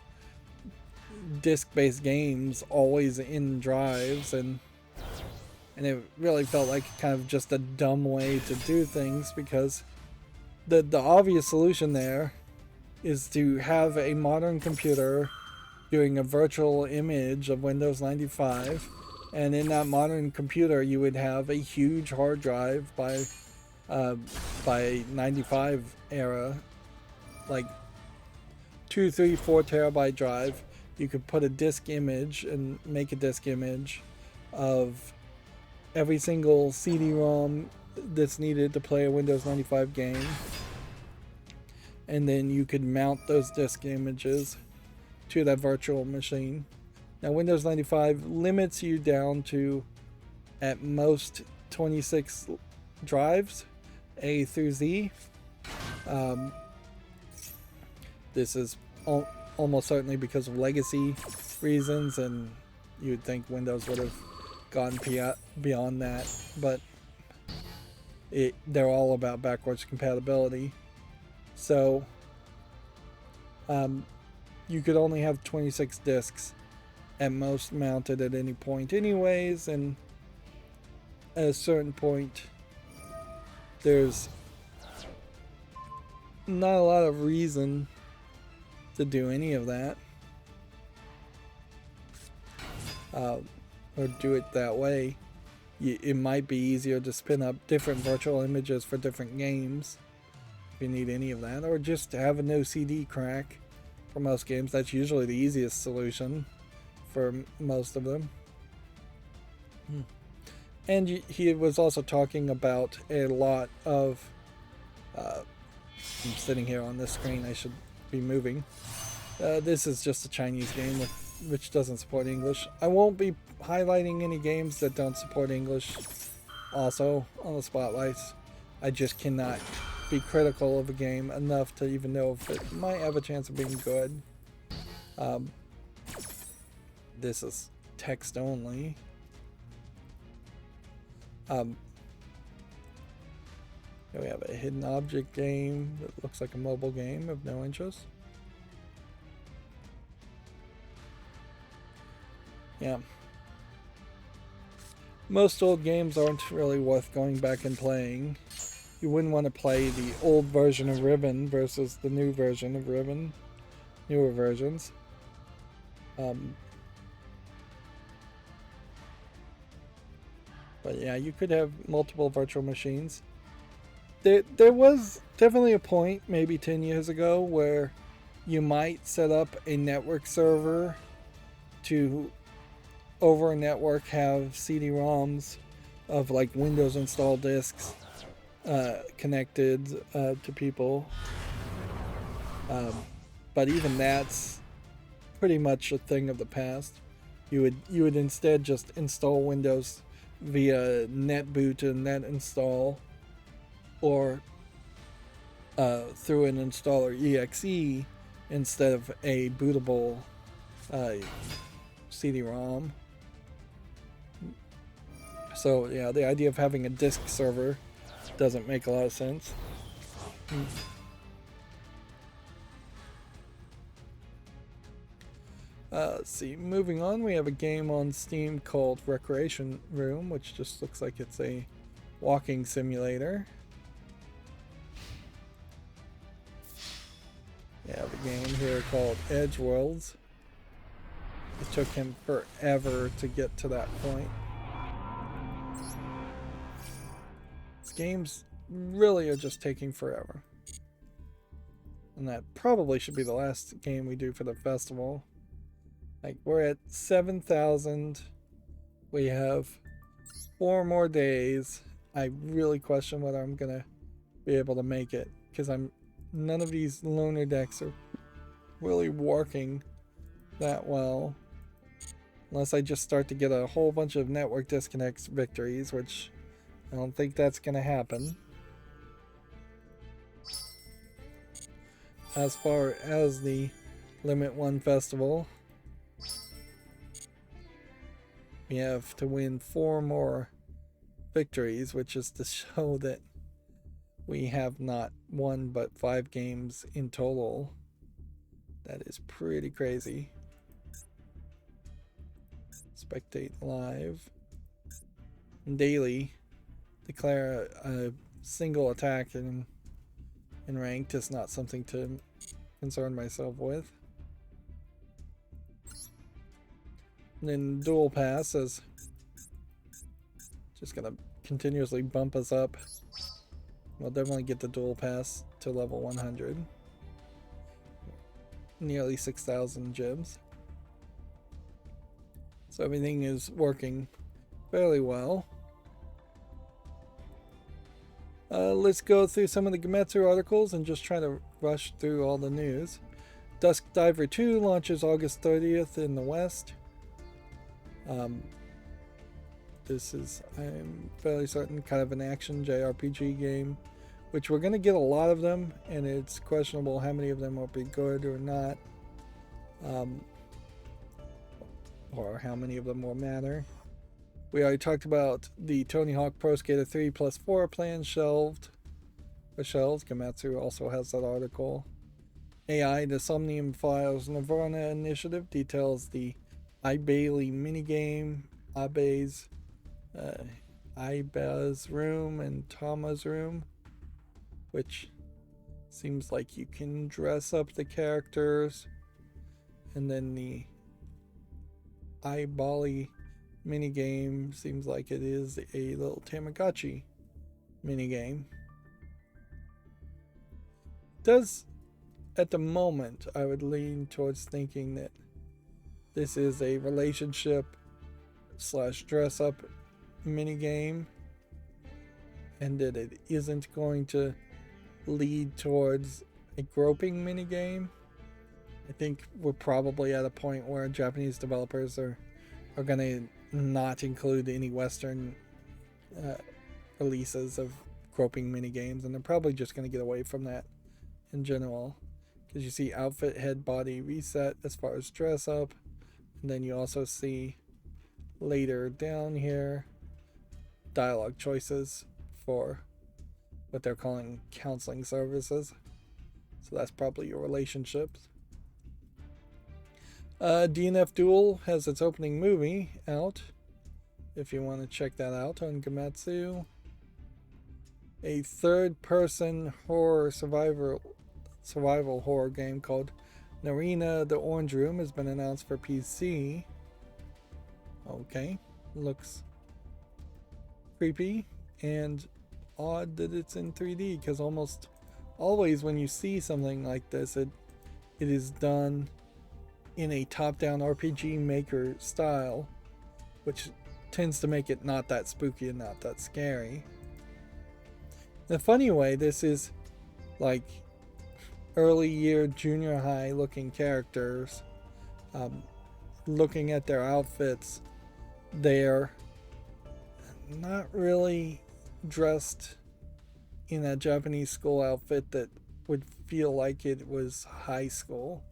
disk-based games always in drives, and it really felt like kind of just a dumb way to do things, because the obvious solution there is to have a modern computer doing a virtual image of Windows 95, and in that modern computer you would have a huge hard drive by 95 era, like 2, 3, 4 terabyte drive. You could put a disk image and make a disk image of every single CD-ROM that's needed to play a Windows 95 game, and then you could mount those disk images to that virtual machine. Now Windows 95 limits you down to at most 26 drives, A through Z. This is almost certainly because of legacy reasons, and you'd think Windows would have gone beyond that, but they're all about backwards compatibility. So you could only have 26 disks at most mounted at any point anyways, and at a certain point there's not a lot of reason to do any of that, or do it that way. It might be easier to spin up different virtual images for different games if you need any of that, or just have a no CD crack for most games. That's usually the easiest solution for most of them. And he was also talking about a lot of I'm sitting here on this screen, I should be moving. This is just a Chinese game which doesn't support English. I won't be highlighting any games that don't support English also on the spotlights. I just cannot be critical of a game enough to even know if it might have a chance of being good. This is text only. Here we have a hidden object game that looks like a mobile game of no interest. Yeah. Most old games aren't really worth going back and playing. You wouldn't want to play the old version of Ribbon versus the new version of Ribbon. Newer versions. But yeah, you could have multiple virtual machines. There was definitely a point, maybe 10 years ago, where You might set up a network server to, over a network, have CD-ROMs of like Windows installed disks connected to people. But even that's pretty much a thing of the past. You would instead just install Windows via NetBoot and net install, or through an installer exe instead of a bootable CD-ROM. So yeah, the idea of having a disk server doesn't make a lot of sense. Let's see, moving on, we have a game on Steam called Recreation Room, which just looks like it's a walking simulator. We have a game here called Edge Worlds. It took him forever to get to that point. These games really are just taking forever. And that probably should be the last game we do for the festival. Like, we're at 7,000. We have 4 more days. I really question whether I'm gonna be able to make it, because none of these loner decks are really working that well. Unless I just start to get a whole bunch of network disconnects victories, which I don't think that's gonna happen. As far as the Limit 1 Festival, we have to win 4 more victories, which is to show that we have not 1 but 5 games in total. That is pretty crazy. Spectate live. Daily. Declare a single attack in ranked is not something to concern myself with. And then Duel Pass is just gonna continuously bump us up. We'll definitely get the Duel Pass to level 100. Nearly 6,000 gems. So everything is working fairly well. Let's go through some of the Gematsu articles and just try to rush through all the news. Dusk Diver 2 launches August 30th in the West. This is, I'm fairly certain, kind of an action JRPG game, which we're going to get a lot of them, and it's questionable how many of them will be good or not, or how many of them will matter. We already talked about the Tony Hawk Pro Skater 3 plus 4 plan shelved. Gematsu also has that article. AI, the Somnium Files Nirvana initiative details the iBailey minigame, Iba's room, and Tama's room, which seems like you can dress up the characters. And then the iBali minigame seems like it is a little Tamagotchi minigame. Does, at the moment, I would lean towards thinking that this is a relationship / dress up minigame, and that it isn't going to lead towards a groping minigame. I think we're probably at a point where Japanese developers are going to not include any Western releases of groping minigames, and they're probably just going to get away from that in general, because you see outfit, head, body reset as far as dress up, and then you also see later down here dialogue choices for what they're calling counseling services. So that's probably your relationships. DNF Duel has its opening movie out, if you want to check that out on Gematsu. A third-person horror survival horror game called Narina the Orange Room has been announced for PC. Okay, looks creepy and odd that it's in 3D, because almost always when you see something like this, it it is done in a top-down RPG Maker style, which tends to make it not that spooky and not that scary. In a funny way, this is like early year junior high looking characters. Looking at their outfits, they're not really dressed in a Japanese school outfit that would feel like it was high school.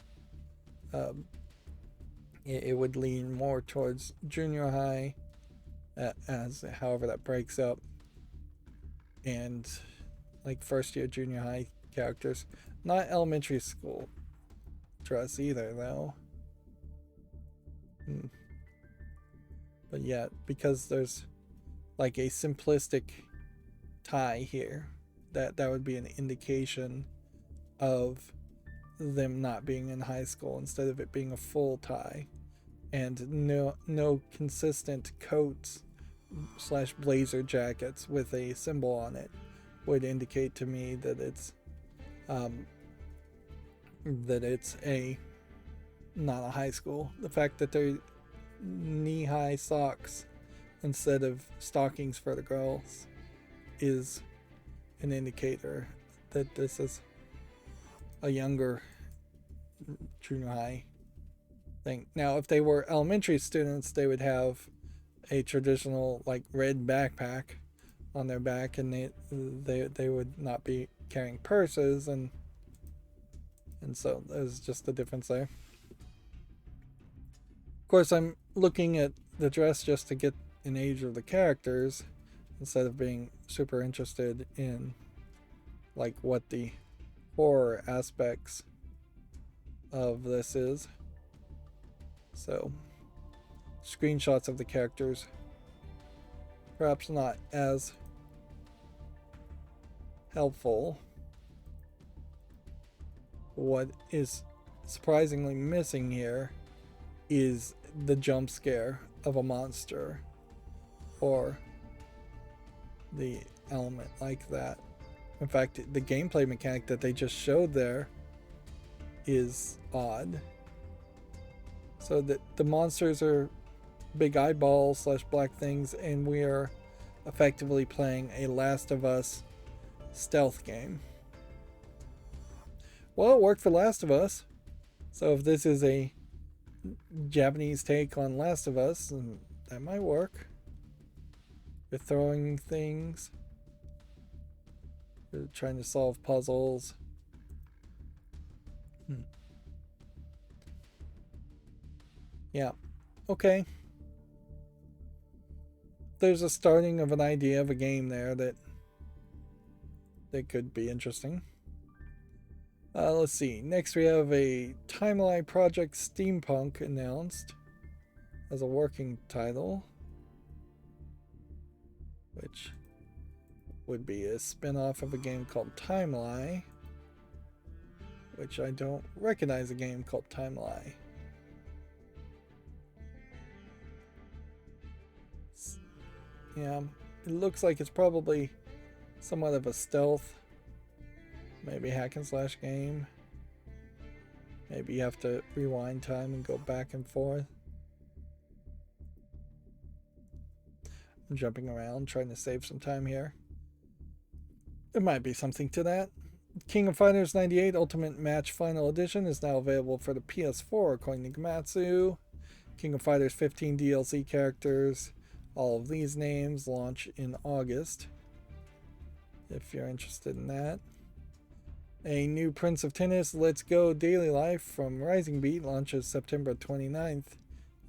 It would lean more towards junior high, as however that breaks up, and like first year junior high characters. Not elementary school dress either, though. But yeah, because there's like a simplistic tie here, that would be an indication of them not being in high school instead of it being a full tie, and no consistent coats / blazer jackets with a symbol on it would indicate to me that it's a not a high school. The fact that they're knee-high socks instead of stockings for the girls is an indicator that this is a younger junior high thing. Now, if they were elementary students, they would have a traditional like red backpack on their back, and they would not be carrying purses, and so there's just a difference there. Of course, I'm looking at the dress just to get an age of the characters instead of being super interested in like what the horror aspects of this is. So, screenshots of the characters, perhaps not as helpful. What is surprisingly missing here is the jump scare of a monster or the element like that. In fact, the gameplay mechanic that they just showed there is odd. So that the monsters are big eyeballs / black things, and we are effectively playing a Last of Us stealth game. Well, it worked for Last of Us, so if this is a Japanese take on Last of Us, that might work. You're throwing things, you're trying to solve puzzles. Yeah, okay. There's a starting of an idea of a game there that could be interesting. Let's see. Next, we have a Timeline Project Steampunk announced as a working title, which would be a spin-off of a game called Timeline, which I don't recognize a game called Timeline. Yeah, it looks like it's probably somewhat of a stealth, maybe hack and slash game. Maybe you have to rewind time and go back and forth. I'm jumping around trying to save some time here. There might be something to that. King of Fighters 98 Ultimate Match Final Edition is now available for the PS4 according to Gamatsu. King of Fighters 15 DLC characters. All of these names launch in August, if you're interested in that. A new Prince of Tennis Let's Go Daily Life from Rising Beat launches September 29th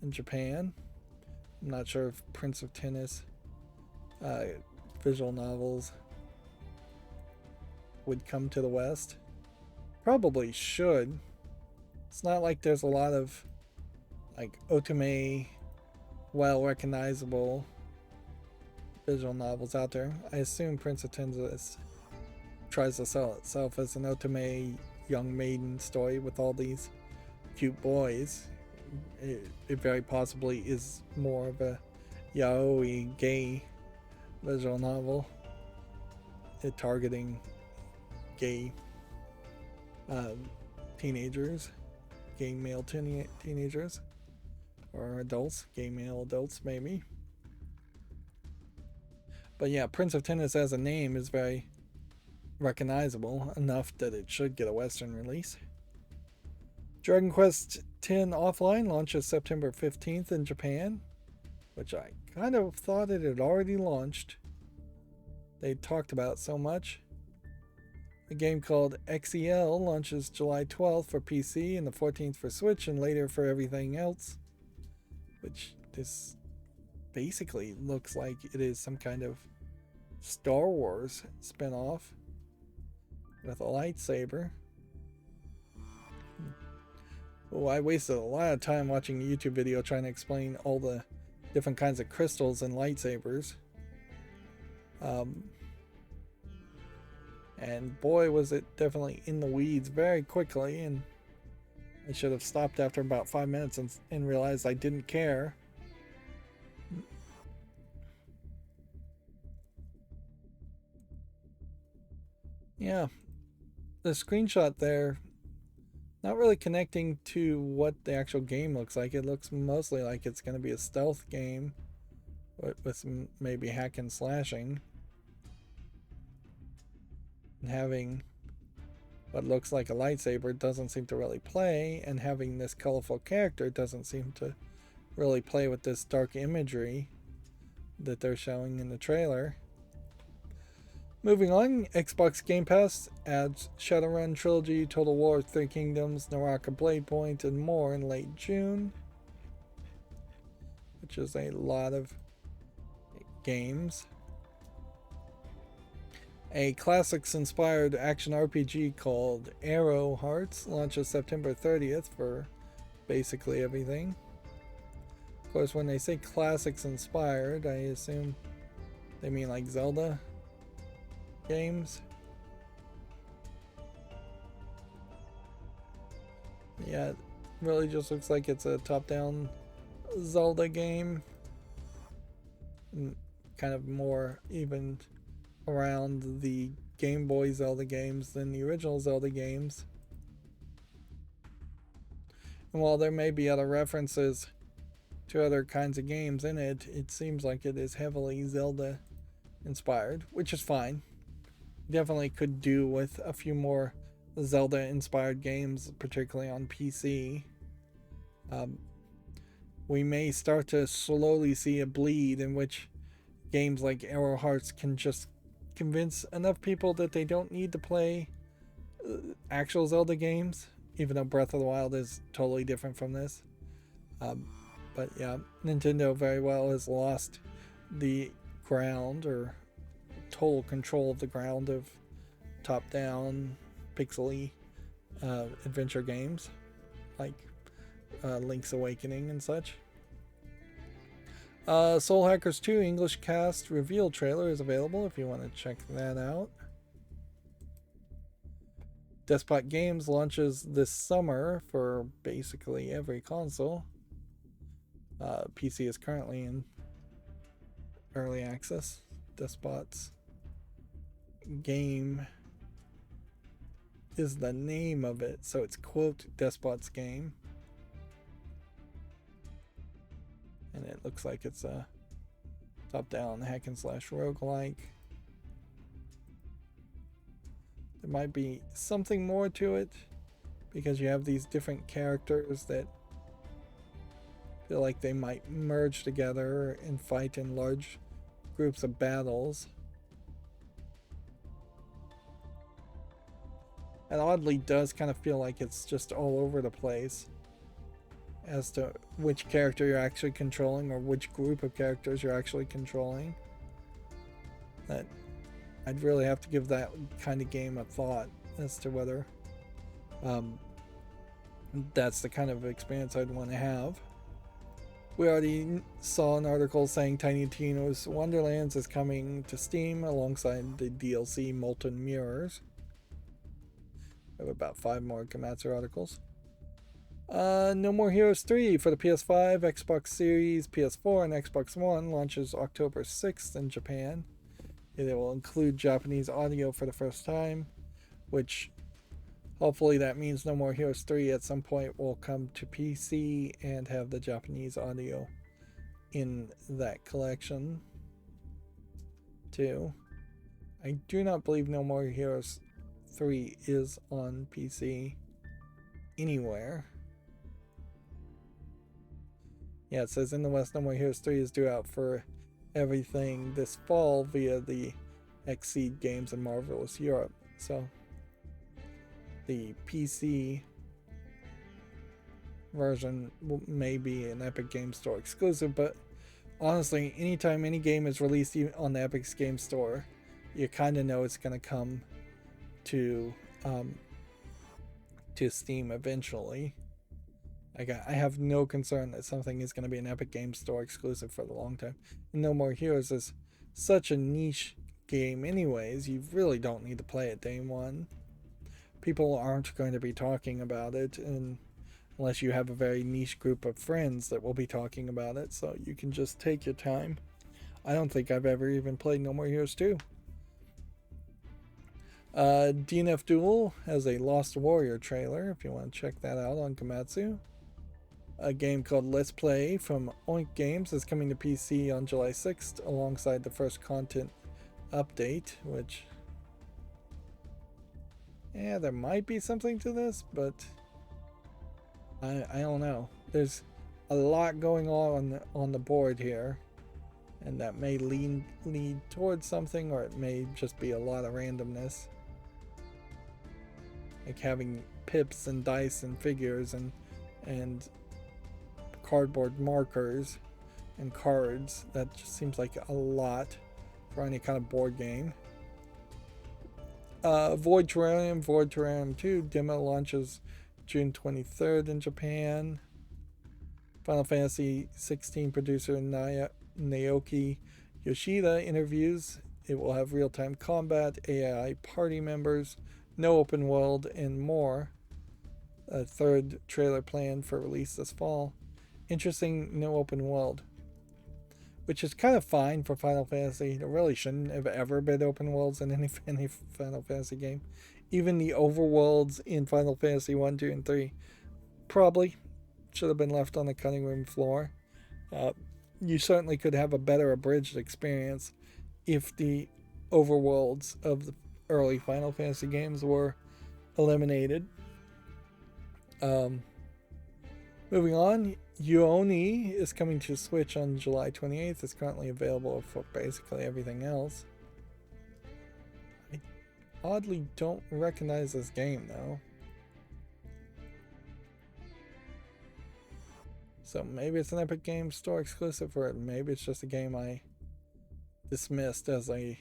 in Japan. I'm not sure if Prince of Tennis visual novels would come to the West. Probably should. It's not like there's a lot of like otome, well recognizable visual novels out there. I assume Prince of Tennis tries to sell itself as an otome young maiden story with all these cute boys. It very possibly is more of a yaoi gay visual novel, targeting gay teenagers, gay male teenagers, or adults, gay male adults maybe. But yeah, Prince of Tennis as a name is very recognizable enough that it should get a Western release. Dragon Quest X Offline launches September 15th in Japan, which I kind of thought it had already launched. They talked about so much. A game called XEL launches July 12th for PC and the 14th for Switch and later for everything else, which this basically looks like it is some kind of Star Wars spinoff with a lightsaber. Well, I wasted a lot of time watching a YouTube video trying to explain all the different kinds of crystals and lightsabers. And boy, was it definitely in the weeds very quickly, and I should have stopped after about 5 minutes and realized I didn't care. Yeah, the screenshot there, not really connecting to what the actual game looks like. It looks mostly like it's going to be a stealth game with some maybe hack and slashing. And having what looks like a lightsaber doesn't seem to really play, and having this colorful character doesn't seem to really play with this dark imagery that they're showing in the trailer. Moving on, Xbox Game Pass adds Shadowrun Trilogy, Total War, Three Kingdoms, Naraka Blade Point, and more in late June, which is a lot of games. A classics-inspired action RPG called Arrow Hearts launches September 30th for basically everything. Of course, when they say classics-inspired, I assume they mean like Zelda games. Yeah, it really just looks like it's a top-down Zelda game. And kind of more even around the Game Boy Zelda games than the original Zelda games. And while there may be other references to other kinds of games in it, it seems like it is heavily Zelda inspired, which is fine. Definitely could do with a few more Zelda inspired games, particularly on PC. We may start to slowly see a bleed in which games like Arrow Hearts can just convince enough people that they don't need to play actual Zelda games, even though Breath of the Wild is totally different from this. But yeah, Nintendo very well has lost the ground or total control of the ground of top-down pixely adventure games like Link's Awakening and such. Soul Hackers 2 English cast reveal trailer is available if you want to check that out. Despot Games launches this summer for basically every console. PC is currently in early access. Despot's game is the name of it, so it's quote Despot's game. And it looks like it's a top-down hack and slash roguelike. There might be something more to it because you have these different characters that feel like they might merge together and fight in large groups of battles. It oddly does kind of feel like it's just all over the place as to which character you're actually controlling or which group of characters you're actually controlling. That I'd really have to give that kind of game a thought as to whether that's the kind of experience I'd want to have. We already saw an article saying Tiny Tina's Wonderlands is coming to Steam alongside the DLC Molten Mirrors. We have about 5 more Komatsu articles. No More Heroes 3 for the PS5, Xbox Series, PS4, and Xbox One launches October 6th in Japan. It will include Japanese audio for the first time, which Hopefully that means No More Heroes 3 at some point will come to PC and have the Japanese audio in that collection too. I do not believe No More Heroes 3 is on PC anywhere. Yeah, it says in the West, No More Heroes 3 is due out for everything this fall via the Exceed Games and Marvelous Europe. So the PC version may be an Epic Game Store exclusive, but honestly, anytime any game is released on the Epic Game Store, you kind of know it's going to come to Steam eventually. I have no concern that something is going to be an Epic Game Store exclusive for the long time. And No More Heroes is such a niche game anyways, you really don't need to play it day one. People aren't going to be talking about it unless you have a very niche group of friends that will be talking about it, so you can just take your time. I don't think I've ever even played No More Heroes 2. DNF Duel has a Lost Warrior trailer if you want to check that out on Komatsu. A game called Let's Play from Oink Games is coming to PC on July 6th alongside the first content update, which, yeah, there might be something to this, but I don't know. There's a lot going on the board here, and that may lead towards something, or it may just be a lot of randomness, like having pips and dice and figures and cardboard markers and cards. That just seems like a lot for any kind of board game. Void Terrarium 2 demo launches June 23rd in Japan. Final Fantasy 16 producer Naoki Yoshida interviews. It will have real-time combat, AI party members, no open world, and more. A third trailer planned for release this fall. Interesting, no open world, which is kind of fine for Final Fantasy. There really shouldn't have ever been open worlds in any Final Fantasy game. Even the overworlds in Final Fantasy 1, 2, and 3 probably should have been left on the cutting room floor. You certainly could have a better abridged experience if the overworlds of the early Final Fantasy games were eliminated. Moving on, Yuoni is coming to Switch on July 28th. It's currently available for basically everything else. I oddly don't recognize this game though. So maybe it's an Epic Games Store exclusive, or maybe it's just a game I dismissed as a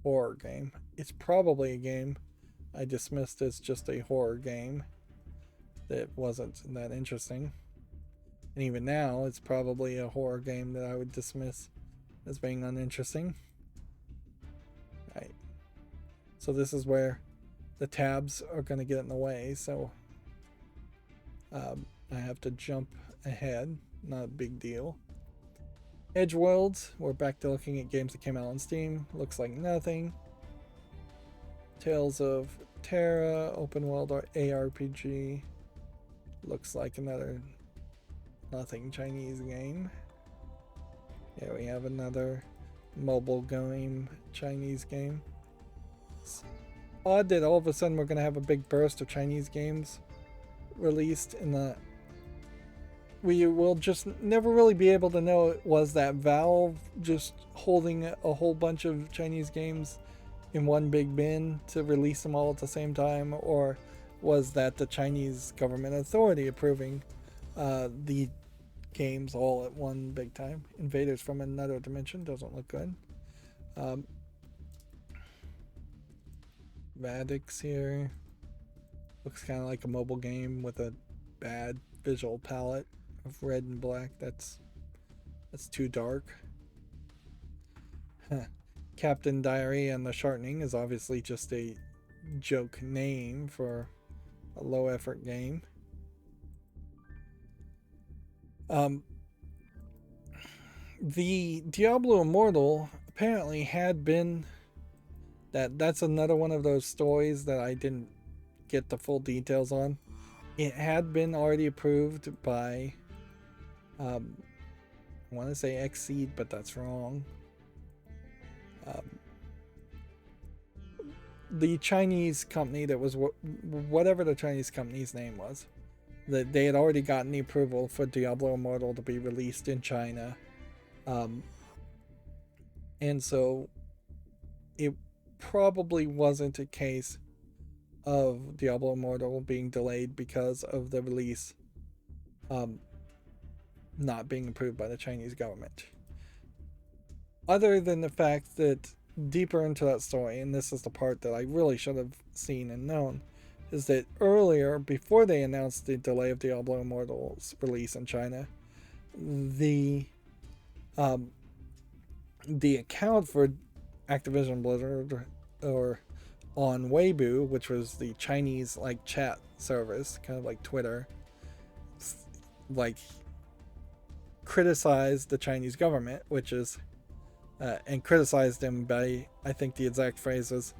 horror game. It's probably a game I dismissed as just a horror game that wasn't that interesting. And even now, it's probably a horror game that I would dismiss as being uninteresting. Right. So this is where the tabs are going to get in the way, so I have to jump ahead. Not a big deal. Edgeworlds, we're back to looking at games that came out on Steam. Looks like nothing. Tales of Terra, open world or ARPG. Looks like another nothing Chinese game. Yeah, we have another mobile game Chinese game. It's odd that all of a sudden we're going to have a big burst of Chinese games released in the... We will just never really be able to know, was that Valve just holding a whole bunch of Chinese games in one big bin to release them all at the same time, or was that the Chinese government authority approving the games all at one big time? Invaders from Another Dimension doesn't look good. Radix here looks kind of like a mobile game with a bad visual palette of red and black. That's too dark. Captain Diary and the Shortening is obviously just a joke name for a low effort game. The Diablo Immortal apparently had been that's another one of those stories that I didn't get the full details on. It had been already approved by, I want to say Xseed, but that's wrong. The Chinese company that was whatever the Chinese company's name was, that they had already gotten the approval for Diablo Immortal to be released in China, and so it probably wasn't a case of Diablo Immortal being delayed because of the release not being approved by the Chinese government. Other than the fact that deeper into that story, and this is the part that I really should have seen and known, is that earlier, before they announced the delay of Diablo Immortal's release in China, the account for Activision Blizzard, or on Weibo, which was the Chinese like chat service, kind of like Twitter, like criticized the Chinese government, which is and criticized them by, I think the exact phrase was,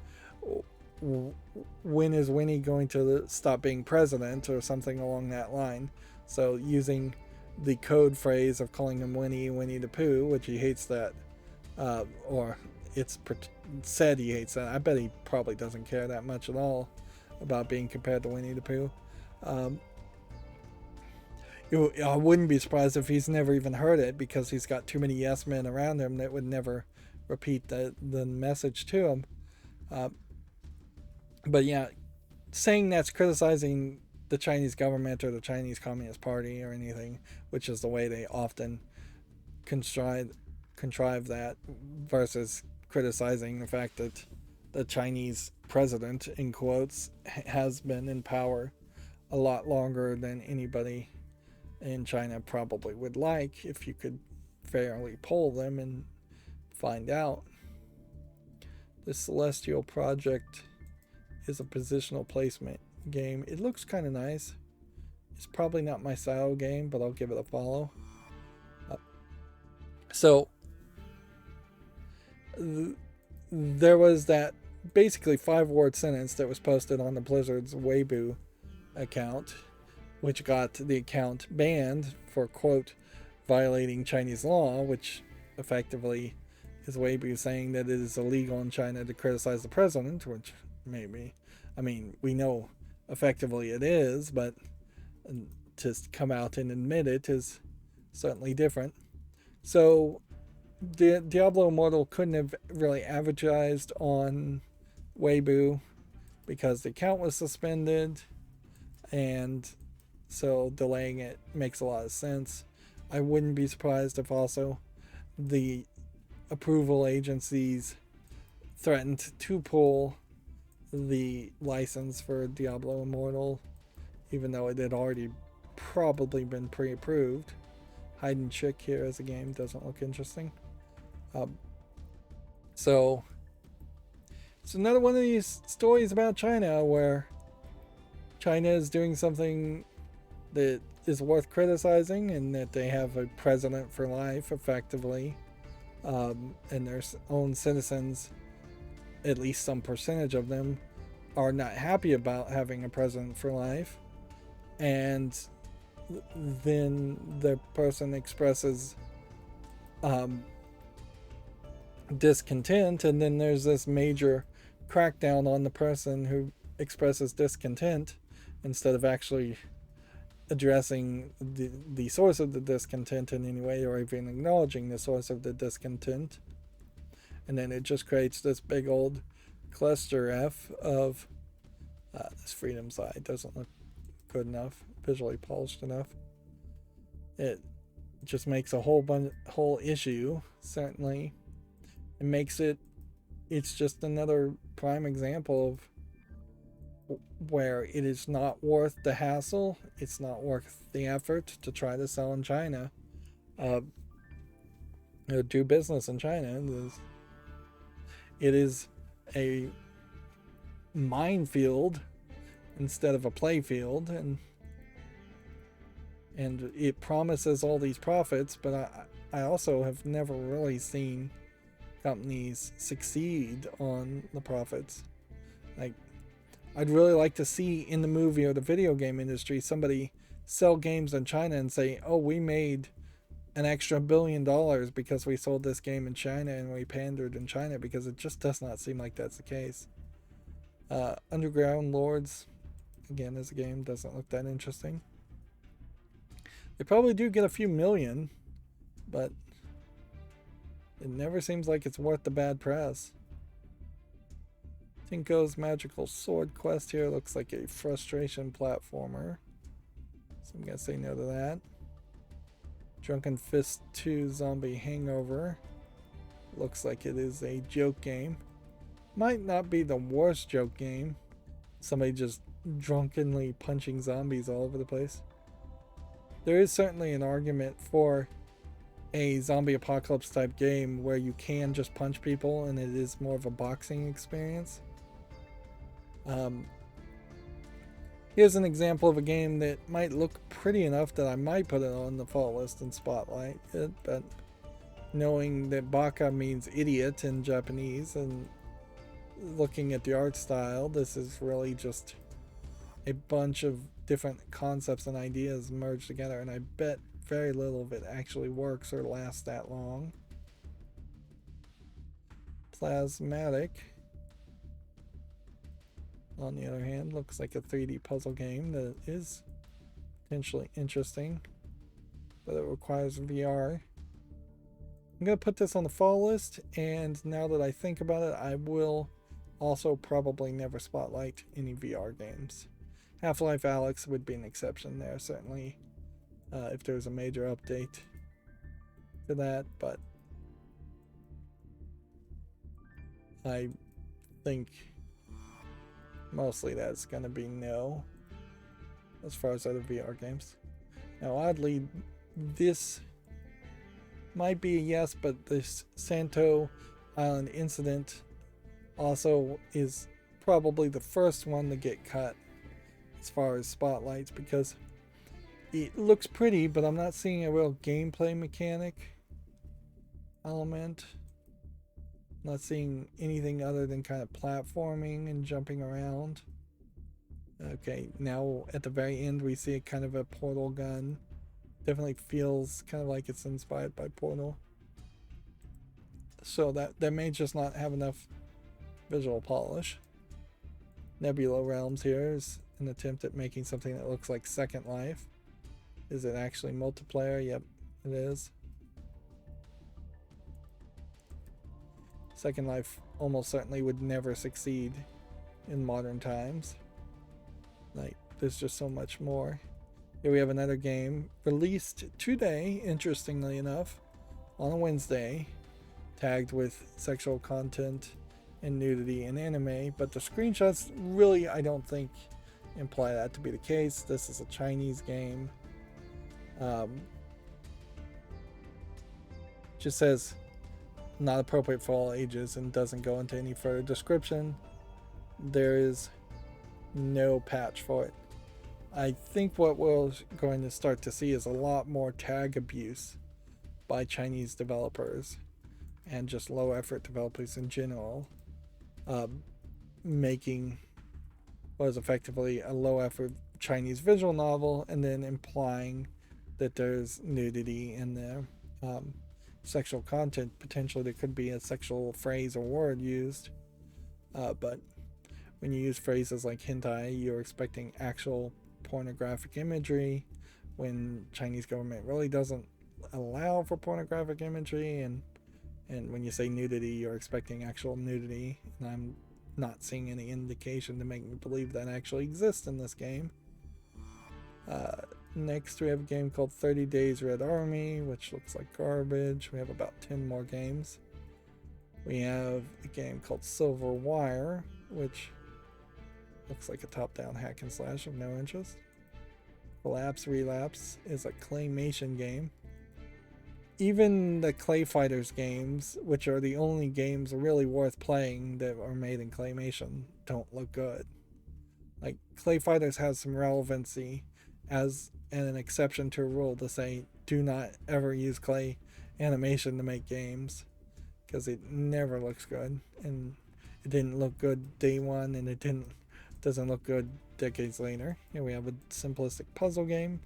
when is Winnie going to stop being president, or something along that line. So using the code phrase of calling him Winnie the Pooh, which he hates that, or it's said he hates that. I bet he probably doesn't care that much at all about being compared to Winnie the Pooh. I wouldn't be surprised if he's never even heard it, because he's got too many yes men around him that would never repeat the message to him. But yeah, saying that's criticizing the Chinese government or the Chinese Communist Party or anything, which is the way they often contrive that, versus criticizing the fact that the Chinese president, in quotes, has been in power a lot longer than anybody in China probably would like, if you could fairly poll them and find out. The Celestial Project is a positional placement game. It looks kind of nice. It's probably not my style game, but I'll give it a follow. So there was that basically 5-word sentence that was posted on the Blizzard's Weibo account, which got the account banned for, quote, violating Chinese law, which effectively is Weibo saying that it is illegal in China to criticize the president, which maybe, I mean, we know effectively it is, but to come out and admit it is certainly different. So the Diablo Immortal couldn't have really advertised on Weibo because the account was suspended, and so delaying it makes a lot of sense. I wouldn't be surprised if also the approval agencies threatened to pull the license for Diablo Immortal, even though it had already probably been pre-approved. Hide and Chick here as a game doesn't look interesting. So it's another one of these stories about China where China is doing something that is worth criticizing, and that they have a president for life, effectively, and their own citizens, at least some percentage of them, are not happy about having a president for life, and then the person expresses discontent, and then there's this major crackdown on the person who expresses discontent, instead of actually addressing the source of the discontent in any way, or even acknowledging the source of the discontent. And then it just creates this big old cluster F of this freedom side doesn't look good enough, visually polished enough. It just makes a whole issue, certainly. It makes it's just another prime example of where it is not worth the hassle, it's not worth the effort to try to sell in China, do business in China. It is a minefield instead of a play field, and it promises all these profits, but I also have never really seen companies succeed on the profits. Like, I'd really like to see in the movie or the video game industry somebody sell games in China and say, oh, we made an extra $1 billion because we sold this game in China and we pandered in China, because it just does not seem like that's the case. Underground Lords, again, as a game, doesn't look that interesting. They probably do get a few million, but it never seems like it's worth the bad press. Tinko's Magical Sword Quest here looks like a frustration platformer, so I'm gonna say no to that. Drunken Fist 2 Zombie Hangover looks like it is a joke game. Might not be the worst joke game. Somebody just drunkenly punching zombies all over the place. There is certainly an argument for a zombie apocalypse type game where you can just punch people and it is more of a boxing experience. Here's an example of a game that might look pretty enough that I might put it on the fall list and spotlight it, but knowing that baka means idiot in Japanese and looking at the art style, this is really just a bunch of different concepts and ideas merged together, and I bet very little of it actually works or lasts that long. Plasmatic, on the other hand, looks like a 3D puzzle game that is potentially interesting, but it requires VR. I'm going to put this on the fall list, and now that I think about it, I will also probably never spotlight any VR games. Half-Life Alyx would be an exception there, certainly, if there's a major update to that, but I think mostly that's going to be no as far as other VR games. Now, oddly, this might be a yes, but this Santo Island incident also is probably the first one to get cut as far as spotlights, because it looks pretty, but I'm not seeing a real gameplay mechanic element. I'm not seeing anything other than kind of platforming and jumping around. Okay, now at the very end we see a kind of a portal gun. Definitely feels kind of like it's inspired by Portal. So that may just not have enough visual polish. Nebula Realms here is an attempt at making something that looks like Second Life. Is it actually multiplayer? Yep, it is. Second Life almost certainly would never succeed in modern times. Like, there's just so much more. Here we have another game released today, interestingly enough, on a Wednesday, tagged with sexual content and nudity and anime, but the screenshots really, I don't think, imply that to be the case. This is a Chinese game. Just says not appropriate for all ages and doesn't go into any further description. There is no patch for it. I think what we're going to start to see is a lot more tag abuse by Chinese developers and just low effort developers in general, making what is effectively a low effort Chinese visual novel and then implying that there's nudity in there, sexual content. Potentially there could be a sexual phrase or word used, but when you use phrases like hentai, you're expecting actual pornographic imagery, when Chinese government really doesn't allow for pornographic imagery, and when you say nudity, you're expecting actual nudity, and I'm not seeing any indication to make me believe that actually exists in this game. Next we have a game called 30 Days Red Army, which looks like garbage. We have about 10 more games. We have a game called Silver Wire, which looks like a top-down hack and slash of no interest. Collapse Relapse is a claymation game. Even the Clay Fighters games, which are the only games really worth playing that are made in claymation, don't look good. Like, Clay Fighters has some relevancy as an exception to a rule to say do not ever use clay animation to make games, because it never looks good, and it didn't look good day one, and it didn't doesn't look good decades later. Here we have a simplistic puzzle game.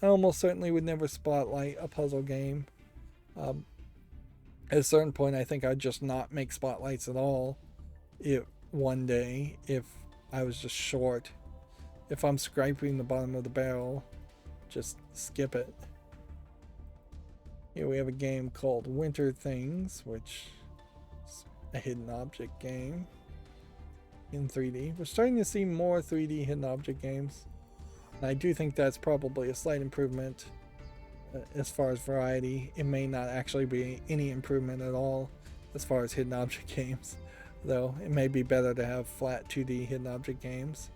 I almost certainly would never spotlight a puzzle game. At a certain point, I think I'd just not make spotlights at all. One day, if I was just short, if I'm scraping the bottom of the barrel, just skip it. Here we have a game called Winter Things, which is a hidden object game in 3D. We're starting to see more 3D hidden object games, and I do think that's probably a slight improvement as far as variety. It may not actually be any improvement at all as far as hidden object games, though it may be better to have flat 2D hidden object games.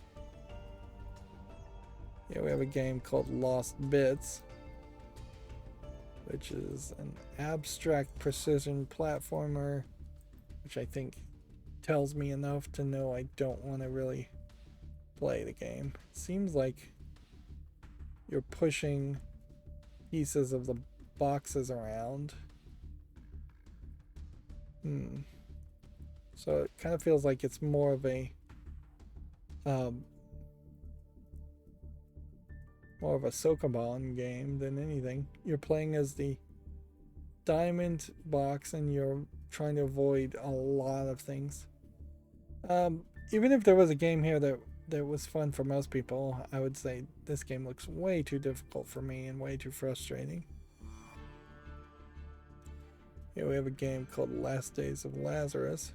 Here we have a game called Lost Bits, which is an abstract precision platformer, which I think tells me enough to know I don't want to really play the game. It seems like you're pushing pieces of the boxes around. So it kind of feels like it's more of a Sokoban game than anything. You're playing as the diamond box and you're trying to avoid a lot of things. Even if there was a game here that was fun for most people, I would say this game looks way too difficult for me and way too frustrating. Here we have a game called Last Days of Lazarus,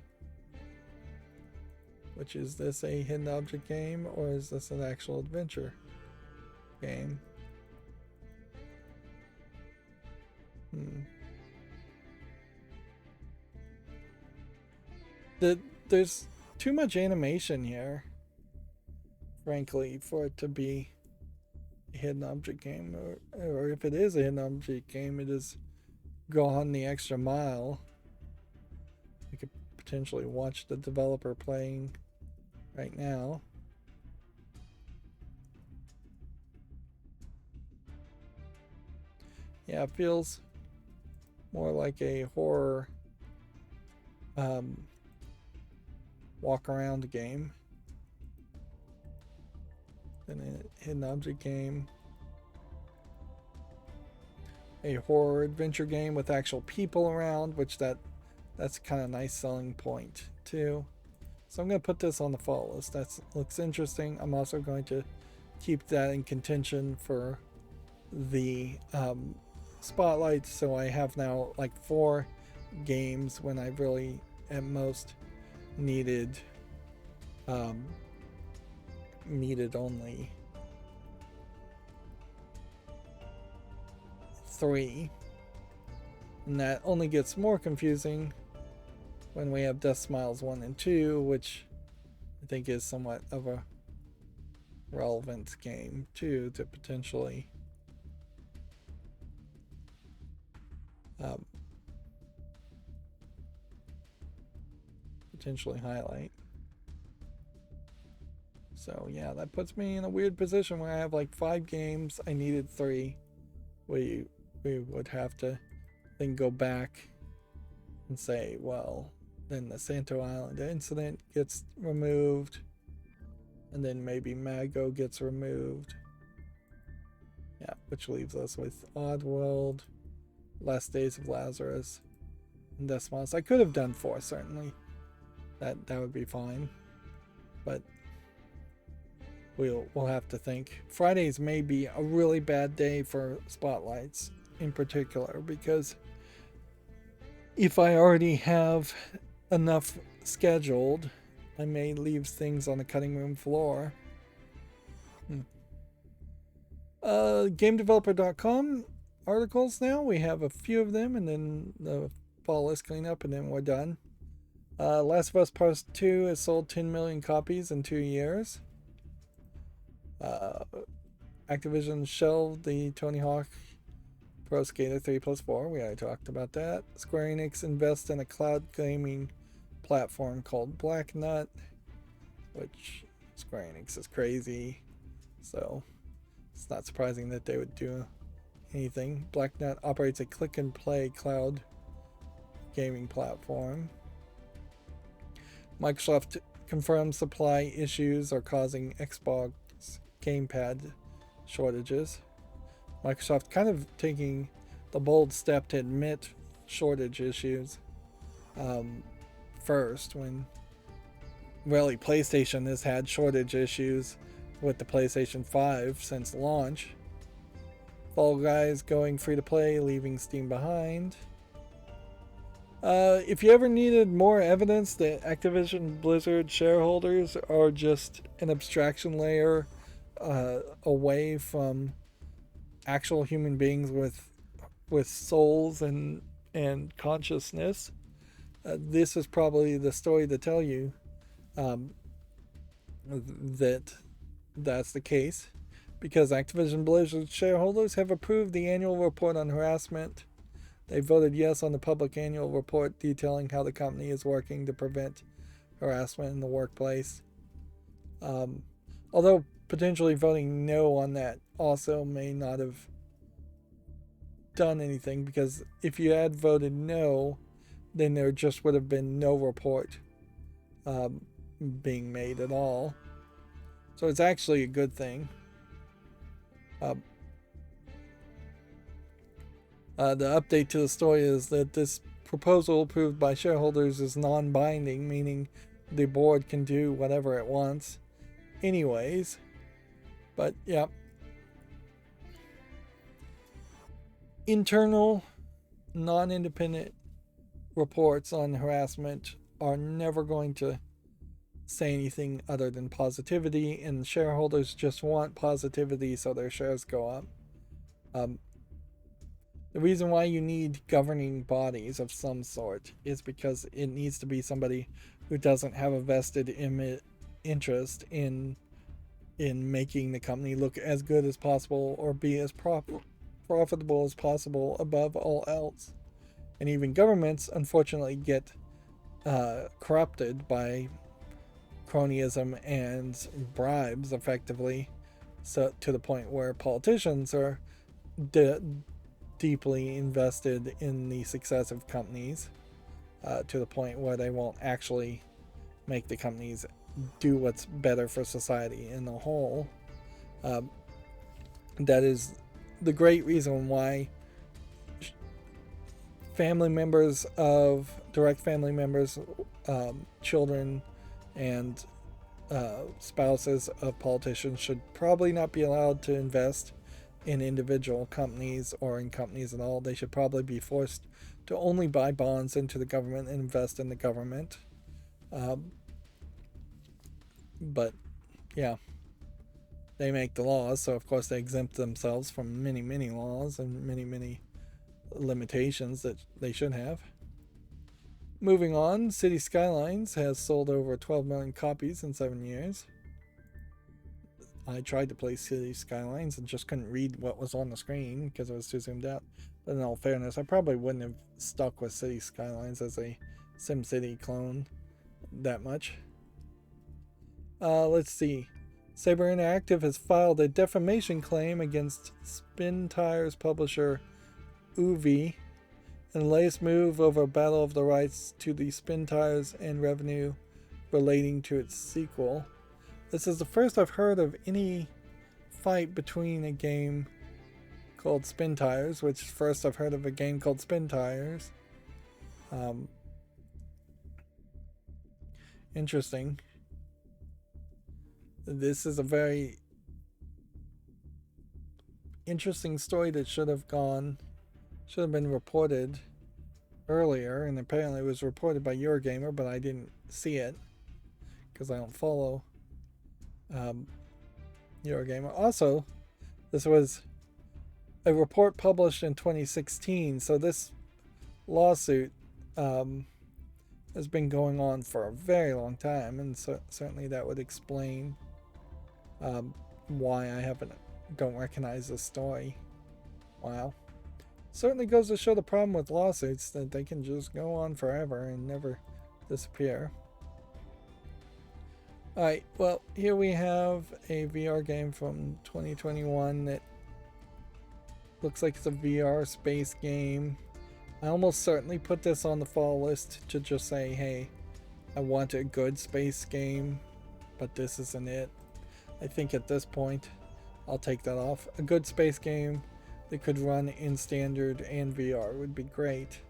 which is this a hidden object game or is this an actual adventure game? There's too much animation here, frankly, for it to be a hidden object game, or if it is a hidden object game, it has gone the extra mile. You could potentially watch the developer playing right now. Yeah, it feels more like a horror walk around game than a hidden object game. A horror adventure game with actual people around, which that's kind of nice selling point too. So I'm going to put this on the fall list. That looks interesting. I'm also going to keep that in contention for the spotlight. So I have now like 4 games when I really at most needed only 3, and that only gets more confusing when we have Death Smiles 1 and 2, which I think is somewhat of a relevant game too to potentially highlight. So yeah, that puts me in a weird position where I have like 5 games. I needed 3. We would have to then go back and say, well, then the Santo Island incident gets removed, and then maybe Mago gets removed. Yeah, which leaves us with Oddworld, Last Days of Lazarus, and Death Smiles. I could have done 4, certainly. That would be fine, but we'll have to think. Fridays may be a really bad day for spotlights in particular, because if I already have enough scheduled, I may leave things on the cutting room floor. GameDeveloper.com articles now. We have a few of them, and then the fall list cleanup, and then we're done. Last of Us Part 2 has sold 10 million copies in 2 years. Activision shelved the Tony Hawk Pro Skater 3+4. We already talked about that. Square Enix invests in a cloud gaming platform called Black Nut, which Square Enix is crazy, so it's not surprising that they would do anything. Black Nut operates a click-and-play cloud gaming platform. Microsoft confirmed supply issues are causing Xbox gamepad shortages. Microsoft kind of taking the bold step to admit shortage issues first, when really PlayStation has had shortage issues with the PlayStation 5 since launch. Fall Guys going free to play, leaving Steam behind. If you ever needed more evidence that Activision Blizzard shareholders are just an abstraction layer away from actual human beings with souls and consciousness, this is probably the story to tell you that that's the case, because Activision Blizzard shareholders have approved the annual report on harassment. They voted yes on the public annual report detailing how the company is working to prevent harassment in the workplace. Although potentially voting no on that also may not have done anything, because if you had voted no, then there just would have been no report being made at all. So it's actually a good thing. The update to the story is that this proposal approved by shareholders is non-binding, meaning the board can do whatever it wants anyways. But yeah, internal non-independent reports on harassment are never going to say anything other than positivity, and shareholders just want positivity so their shares go up. The reason why you need governing bodies of some sort is because it needs to be somebody who doesn't have a vested interest in making the company look as good as possible or be as profitable as possible above all else. And even governments, unfortunately, get corrupted by cronyism and bribes, effectively, so to the point where politicians are deeply invested in the success of companies, to the point where they won't actually make the companies do what's better for society in the whole. That is the great reason why family members of direct family members, children, and spouses of politicians should probably not be allowed to invest in individual companies or in companies at all. They should probably be forced to only buy bonds into the government and invest in the government. But yeah, they make the laws, so of course they exempt themselves from many laws and many limitations that they should have. Moving on, City Skylines has sold over 12 million copies in 7 years. I tried to play City Skylines and just couldn't read what was on the screen because it was too zoomed out. But in all fairness, I probably wouldn't have stuck with City Skylines as a SimCity clone that much. Let's see. Saber Interactive has filed a defamation claim against Spin Tire's publisher Uvi in the latest move over a battle of the rights to the Spin Tires and revenue relating to its sequel. This is the first I've heard of any fight between a game called Spin Tires, which first I've heard of a game called Spin Tires. Interesting. This is a very interesting story that should have been reported earlier, and apparently it was reported by Eurogamer, but I didn't see it because I don't follow Eurogamer. Also, this was a report published in 2016, so this lawsuit has been going on for a very long time, and so certainly that would explain why I don't recognize this story. Wow. Certainly goes to show the problem with lawsuits, that they can just go on forever and never disappear. Alright, well, here we have a VR game from 2021 that looks like it's a VR space game. I almost certainly put this on the fall list to just say, hey, I want a good space game, but this isn't it. I think at this point, I'll take that off. A good space game that could run in standard and VR would be great,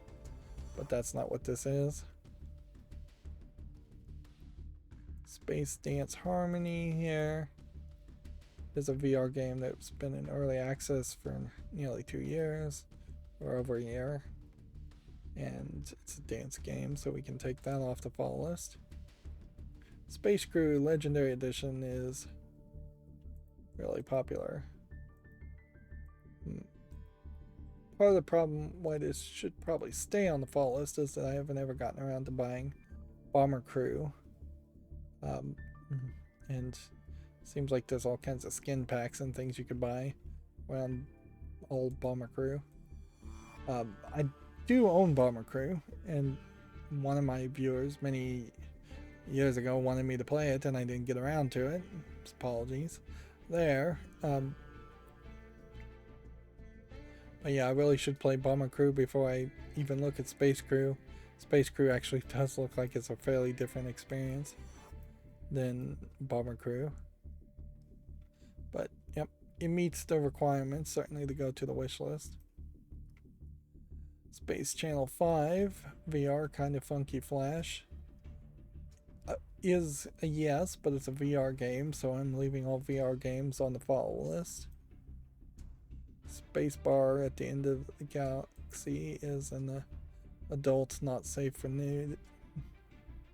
but that's not what this is. Space Dance Harmony here. There's a VR game that's been in early access for nearly 2 years, or over a year. And it's a dance game, so we can take that off the fall list. Space Crew Legendary Edition is really popular. Part of the problem why this should probably stay on the fall list is that I haven't ever gotten around to buying Bomber Crew. And seems like there's all kinds of skin packs and things you could buy around old Bomber Crew. I do own Bomber Crew, and one of my viewers many years ago wanted me to play it, and I didn't get around to it. Apologies there. But yeah, I really should play Bomber Crew before I even look at Space Crew. Space Crew actually does look like it's a fairly different experience than Bomber Crew. But yep, it meets the requirements certainly to go to the wish list. Space Channel 5 VR kind of funky flash is a yes, but it's a VR game, so I'm leaving all VR games on the follow list. Spacebar at the End of the Galaxy is an adult not safe for nude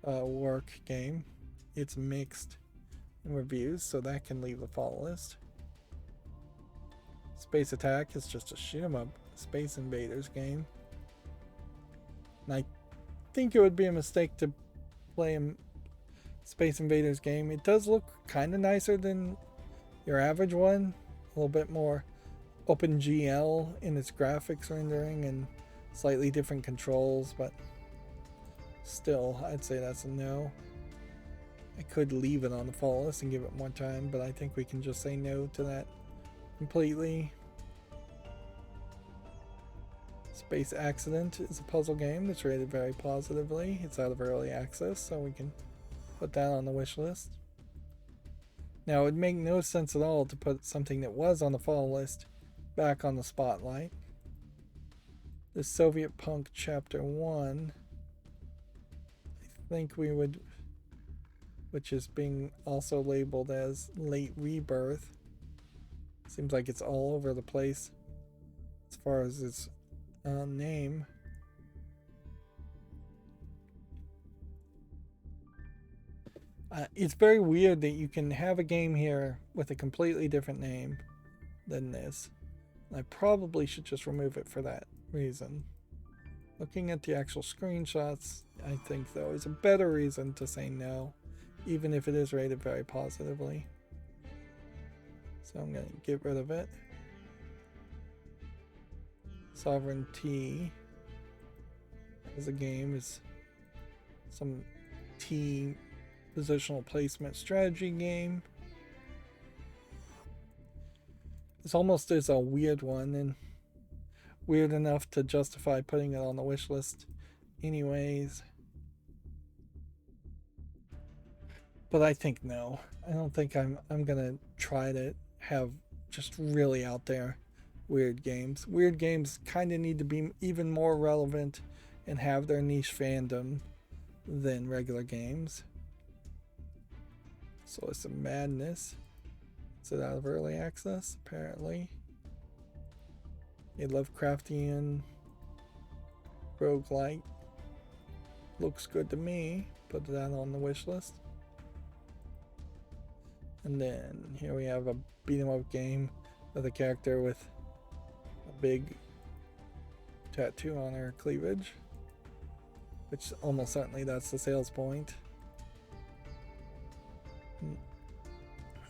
work game. It's mixed in reviews, so that can leave the follow list. Space Attack is just a shoot 'em up Space Invaders game. And I think it would be a mistake to play a Space Invaders game. It does look kind of nicer than your average one. A little bit more OpenGL in its graphics rendering and slightly different controls, but still, I'd say that's a no. I could leave it on the fall list and give it more time, but I think we can just say no to that completely. Space Accident is a puzzle game that's rated very positively. It's out of early access, so we can put that on the wish list. Now, it would make no sense at all to put something that was on the fall list back on the spotlight. The Soviet Punk Chapter 1, I think we would, which is being also labeled as Late Rebirth. Seems like it's all over the place as far as its name. It's very weird that you can have a game here with a completely different name than this. I probably should just remove it for that reason. Looking at the actual screenshots, I think though is a better reason to say no, even if it is rated very positively. So I'm going to get rid of it. Sovereignty as a game is some T positional placement strategy game. This almost is a weird one, and weird enough to justify putting it on the wish list anyways. But I think no. I don't think I'm gonna try to have just really out there weird games. Weird games kind of need to be even more relevant and have their niche fandom than regular games. So it's a Madness. Is it out of early access? Apparently. A Lovecraftian roguelike. Looks good to me. Put that on the wish list. And then here we have a beat 'em up game with a character with a big tattoo on her cleavage, which almost certainly that's the sales point.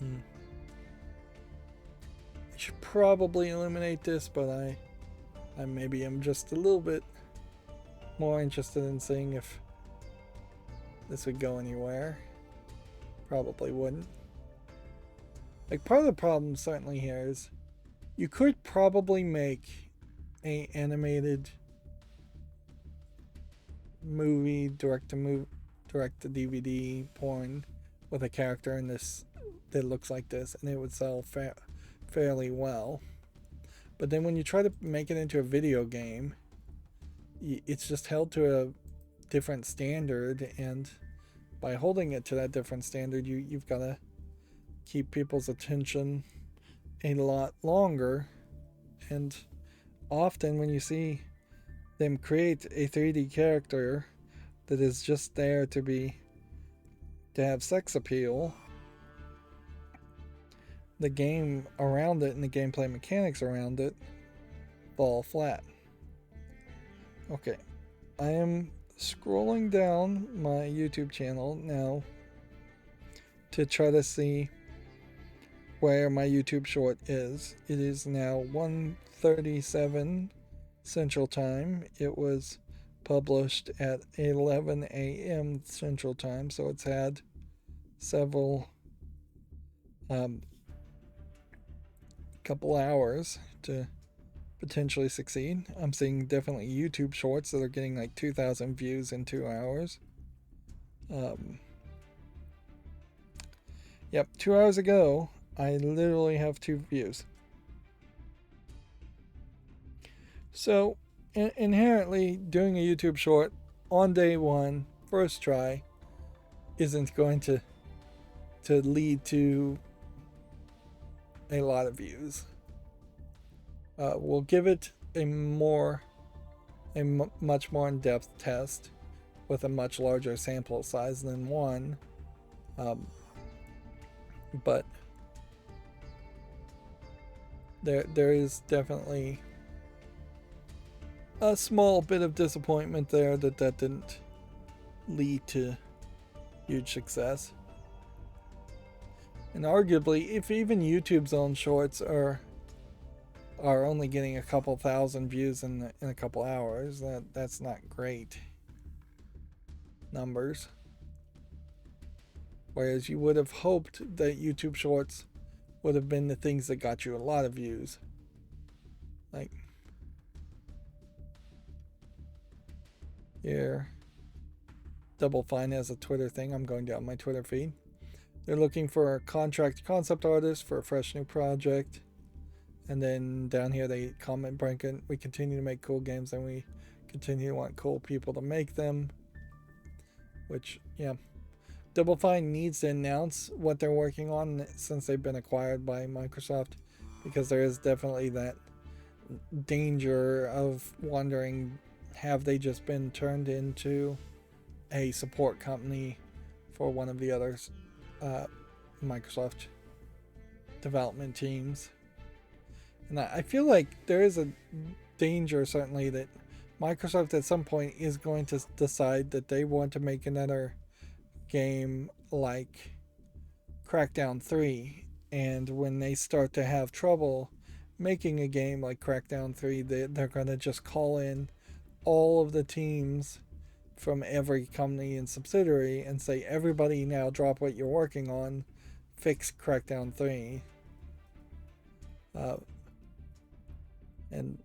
I should probably eliminate this, but I maybe am just a little bit more interested in seeing if this would go anywhere. Probably wouldn't. Like, part of the problem certainly here is you could probably make a animated movie, direct to direct to DVD porn with a character in this that looks like this, and it would sell fairly well. But then when you try to make it into a video game, it's just held to a different standard, and by holding it to that different standard, you've got to keep people's attention a lot longer. And often when you see them create a 3D character that is just there to have sex appeal, the game around it and the gameplay mechanics around it fall flat. Okay, I am scrolling down my YouTube channel now to try to see where my YouTube short is. It is now 1:37 Central Time. It was published at 11 a.m. Central Time, so it's had several couple hours to potentially succeed. I'm seeing definitely YouTube shorts that are getting like 2,000 views in 2 hours. Yep, 2 hours ago, I literally have 2 views. So, inherently, doing a YouTube short on day one, first try, isn't going to lead to a lot of views. We'll give it a much more in-depth test with a much larger sample size than one. But there is definitely a small bit of disappointment there that didn't lead to huge success. And arguably, if even YouTube's own shorts are only getting a couple thousand views in a couple hours, that's not great numbers. Whereas you would have hoped that YouTube shorts would have been the things that got you a lot of views. Like here, Double Fine has a Twitter thing. I'm going down my Twitter feed. They're looking for a contract concept artist for a fresh new project. And then down here they comment, Brankin, we continue to make cool games and we continue to want cool people to make them. Which, yeah. Double Fine needs to announce what they're working on since they've been acquired by Microsoft, because there is definitely that danger of wondering, have they just been turned into a support company for one of the other Microsoft development teams. And I feel like there is a danger, certainly, that Microsoft at some point is going to decide that they want to make another game like Crackdown 3, and when they start to have trouble making a game like Crackdown 3, they're going to just call in all of the teams from every company and subsidiary and say, everybody now drop what you're working on, fix Crackdown 3. And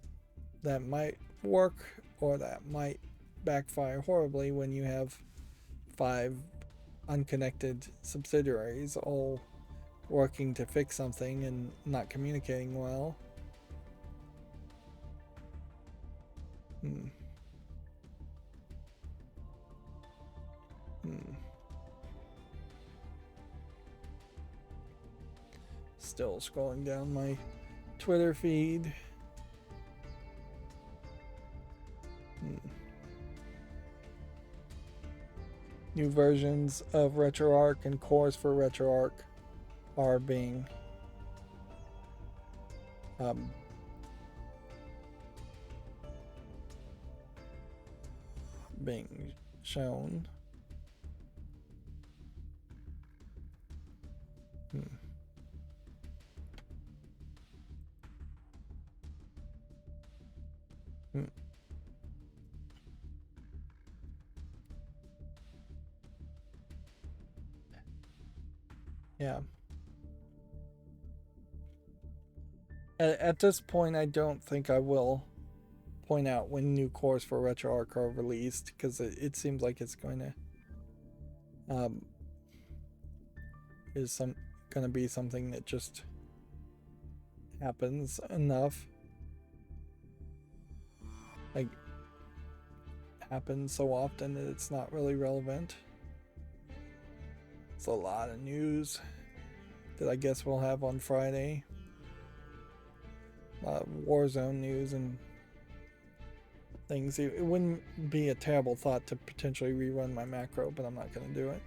that might work, or that might backfire horribly when you have 5 unconnected subsidiaries all working to fix something and not communicating well. Still scrolling down my Twitter feed. New versions of RetroArch and cores for RetroArch are being shown. Yeah. At this point, I don't think I will point out when new cores for RetroArch are released, because it seems like it's going to um, is gonna be something that just happens enough. Like, happens so often that it's not really relevant. It's a lot of news that I guess we'll have on Friday. A lot of Warzone news and things. It wouldn't be a terrible thought to potentially rerun my macro, but I'm not going to do it.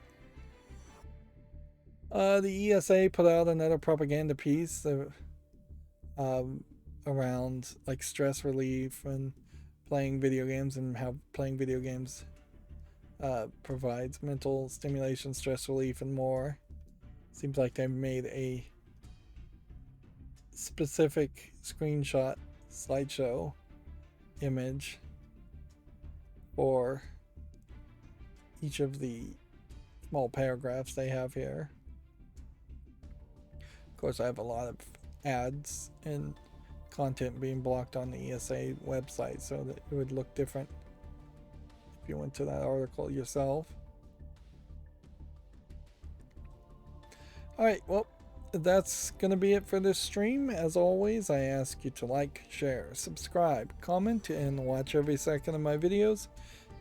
The ESA put out another propaganda piece around like stress relief and playing video games and how playing video games provides mental stimulation, stress relief, and more. Seems like they made a specific screenshot slideshow image for each of the small paragraphs they have here. Of course, I have a lot of ads and content being blocked on the ESA website, so that it would look different if you went to that article yourself. Alright, well, that's going to be it for this stream. As always, I ask you to like, share, subscribe, comment, and watch every second of my videos.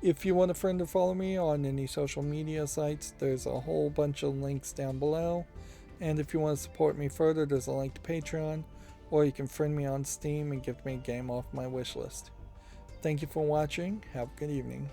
If you want a friend to follow me on any social media sites, there's a whole bunch of links down below. And if you want to support me further, there's a link to Patreon, or you can friend me on Steam and give me a game off my wish list. Thank you for watching. Have a good evening.